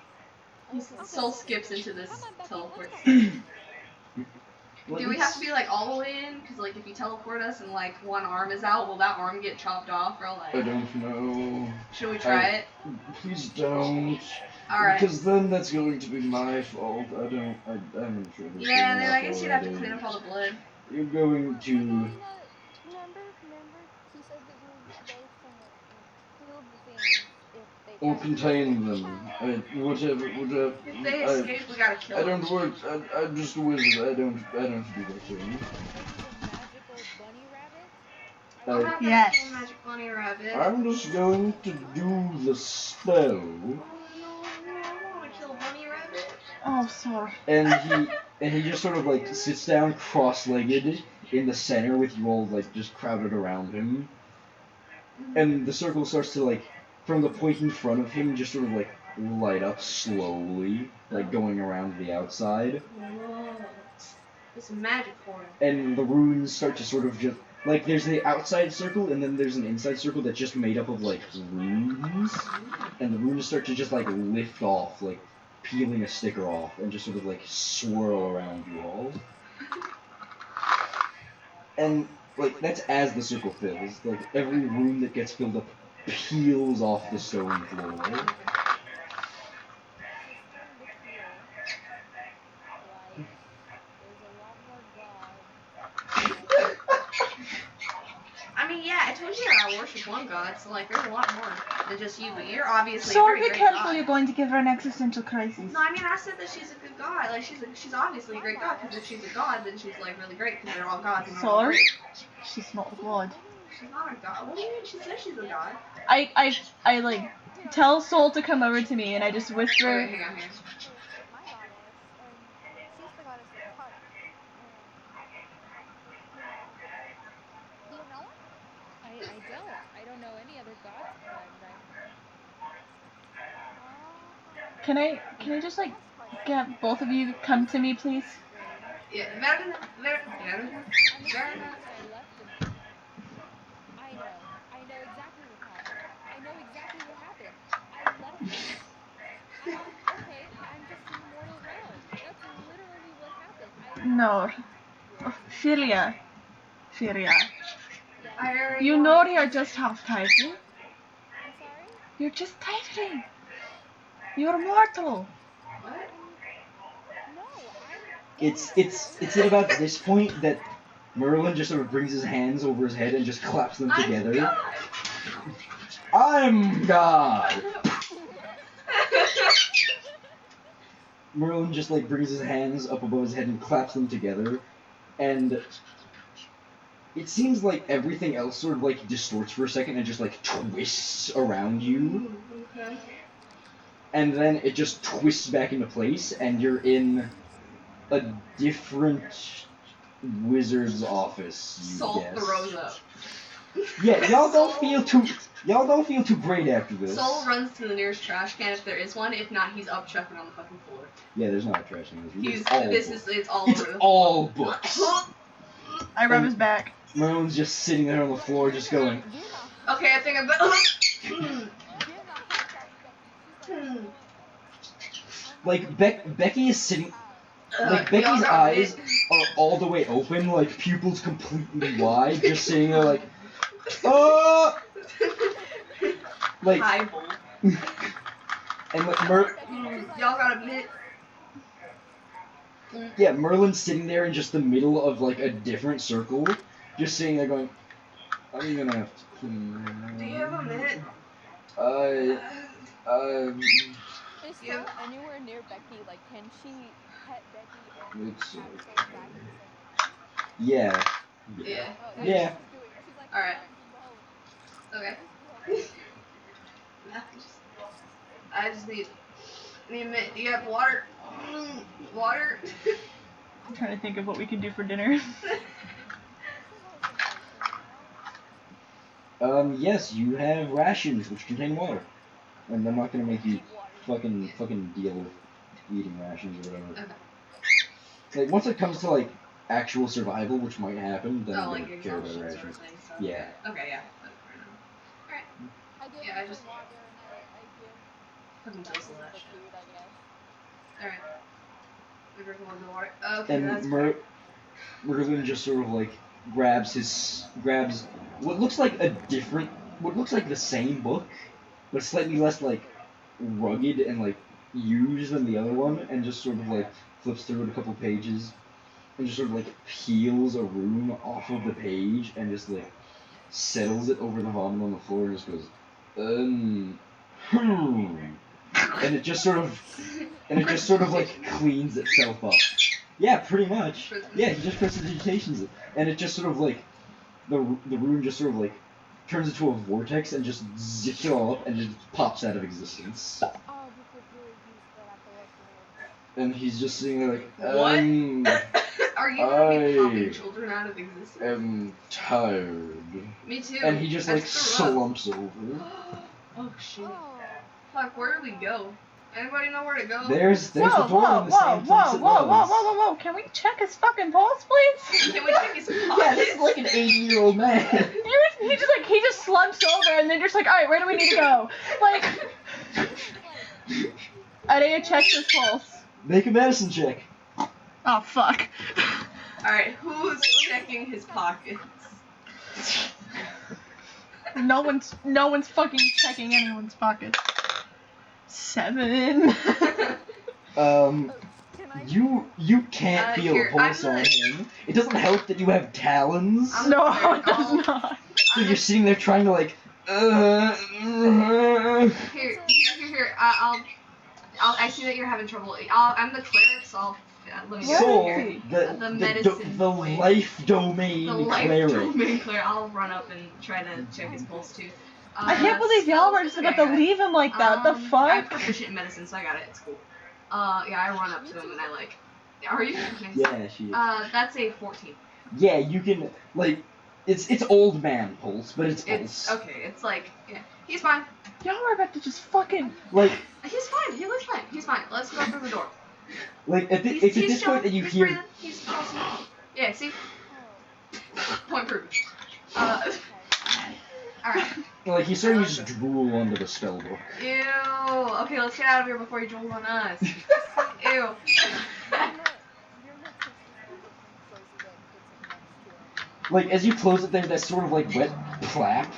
Soul skips into this Come on, Becky, let's teleport go. station. Well, Do we have to be like all the way in? Because like if you teleport us and like one arm is out, will that arm get chopped off or like? I don't know. Should we try it? Please don't. All right. Because then that's going to be my fault. I'm sure. Yeah, then I guess you'd have to clean up all the blood. You're going to. Remember, he said that they can kill the things if they Or try to contain escape. them. Whatever. If they escape, we gotta kill I them. don't work. I'm just a wizard. I don't do that thing. The magical bunny rabbit. I'm not gonna Yes. kill Magic Bunny Rabbit. I'm just going to do the spell. Oh no, I wanna kill Bunny Rabbit. Oh, sorry. And he just sort of like sits down cross-legged in the center with you all like just crowded around him. And the circle starts to like from the point in front of him just sort of like light up slowly, like going around the outside. Whoa. It's magic horn. And the runes start to sort of just like there's the outside circle and then there's an inside circle that's just made up of like runes, and the runes start to just like lift off, like peeling a sticker off, and just sort of like swirl around you all. And like that's as the circle fills, like every rune that gets filled up peels off the stone floor. It's starting to feel like there's a lot more God. I mean, yeah, I told you I worship one god, so like, there's a lot more than just you. But you're obviously a So very be great careful, god. you're going to give her an existential crisis. No, I mean, I said that she's a good god. Like, she's obviously a great god. Because if she's a god, then she's like really great. Because they're all gods and they're all So? great. She's not a god. She's not a god. What do you mean? She says she's a god. I like tell Soul to come over to me and I just whisper. Wait, hang on here. My goddess, and she's the goddess of Kata. And do you know her? I don't. I don't know any other gods, but I'm. Ah. Can I just like get both of you to come to me, please? Strange. Yeah, I'm assuming I left him there. I know exactly what happened. I know exactly what happened. I left him. Okay, I'm just in the mortal realm. That's literally what happened. I No. left Oh, with Philia. yes. I already You know you're just half tiefling. I'm sorry? You're just tiefling. You're mortal. What? No, I'm It's at about this point that Merlin just sort of brings his hands over his head and just claps them I'm together. God. I'm God. Merlin just like brings his hands up above his head and claps them together, and it seems like everything else sort of like distorts for a second and just like twists around you, Okay. and then it just twists back into place, and you're in a different wizard's office. You Salt guess. throws up. Yeah, y'all don't feel too great after this. Soul runs to the nearest trash can if there is one. If not, he's up chucking on the fucking floor. Yeah, there's not a trash in this room. He's It's all this books. is it's all It's over the all books. I rub And- his back. Merlin's just sitting there on the floor, just going. Give him a Okay, I think I'm give him a high five, Becky. She's like, you know what? Like Becky is sitting. Like y'all Becky's gotta eyes admit- are all the way open, like pupils completely wide, just sitting there like, oh, like, Highball. and like She's like, Y'all gotta admit. yeah, Merlin's sitting there in just the middle of like a different circle, just sitting there going, I'm gonna have to clean. Do you have a minute? Is Yeah. Soul anywhere near Becky? Like, can she pet Becky and It's have okay. Soul back in the same room? Yeah. Yeah. Oh, that's Yeah. what she's doing. She's like, All right. just go. Okay. Just go. I just need a minute. Do you have water? Water? I'm trying to think of what we can do for dinner. Soul's emotional. Yes, you have rations which contain water, and I'm not gonna make you Keep water. fucking deal with eating rations or whatever. Okay. Like once it comes to like actual survival, which might happen, then I'm Oh, like gonna care about exhaustion sort of rations. thing. So. Yeah. Okay, yeah. I give Yeah, him I some just water and I give fucking Becky drizzle that the shit. food, I guess. Alright. We drink a little bit of water. Okay, And that's Merlin just sort of like grabs what looks like what looks like the same book, but slightly less like rugged and like used than the other one, and just sort of like flips through it a couple pages, and just sort of like peels a rune off of the page, and just like settles it over the vomit on the floor, and just goes, and it just sort of like cleans itself up. Yeah, pretty much. Yeah, he just prestidigitations it, and it just sort of like the rune just sort of like turns into a vortex and just zips it all up and just pops out of existence. Oh, we could really use that at the orphanage. And he's just sitting there like, What? Are you gonna be popping children out of existence? I'm tired. Me too. And he just I like threw up. slumps over. Oh shit. Oh. Fuck, where do we go? Anybody know where to go? There's the Whoa, door whoa, in the whoa, same place whoa, it whoa, was. whoa. Can we check his fucking pulse, please? Can we check his pockets? Yeah, this is like an 80-year-old man. He just slumps over and then just like, alright, where do we need to go? Like, I need to check his pulse. Make a medicine check. Oh fuck. Alright, who's checking his pockets? No one's fucking checking anyone's pockets. 7. Can I You can't feel here, a pulse I'm on the- him. It doesn't help that you have talons. No, it does not. So you're sitting there trying to like, Here. I see that you're having trouble. I'm the cleric, so let me Where go Soul, is here. he? The medicine the boy. life domain The life cleric. domain cleric. I'll run up and try to check his pulse too. I can't believe y'all were just about to leave him like that. The I'm fuck? proficient in medicine, so I got it. It's cool. Yeah, I run up to him and I like. Are you? Nice. Yeah, she. That's a 14. Yeah, you can like. It's old man pulse, but it's pulse. It's okay. It's like, yeah, he's fine. Y'all are about to just fucking Like He's fine. He looks fine. He's fine. Let's go through the door. it's at this point that you he's hear. breathing. He's pulsing. Yeah. See, Oh, point proved. okay. All right. Like he's starting to just drool onto the spell book. Ew. Okay, let's get out of here before he drools on us. Ew. You're gonna take the spell book and close it and puts it next to him. Like as you close it, there's that sort of like wet clap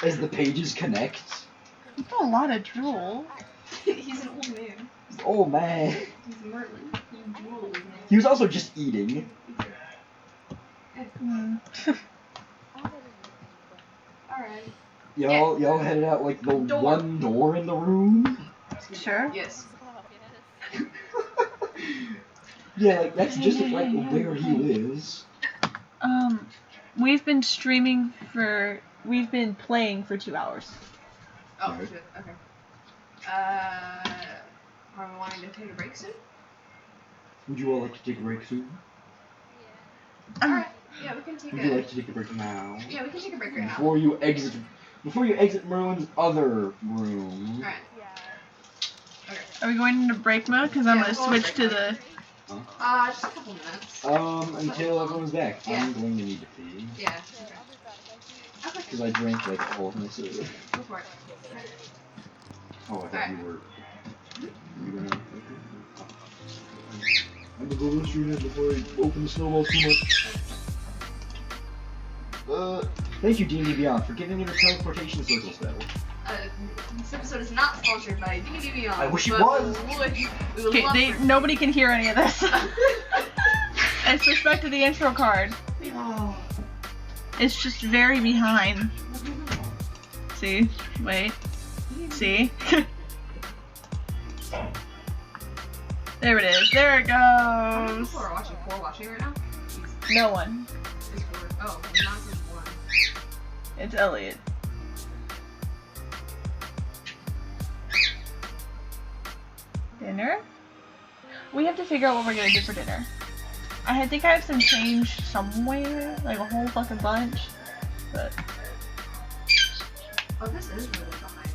as the pages connect. That's a lot of drool. He's an old man. Oh man. He's Merlin. He drools. He was also just eating. Mm. I'll let him eat then. All right. Y'all headed out like the one door in the room. Sure. Yes. Yes. Yeah, like that's just like where he lives. We've been playing for 2 hours. Oh Right. shit. Okay. Are we wanting to take a break soon? Would you all like to take a break soon? Yeah. All right. Yeah, we can take Would a. you like to take a break now? Yeah, we can take a break right now. Before you exit Merlin's other room. All right. Yeah. Okay. Are we going into break mode? Because I'm Yeah, gonna we'll go on switch break to the. Just a couple minutes. Until everyone's back. Yeah. I'm going to need to pee. Yeah. Okay, I'll be back. I think Because I drank like all of my soda. Go for it. Oh, I thought Alright. you were. You were gonna. I'm gonna go to the street before I open the snowballs too much. Thank you, D&D Beyond, for giving me the teleportation circle spell. This episode is not sponsored by D&D Beyond. I wish it but was. We would love for- Nobody can hear any of this. I switched back to the intro card. Oh. It's just very behind. See? Wait. See? There it is. There it How many goes. people are watching? 4 watching right now? No one. It's 4. Oh, not just 1. It's Elliot. Dinner? We have to figure out what we're gonna do for dinner. I think I have some change somewhere, like a whole fucking bunch. But Oh, this is really behind.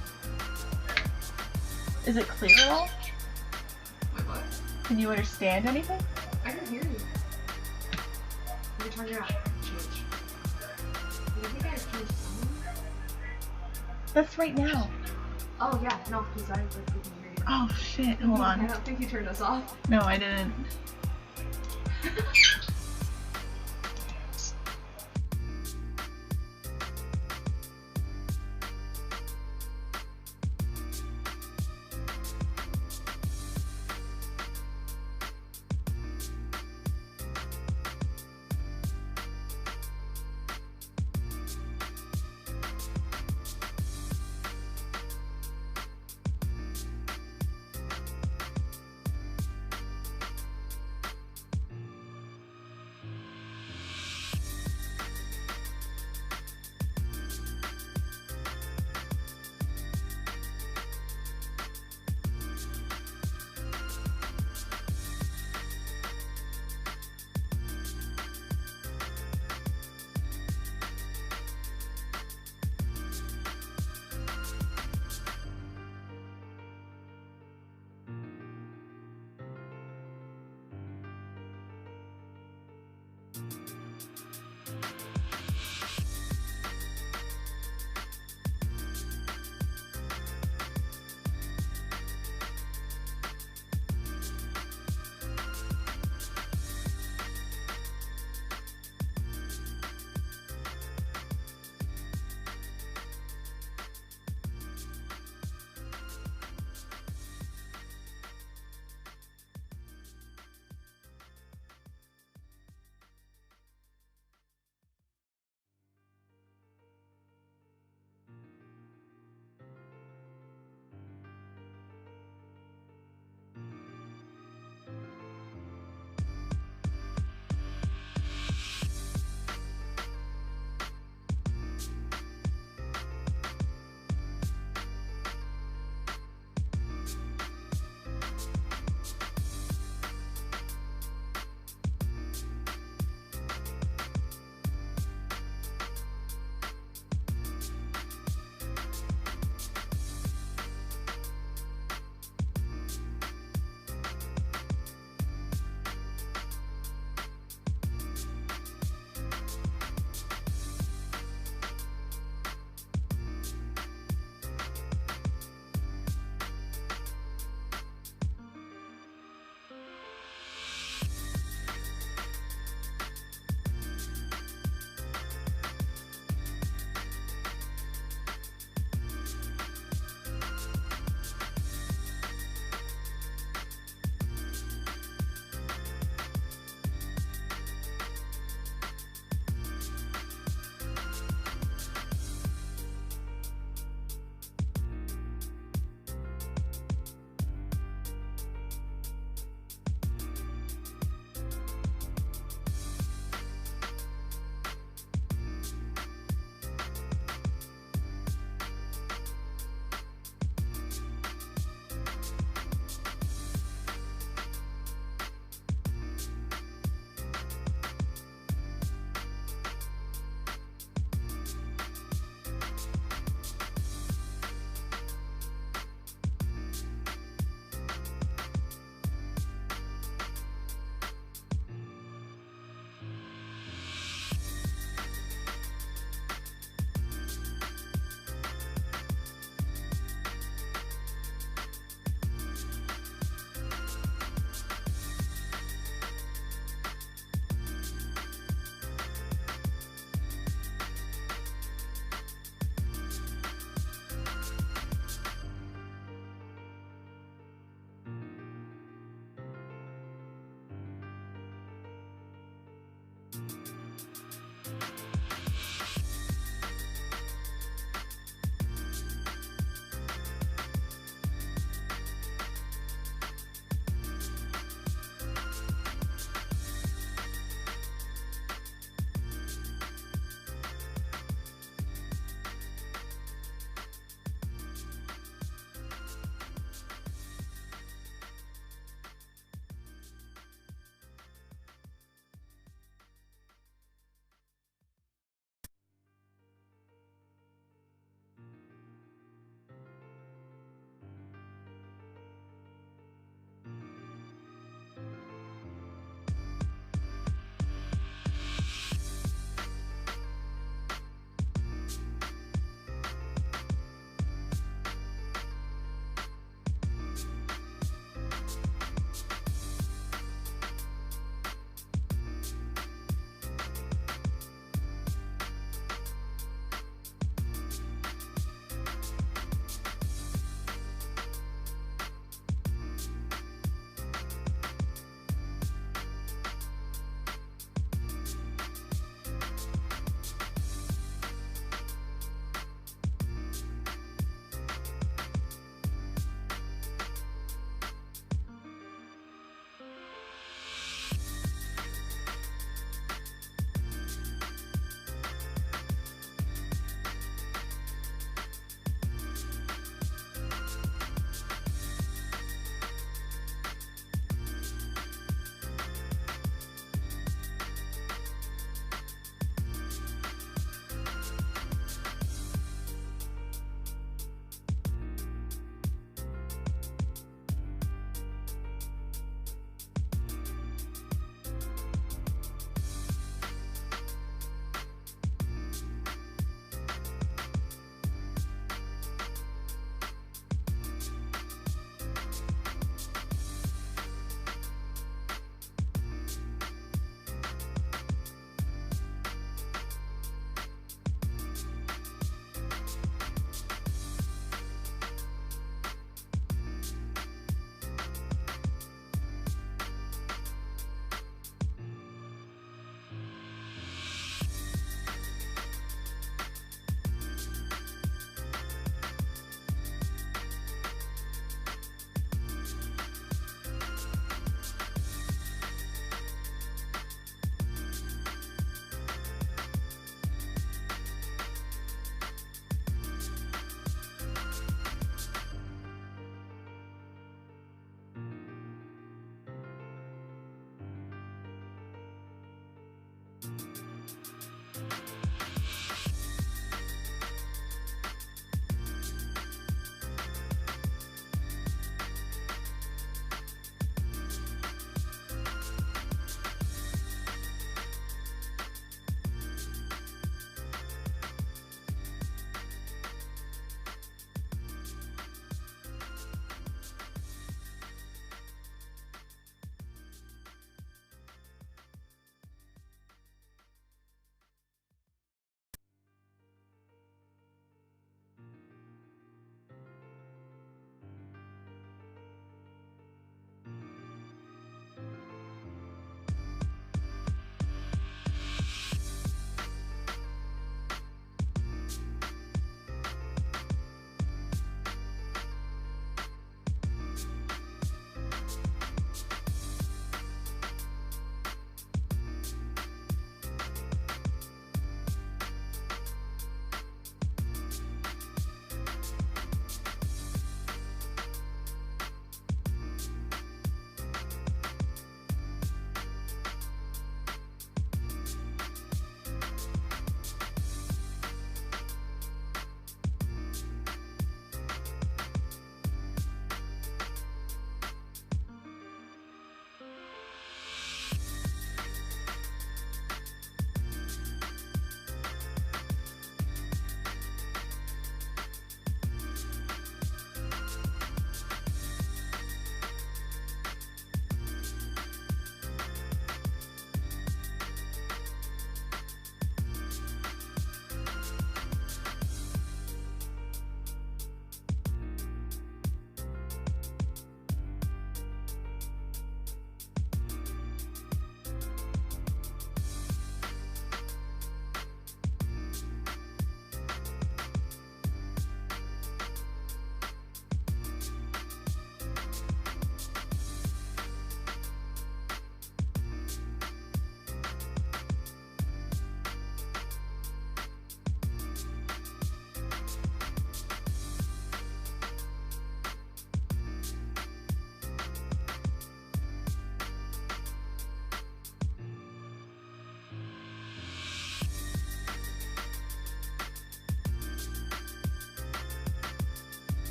is it clear at all? Wait, what? Can you understand anything? I can hear you. Let me turn it up. Change. Do you think I changed something? That's right now. Oh, yeah. No, because I couldn't hear you. Oh shit, hold I on. don't think you turned us off. No, I didn't.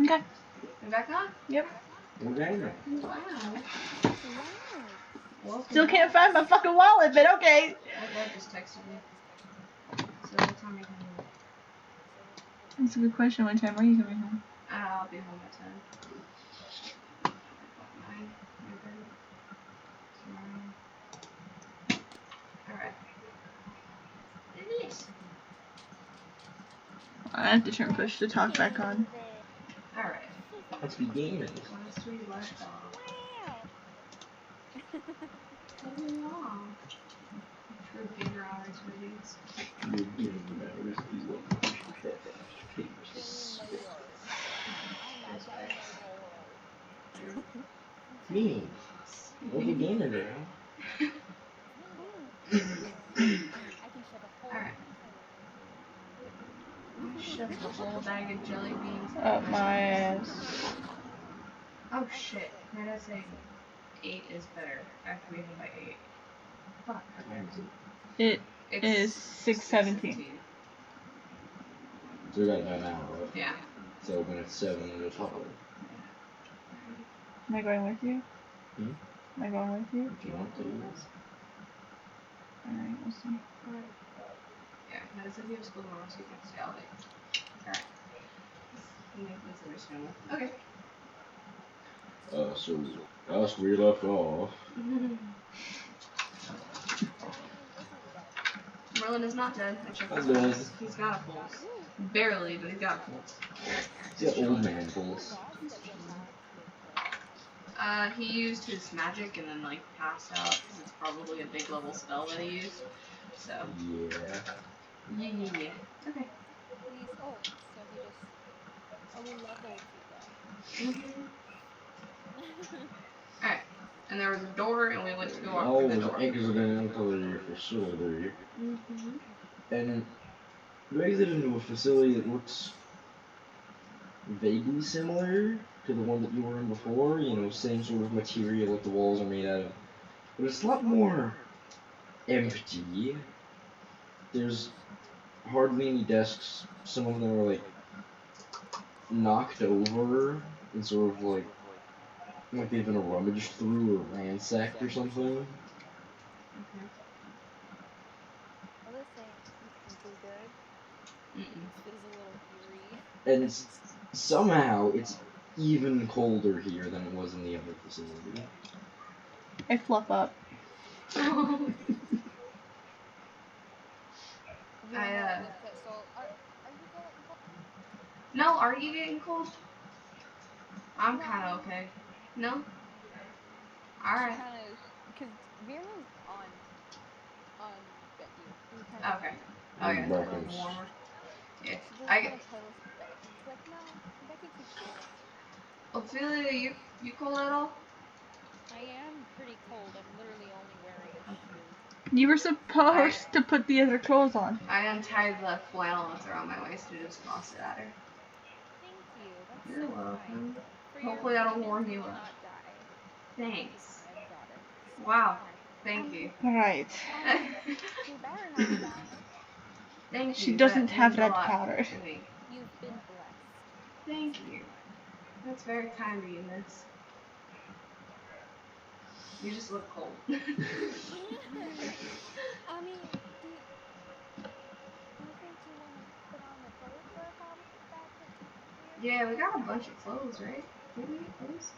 Okay. You back on? Yep. Okay. Wow. Wow. Well, Still can't find my fucking wallet, but okay. My dad just texted me. So what time are you coming home? That's a good question. What time are you coming home? I'll be home at 10. Like 9, 9:30. Alright. Yes. I have to turn push to talk back on. Alright. Let's be gaming. Last we left off. Wow. Wow. True gamer hours for these. Your gaming hours is what Game mayor. I'm a game mayor. Me. Local gamer girl. I can shove a hole Alright. in your head. Shove the whole bag of jelly beans Up my ass. Oh shit. My dad's saying 8 is better. I have to be home by 8. Fuck, okay. It It's is 6:17. So we got about an hour left. Yeah. So when it's 7, we'll talk. Am I going with you? Hmm? Am I going with you? If you want to. Alright, we'll see. Yeah, my dad said he was school tomorrow, so you can stay all day. Alright. That's understandable. Okay. So as we left off. Merlin is not dead. I checked his I'm dead. pulse. He's got a pulse. Barely, but he's got a pulse. He's got old man pulse. He used his magic and then like passed out because it's probably a big level spell that he used. So. Yeah. Yeah. Okay. He's old, so he just leveled to death. Alright. And there was a door, and we went to go walk All through the was door. exiting into the facility. And you exit into a facility that looks vaguely similar to the one that you were in before. You know, same sort of material that the walls are made out of. But it's a lot more empty. There's hardly any desks. Some of them are like knocked over and sort of like they've been rummaged through or ransacked or something. Okay. Well, this ain't looking too good. This feels a little eerie. And somehow it's even colder here than it was in the other facility. I fluff up. So are you getting cold? No, are you getting cold? I'm No, kind I of mean, okay. No? she Alright. kind of, because Vierna's on Becky. He kind of Okay. like, Oh yeah, it's a little Reference. warmer. Yeah. she just I kind get. of cuddles Becky. She's like, no, Becky keeps warm. Ophelia, you cold at all? I am pretty cold. I'm literally only wearing a shirt. You were supposed to put the other clothes on. I untied the flannel that's around my waist and just tossed it at her. Thank you. That's You're so welcome. kind. For your Hopefully that'll pains, warm you you will up. not die. Thank you, Thanks. kind daughter. Wow. Alright. Thank you. Alright. She better not die. Thank She you. doesn't That have means a red lot powder. to me. You've been blessed. Thank you. That's very kind of you, miss. You just look cold. I mean, do you think you want to put on the clothes for a couple back at Yeah, we got a bunch of clothes, right? Did we get clothes?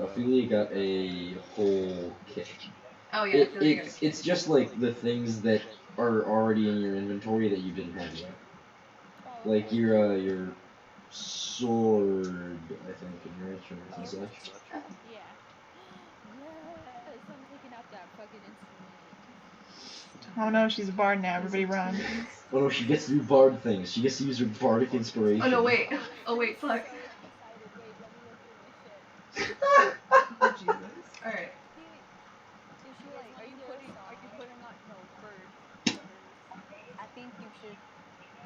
Ophelia got a whole kit. Oh yeah, Ophelia got a kit. It's just like the things that are already in your inventory that you didn't have yet. Oh, Like okay. your sword, I think, and your instruments and such. Yeah. Yes, I'm taking out that fucking instrument. Oh no, she's a bard now. Everybody run. Oh no, she gets to do bard things. She gets to use her bardic inspiration. Oh no, wait. Oh wait, I'm fuck. so excited. Wait, let me look through my shit. Oh Jesus. Alright. Is she like, are you putting on, no, first, I think you should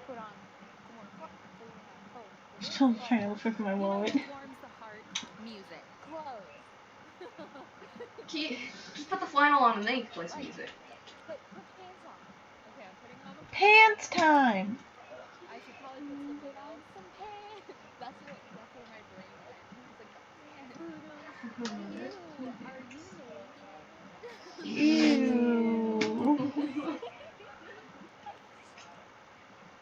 put on some more clothes so you're not cold. Cause it's Still trying to cold. look for my You know wallet. what warms the heart? Music. Clothes. Just put the flannel on and then you can play some Like, music. put pants on. Okay, I'm putting on the Pants time! I should probably put some pants. That's what my Ew, are you naked? Ew.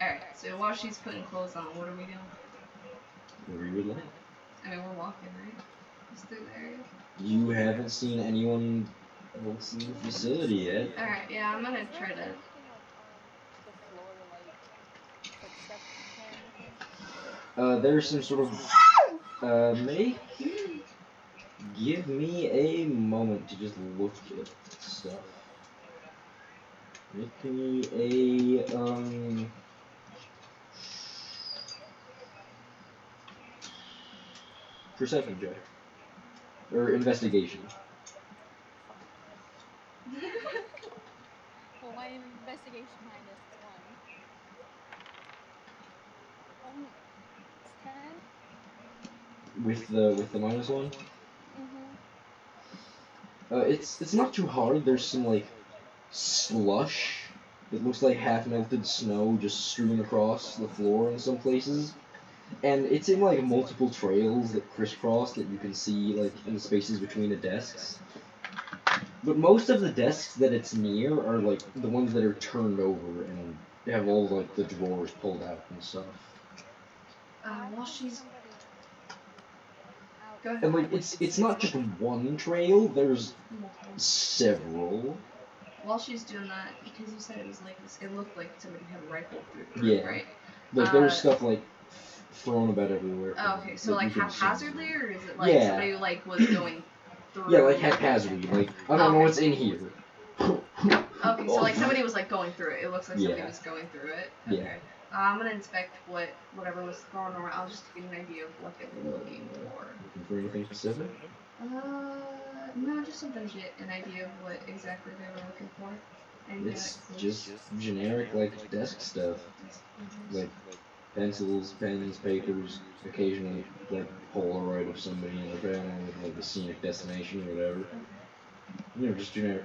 Alright, so while she's putting clothes on, what are we doing? Where you would like. I mean, we're walking, right? Just through the area. You haven't seen anyone else in the facility yet. Alright, yeah, I'm gonna Is there try to. anything like on the floor, like footsteps or anything? There's some sort of make. Give me a moment to just look at stuff. Make me a perception check or investigation. Fuck. Well, my investigation minus is 1. It's 10. With the minus one. Mhm. It's not too hard. There's some like slush. It looks like half melted snow just strewn across the floor in some places. And it's in like multiple trails that crisscross that you can see like in the spaces between the desks. But most of the desks that it's near are like the ones that are turned over and have all like the drawers pulled out and stuff. How While is she's. somebody Go ahead. And like it's not just one trail. There's Multiple. several. While she's doing that, because you said it was like this, it looked like somebody had rifled through the room, Yeah. right? Like there's stuff like thrown about everywhere. Oh, okay, so like haphazardly, or is it like Yeah. somebody like was going through? Yeah, like haphazardly. Like I don't know what's in here. Okay, so like somebody was like going through it. It looks like somebody Yeah. was going through it. Yeah. Okay. I'm gonna inspect whatever was thrown around. I'll just get an idea of what they were looking for. Looking for anything specific? No, just something to get an idea of what exactly they were looking for. And It's just generic like desk stuff. Like pencils, pens, papers, occasionally like Polaroid of somebody in the background with like the scenic destination or whatever. You know, just generic.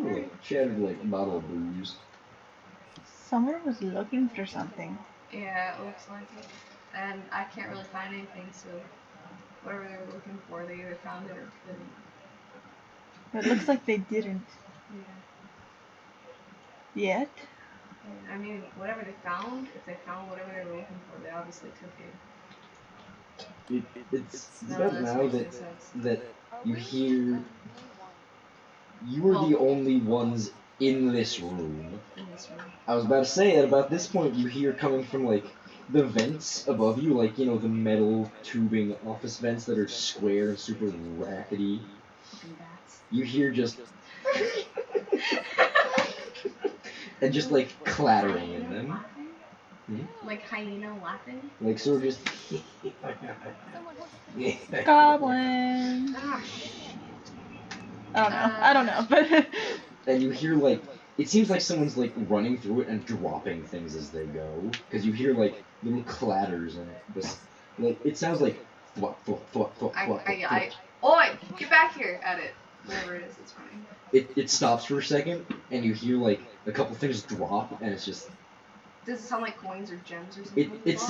Like shattered like bottle of booze. Someone was looking for something. Yeah, it looks like it. And I can't really find anything, so whatever they were looking for, they either found it or didn't. It looks like they didn't. Yeah. Yet. I mean, whatever they found, if they found whatever they were looking for, they obviously took it. It's None of about this now makes that any sense. Are you we hear the only one? you were the only ones in this room. In this room. I was about to say at about this point you hear coming from like the vents above you, like you know the metal tubing office vents that are square and super rackety. Fucking bats. You hear just and just like clattering in them. Like hyena laughing? Like sort of just Someone host the guest. Goblin. Ah, I don't know, but and you hear like it seems like someone's like running through it and dropping things as they go because you hear like little clatters in it. This like it sounds like thwap thwap thwap thwap thwap. Oi! Get back here at it. Whatever it is that's running. It stops for a second and you hear like a couple things drop and it's just. Does it sound like coins or gems or something? It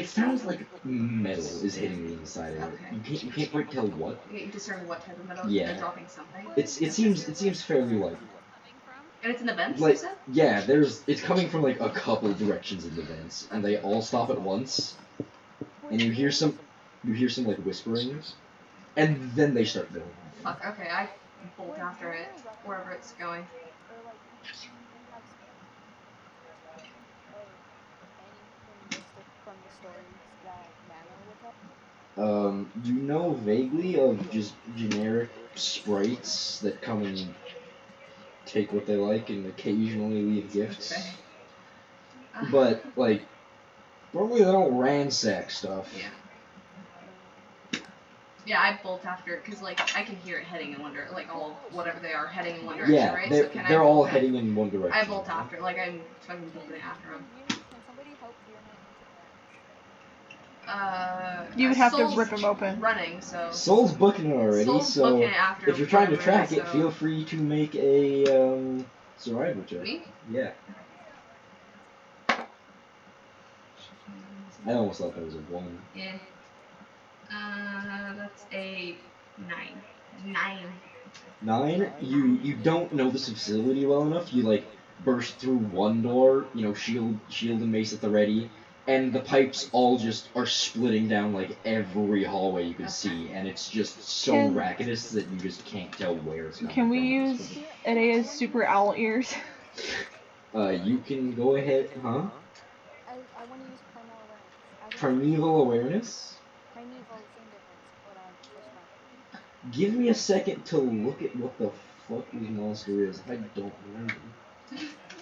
sounds like metal is hitting the inside of it. You can't quite tell what. You discern what type of metal? Yeah. They're dropping something. It seems fairly like. And it's in the vents, Like you said? yeah, it's coming from like a couple directions in the vents, and they all stop at once, and you hear some like whisperings, and then they start going. Fuck. Okay, I bolt after it wherever it's going. Or like we have of anything listed from the stories that Nana would tell? You know vaguely of just generic sprites that come and take what they like and occasionally leave gifts. Okay. But like, normally they don't ransack stuff. Yeah. Yeah, I bolt after it because like I can hear it heading in one direction, like all whatever they are heading in one direction, Yeah, right? they're all heading in one direction. I bolt after, like I'm fucking bolting after them. Can somebody help Fiona into the vents? You would have to Soul's rip him open. Running, so. Soul's booking it already, Soul's so booking it after if you're trying to track whatever, it, feel free to make a survival check. Me? Yeah. I almost thought that was a 1. Yeah. That's a 9. 9. You don't know this facility well enough. You like burst through one door, shield and mace at the ready, and the pipes all just are splitting down like every hallway you can see, and it's just so Can- racketous that you just can't tell where it's coming Can we from. use Edea's super owl ears? You can go ahead, huh? I want to use primal awareness. As an Primeval awareness? primeval, same difference, but for strength. Give me a second to look at what the fuck this monster is. I don't remember.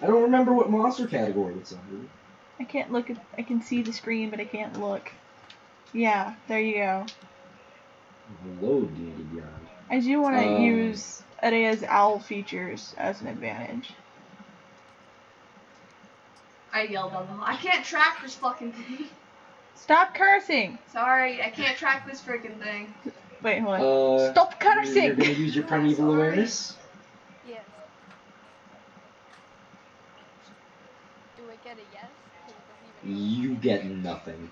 I don't remember what monster category it's under. I can't look at. I can see the screen, but I can't look. Yeah, there you go. Hello, D&D Beyond. I do want to use Edea's owl features as an advantage. I yelled on the hall. I can't track this fucking thing. Stop cursing! Sorry, I can't track this freaking thing. Wait, hold on. Stop cursing! You're gonna use your primeval awareness? Yes. Do I get a yes? Because it doesn't even know. You get nothing.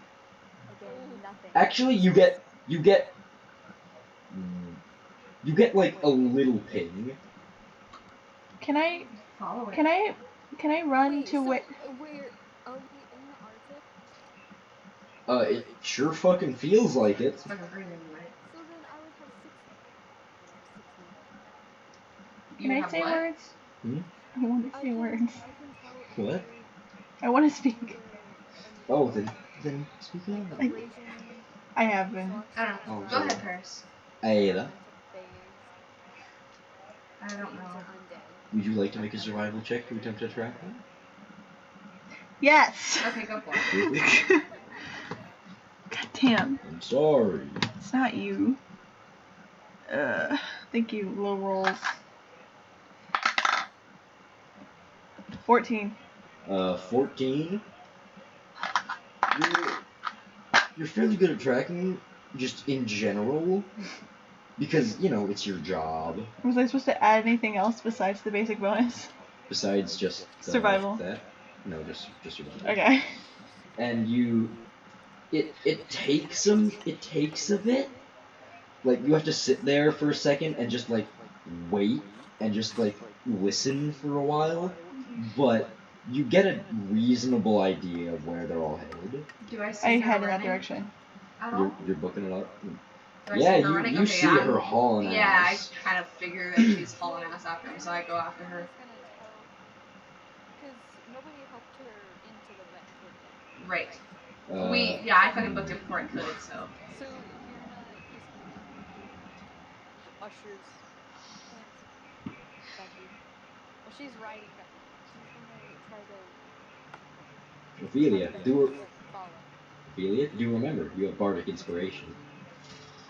I get nothing. Actually, you get like a little ping. Can I Follow it. can I run Wait, to so where? are we in the Arctic? It sure fucking feels like it. It's fucking freezing, right? So then I would have 60. Can I say words? Hmm? I want to say words. I can tell if What? I want to speak. under Oh, then speak like out. abrasion. I have been. I don't know. Oh, Go ahead, sorry. Paris. Aida, Phase. I don't Things know. are undead. would you like to make a survival check to attempt to track them? Yes. Okay, go for it. God damn. I'm sorry. It's not you. Thank you. Low rolls. 14. 14. You're fairly good at tracking, just in general, because it's your job. Was I supposed to add anything else besides the basic bonus? Besides just survival. That, no, just survival. Okay. And it takes a bit. Like you have to sit there for a second and just like wait and just like listen for a while, but you get a reasonable idea of where they're all headed. Do I see I her head in that running direction. at all? You're booking it up. Do I Yeah, see her running? you Okay, see her hauling Yeah, ass. I kind of figure that she's hauling ass after me, so I go after her. Gonna tell because nobody helped her into the vent with them. Right. Uh, I fucking booked it before I could, so. So Fiona is gonna ushers. Thanks, Becky. Well, she's riding back. She's gonna try to Ophelia, follow. do remember you have bardic inspiration.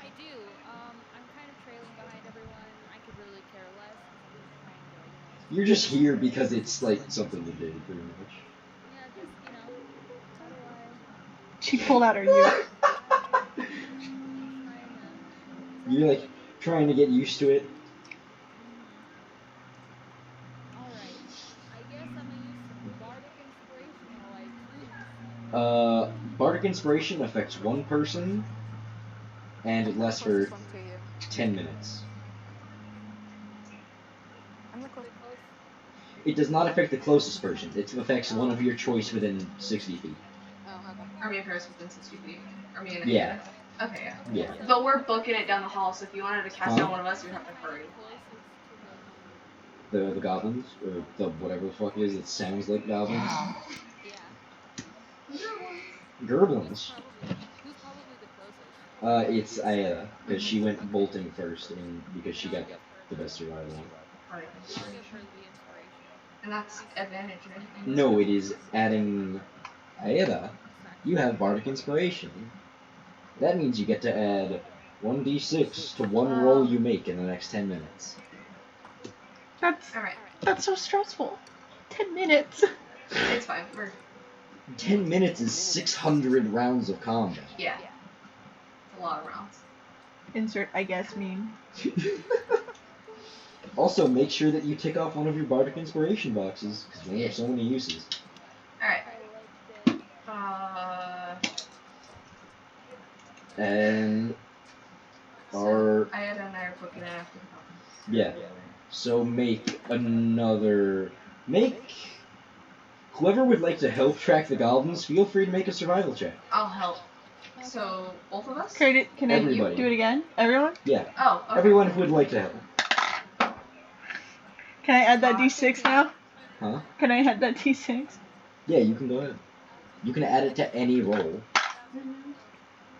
I do. I'm kind of trailing behind everyone. I could really care less because I'm just trying to, You're just here because it's like something to do, pretty much. Yeah, just how do I? She pulled out her youth. I'm just trying to. You're like trying to get used to it. All right. I guess I'm gonna use some bardic inspiration while I cruise. Bardic inspiration affects one person, and it lasts for Closest one to you. 10 minutes. I'm the closest. It does not affect the closest person. It affects one of your choice within 60 feet. Oh, okay. Are me and Paris within 60 feet? Are me and Yeah. Okay, yeah. Yeah. But we're booking it down the hall, so if you wanted to cast down one of us, you'd have to hurry. The goblins, or the whatever the fuck it is that sounds like goblins. Yeah. Gerblins. Who's probably the closest? It's Aida, because she went bolting first, and because she got the best survival. I'll give her the inspiration. And that's advantage, right? No, it is adding Aida. You have bardic inspiration. That means you get to add 1d6 to one roll you make in the next 10 minutes. That's so stressful. 10 minutes. It's fine. 10 minutes is 600 rounds of combat. Yeah. A lot of rounds. Insert, I guess, meme. Also, make sure that you tick off one of your bardic inspiration boxes, because you only have so many uses. Alright. And... So are. I had a book and I have to. Yeah. So make another. Make. Whoever would like to help track the goblins, feel free to make a survival check. I'll help. Okay. So both of us. Can I Everybody. do it again? Everyone? Yeah. Oh. Okay. Everyone who would like to help. Can I add that 15. D6 now? Huh? Can I add that D6? Yeah, you can go ahead. You can add it to any roll.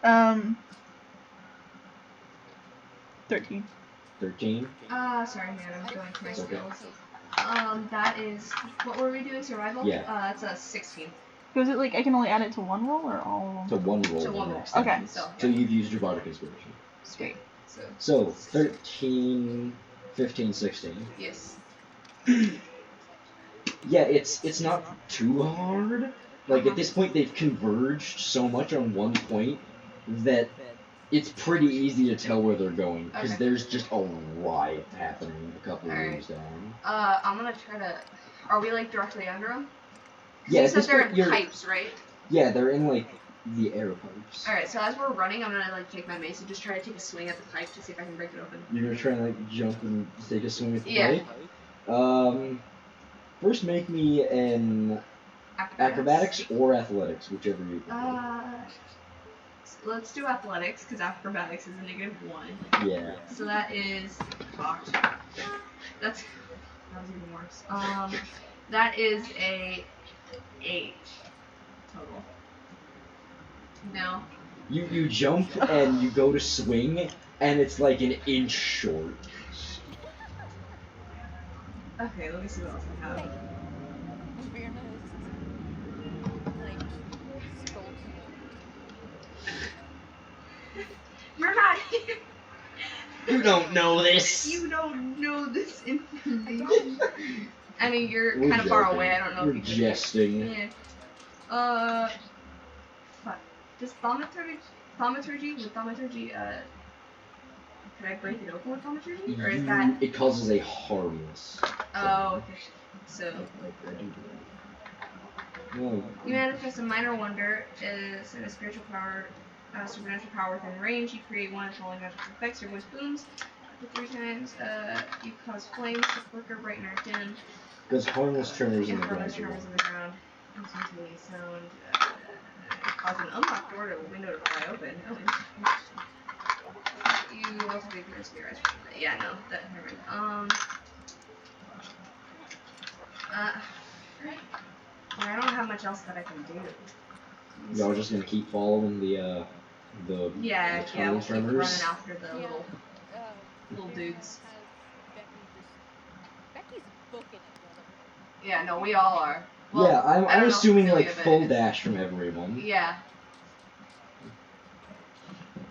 13. 13. Sorry, man. I'm going to my It's okay. skills. That is. What were we doing? Survival. Yeah. That's a 16. So is it like I can only add it to one roll or all of To them? one roll. To one the roll. next Okay. time. So you've used your bardic inspiration. Sweet. So 13, 15, 16. Yes. Yeah, it's not too hard. Like at this point, they've converged so much on one point that it's pretty easy to tell where they're going because Okay. there's just a riot happening a couple of Alright. rooms down. I'm gonna try to. Are we like directly under them? Yeah, You at said this they're point, in pipes, right? Yeah, they're in like the air pipes. Alright, so as we're running, I'm gonna like take my mace and just try to take a swing at the pipe to see if I can break it open. You're gonna try and like jump and take a swing at the Yeah. pipe. First make me an acrobatics or athletics, whichever you prefer. Let's do athletics because acrobatics is a -1. Yeah. So that is fucked. That was even worse. That is a 8 total. No. You jump and you go to swing and it's like an inch short. Okay, let me see what else I have. Hey, Virna is like scolds you or something. You're not here. You don't know this. You don't know this information. I don't. I mean, you're We're kind of far joking. away. I don't know We're if you can. jesting. Yeah. Fuck. Does thaumaturgy with thaumaturgy, can I break it open with thaumaturgy? Or is that... It causes a harmless. Oh, okay. So... No. You manifest a minor wonder is in a spiritual power, supernatural power within range. You create one of the following magical effects. Your voice booms up to 3 times. You cause flames to flicker, brighten, or dim. Because harmless tremors in And the harmless ground. tremors in the ground. Instantly sound. Cause an unlocked door to a window to fly open. Oh, interesting. You also be pierced your eyes. Yeah, no, that never mind. I don't have much else that I can do. Y'all just gonna keep following the Yeah, tunnel we'll keep tremors? running after the Yeah, little Virna dudes. has Becky just. Becky's booking it, brother. Yeah, no, we all are. Well, yeah, I I'm don't know assuming Cecilia, like but full dash from everyone. Yeah.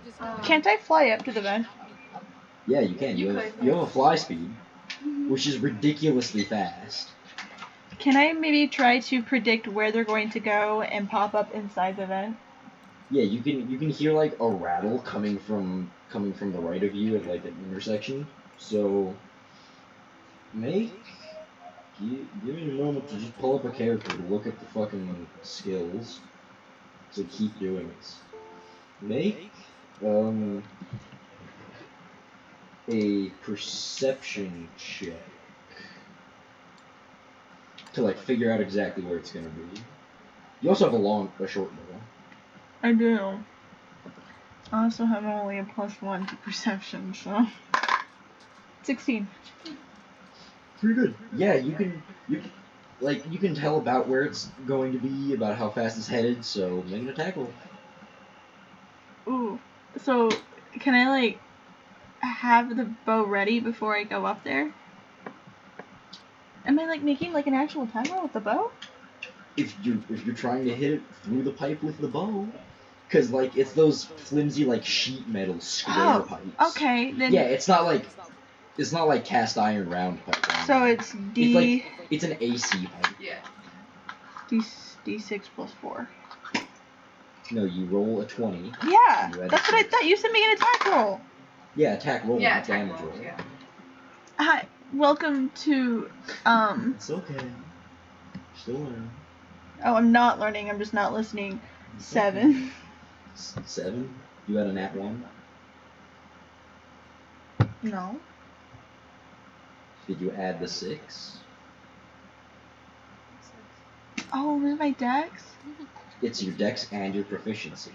Just Can't I fly up to the vent? Yeah, you can. You have a fly speed, which is ridiculously fast. Can I maybe try to predict where they're going to go and pop up inside the vent? Yeah, you can hear like a rattle coming from the right of you at like an intersection. So give me a moment to just pull up a character to look at the fucking skills. So keep doing it. Make a perception check to like figure out exactly where it's gonna be. You also have a short bow. I do. I also have only a +1 to perception, so 16. Pretty good. Yeah, you can tell about where it's going to be, about how fast it's headed. So make an attack roll. Ooh. So can I like have the bow ready before I go up there? Am I like making like an actual attack roll with the bow? If you're trying to hit it through the pipe with the bow, because like it's those flimsy like sheet metal square pipes. Okay, then. Yeah, it's not like cast iron round pipe. So it's D. It's an AC pipe. Yeah. D6 plus 4. No, you roll a 20. Yeah, that's what I thought. You said make an attack roll. Yeah, attack roll, Yeah, not attack damage roll. roll. Yeah. Hi, welcome to It's okay. Still learning. Oh, I'm not learning. I'm just not listening. 7. 7. You got a nat 1. No. Did you add the 6? Oh, with my dex? It's your dex and your proficiency.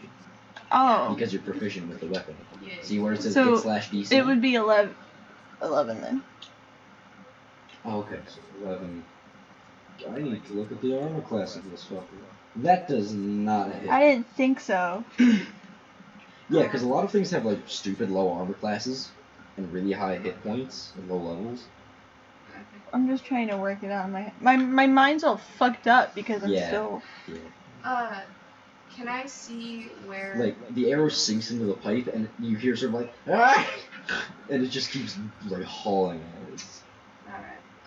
Oh. Because you're proficient with the weapon. Yeah. See where it says So, hit/DC? it would be 11 then. Oh, okay, so 11. I need to look at the armor class of this fucker. That does not hit. I didn't think so. Yeah, because a lot of things have like stupid low armor classes and really high hit points at low levels. I'm just trying to work it out in my mind's all fucked up because I'm Yeah. still. Yeah. Can I see where? Like the arrow sinks into the pipe and you hear sort of like ah! And it just keeps like hauling at it.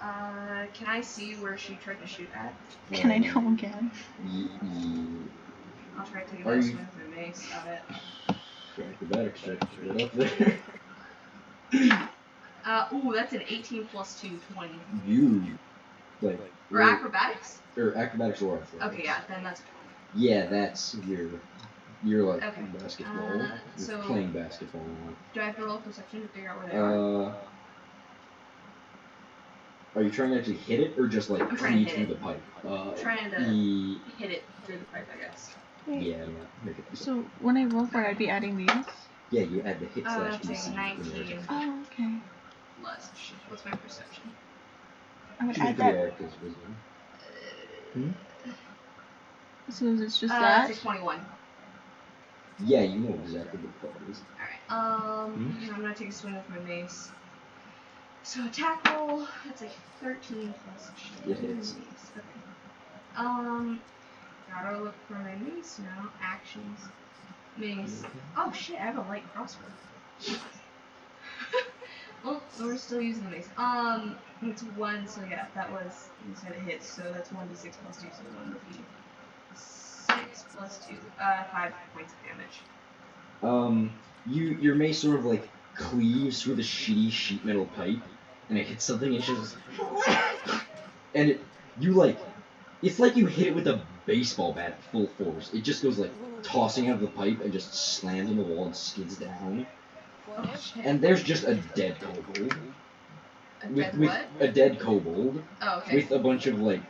Alright. Can I see where she tried to shoot at? Can I go again? I'll try to take a better swing with my mace at it. Acrobatics check. Get up there. Ooh, that's an 18 plus 2, 20. You like Or acrobatics? Or acrobatics or athletics. Okay, yeah, then that's 20. Yeah, that's you're like okay. basketball. So playing basketball. Do I have to roll perception to figure out where they are? Are you trying to actually hit it or just like I'm trying to through hit the pipe? I'm trying to hit it through the pipe, I guess. Wait. Yeah, make it. So when I roll for it, I'd be adding these. Yeah, you add the hit / That's DC. a 19 Oh, okay. plus. Shit, what's my perception? I would Should add be that. Erica's wisdom. So it's just That's that. a 21. Yeah, you know exactly what the fuck it is. Alright, I'm gonna take a swing with my mace. So attack roll, that's like 13 plus It hits. Okay. Gotta look for my mace now. Actions. Mace. Oh shit, I have a light crossbow. Well, we're still using the mace. It's 1, so yeah, that was, you said it hits, so that's 1d6 plus 2, so 1d6 plus 2. 5 points of damage. Your mace sort of like cleaves through the shitty sheet metal pipe, and it hits something, and it's just, and you like, it's like you hit it with a baseball bat at full force. It just goes like tossing out of the pipe and just slams on the wall and skids down. What? And there's just a dead kobold. With a dead kobold. Oh, okay. With a bunch of like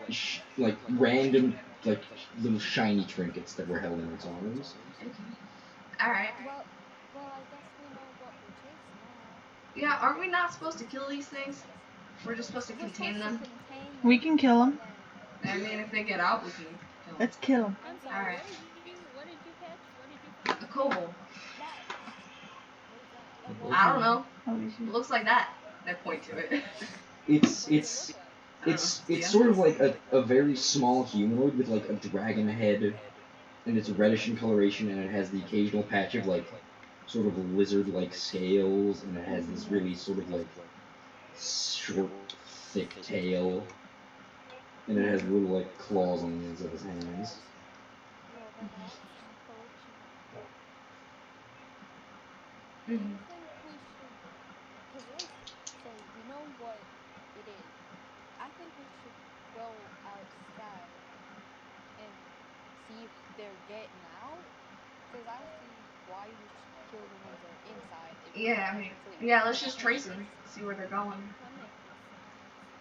random like little shiny trinkets that were held in its arms. Alright. Well, I guess we know what we're chasing now. Yeah, aren't we not supposed to kill these things? We're just supposed to contain them? We can kill them. I mean, if they get out, we can kill them. Let's kill them. I'm sorry. Alright. What did you catch? What did you find? A kobold. That. What is that? A I don't know. Oh, It looks like that. I point to it. It's sort of like a very small humanoid with like a dragon head, and it's reddish in coloration, and it has the occasional patch of like sort of lizard-like scales, and it has this really sort of like short, thick tail, and it has little like claws on the ends of its hands. Well, then that's some collection of cool. Do Mm-hmm. you think we should? Cause so we know what it is. I think we should go outside and see if they're getting out. Cause I don't see why we should kill the ones that are inside if we Yeah, I mean, flee. yeah, let's just trace them. See where they're going. That makes sense.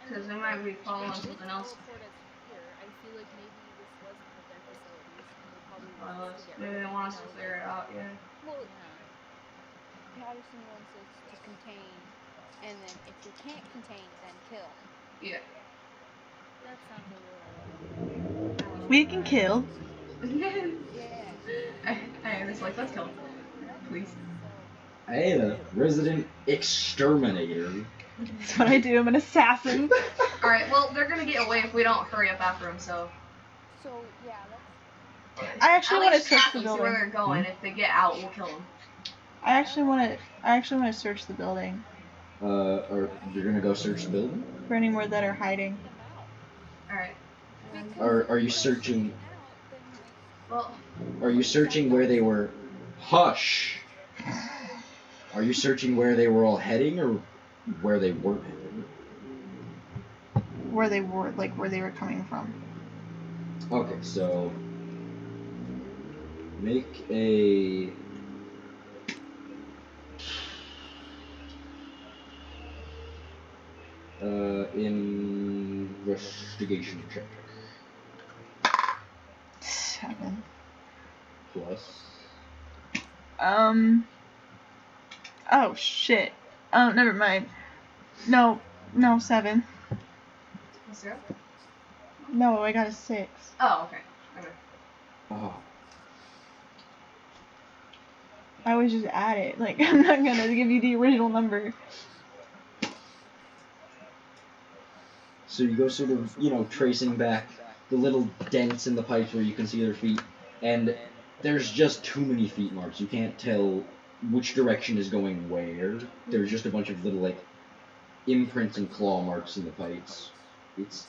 And Because they before might be following they did something else. teleport us here, I feel like maybe this was one of their facilities, and they probably want us to get Maybe rid they of it. want us to clear it out, yeah. Well, Yeah. Patterson wants us to contain, and then if we can't contain, then kill. Yeah. That sounds a little. We can kill. Yeah. I was like, let's kill him. Please. So. I am a resident exterminator. That's what I do. I'm an assassin. Alright, well, they're gonna get away if we don't hurry up after them, so. So yeah, let's. I actually want to At least search track the them, see where they're building. going. If they get out, we'll kill them. I actually want to search the building Or you're gonna go search the building? for any more that are hiding. Them out. Alright. Because Are you if they're searching? getting out, then Well. Are you searching where they were? Hush. Are you searching where they were all heading, or where they weren't heading? Where they were, like where they were coming from. Okay, so make a Investigation check. 7. Plus. Oh shit. Oh, never mind. No, 7. Zero? No, I got a 6. Oh, okay. Oh. I always just add it. Like, I'm not gonna give you the original number. So you go sort of, tracing back the little dents in the pipes where you can see their feet, and there's just too many feet marks. You can't tell which direction is going where. There's just a bunch of little, like, imprints and claw marks in the pipes. It's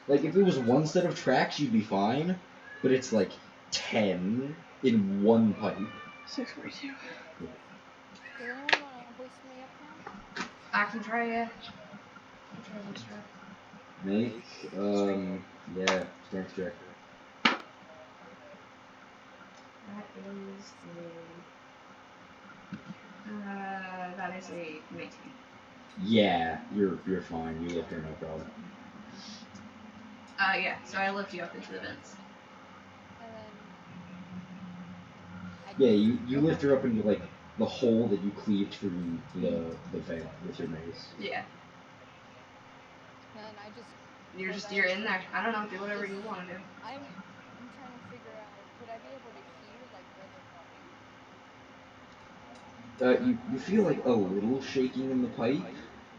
like, if it was one set of tracks, you'd be fine, but it's like 10 in one pipe. 642. Does anyone want to hoist me up now? I can try, yeah. I'll try this try. Make, strength check. That is a 19. Yeah, you're fine. You lift her, no problem. Yeah, so I lift you up into the vents. And then Yeah, you lift her up into, like, the hole that you cleaved through the vent with your mace. Yeah. And I just You're in there. I don't know, do whatever you want to do. I'm trying to figure out, would I be able to hear like where they're going? You feel like a little shaking in the pipe,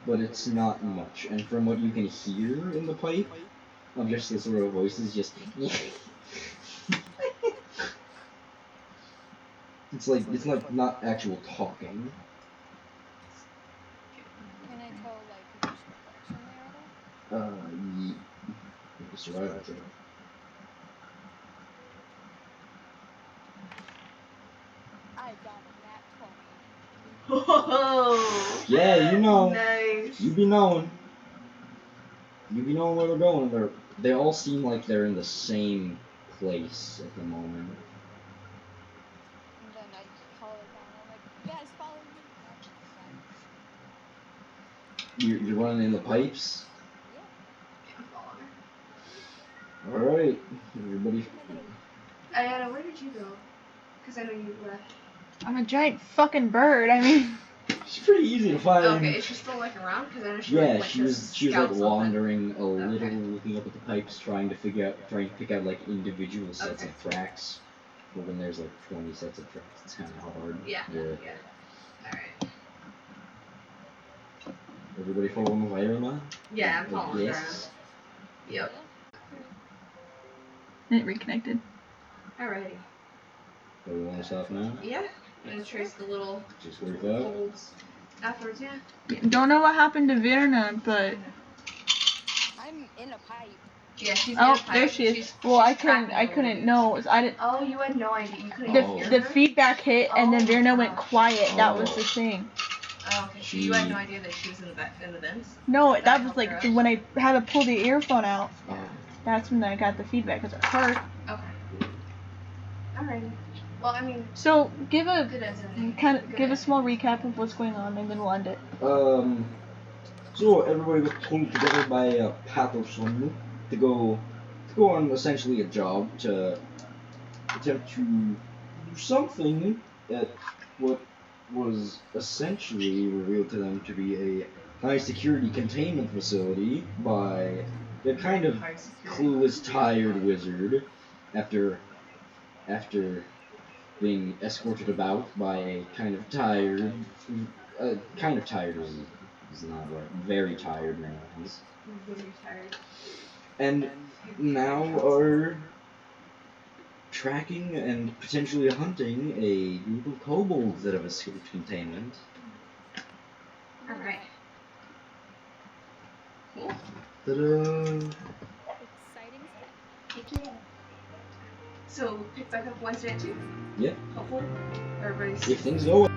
but it's not much. And from what you can hear in the pipe, of just the sort of voices, just it's like not actual talking. Can I tell like which direction they are though? Make a survival check. I got a nat 20. Oh, Yeah, you know. nice. You be knowing. You be knowing where they're going. They all seem like they're in the same place at the moment. And then I call it down. I'm like, you guys follow me. You're running in the pipes? Yeah. I'm following her. Alright. Everybody. Ayana, where did you go? Because I know you left. I'm a giant fucking bird. I mean, She's pretty easy to find. Okay, is she still like around? Because I know she she was like wandering a little, Okay. looking up at the pipes, trying to pick out like individual sets of tracks. But when there's like 20 sets of tracks, it's kind of hard. Yeah. Alright. Everybody following Lyrima? Yeah, I'm following her. Yes. Yep. it reconnected. Alrighty. Do we want to stop now? Yeah. I'm gonna trace the little 6:45. holes afterwards, yeah. Don't know what happened to Virna, but I'm in a pipe. Yeah, she's in a pipe. there she is. She's I couldn't know. I didn't. Oh, you had no idea. You couldn't hear The her? feedback hit, and then Virna went gosh. quiet. That was the thing. Oh, okay. So you had no idea that she was in the vents? No, that was like when I had to pull the earphone out. Oh. That's when I got the feedback because it hurt. Okay. Alrighty. Well, I mean. So give a give a small recap of what's going on, and then we'll end it. So everybody was pulled together by Patterson to go on essentially a job to attempt to do something at what was essentially revealed to them to be a high security containment facility by a kind of clueless, tired wizard after being escorted about by a kind of tired is not right. Very tired man. Very tired. And now are tracking and potentially hunting a group of kobolds that have escaped containment. Alright. Cool. Ta-da! Exciting stuff. Thank you. So, pick back up Wednesday at 2? Yep. Hopefully. Everybody's. If things go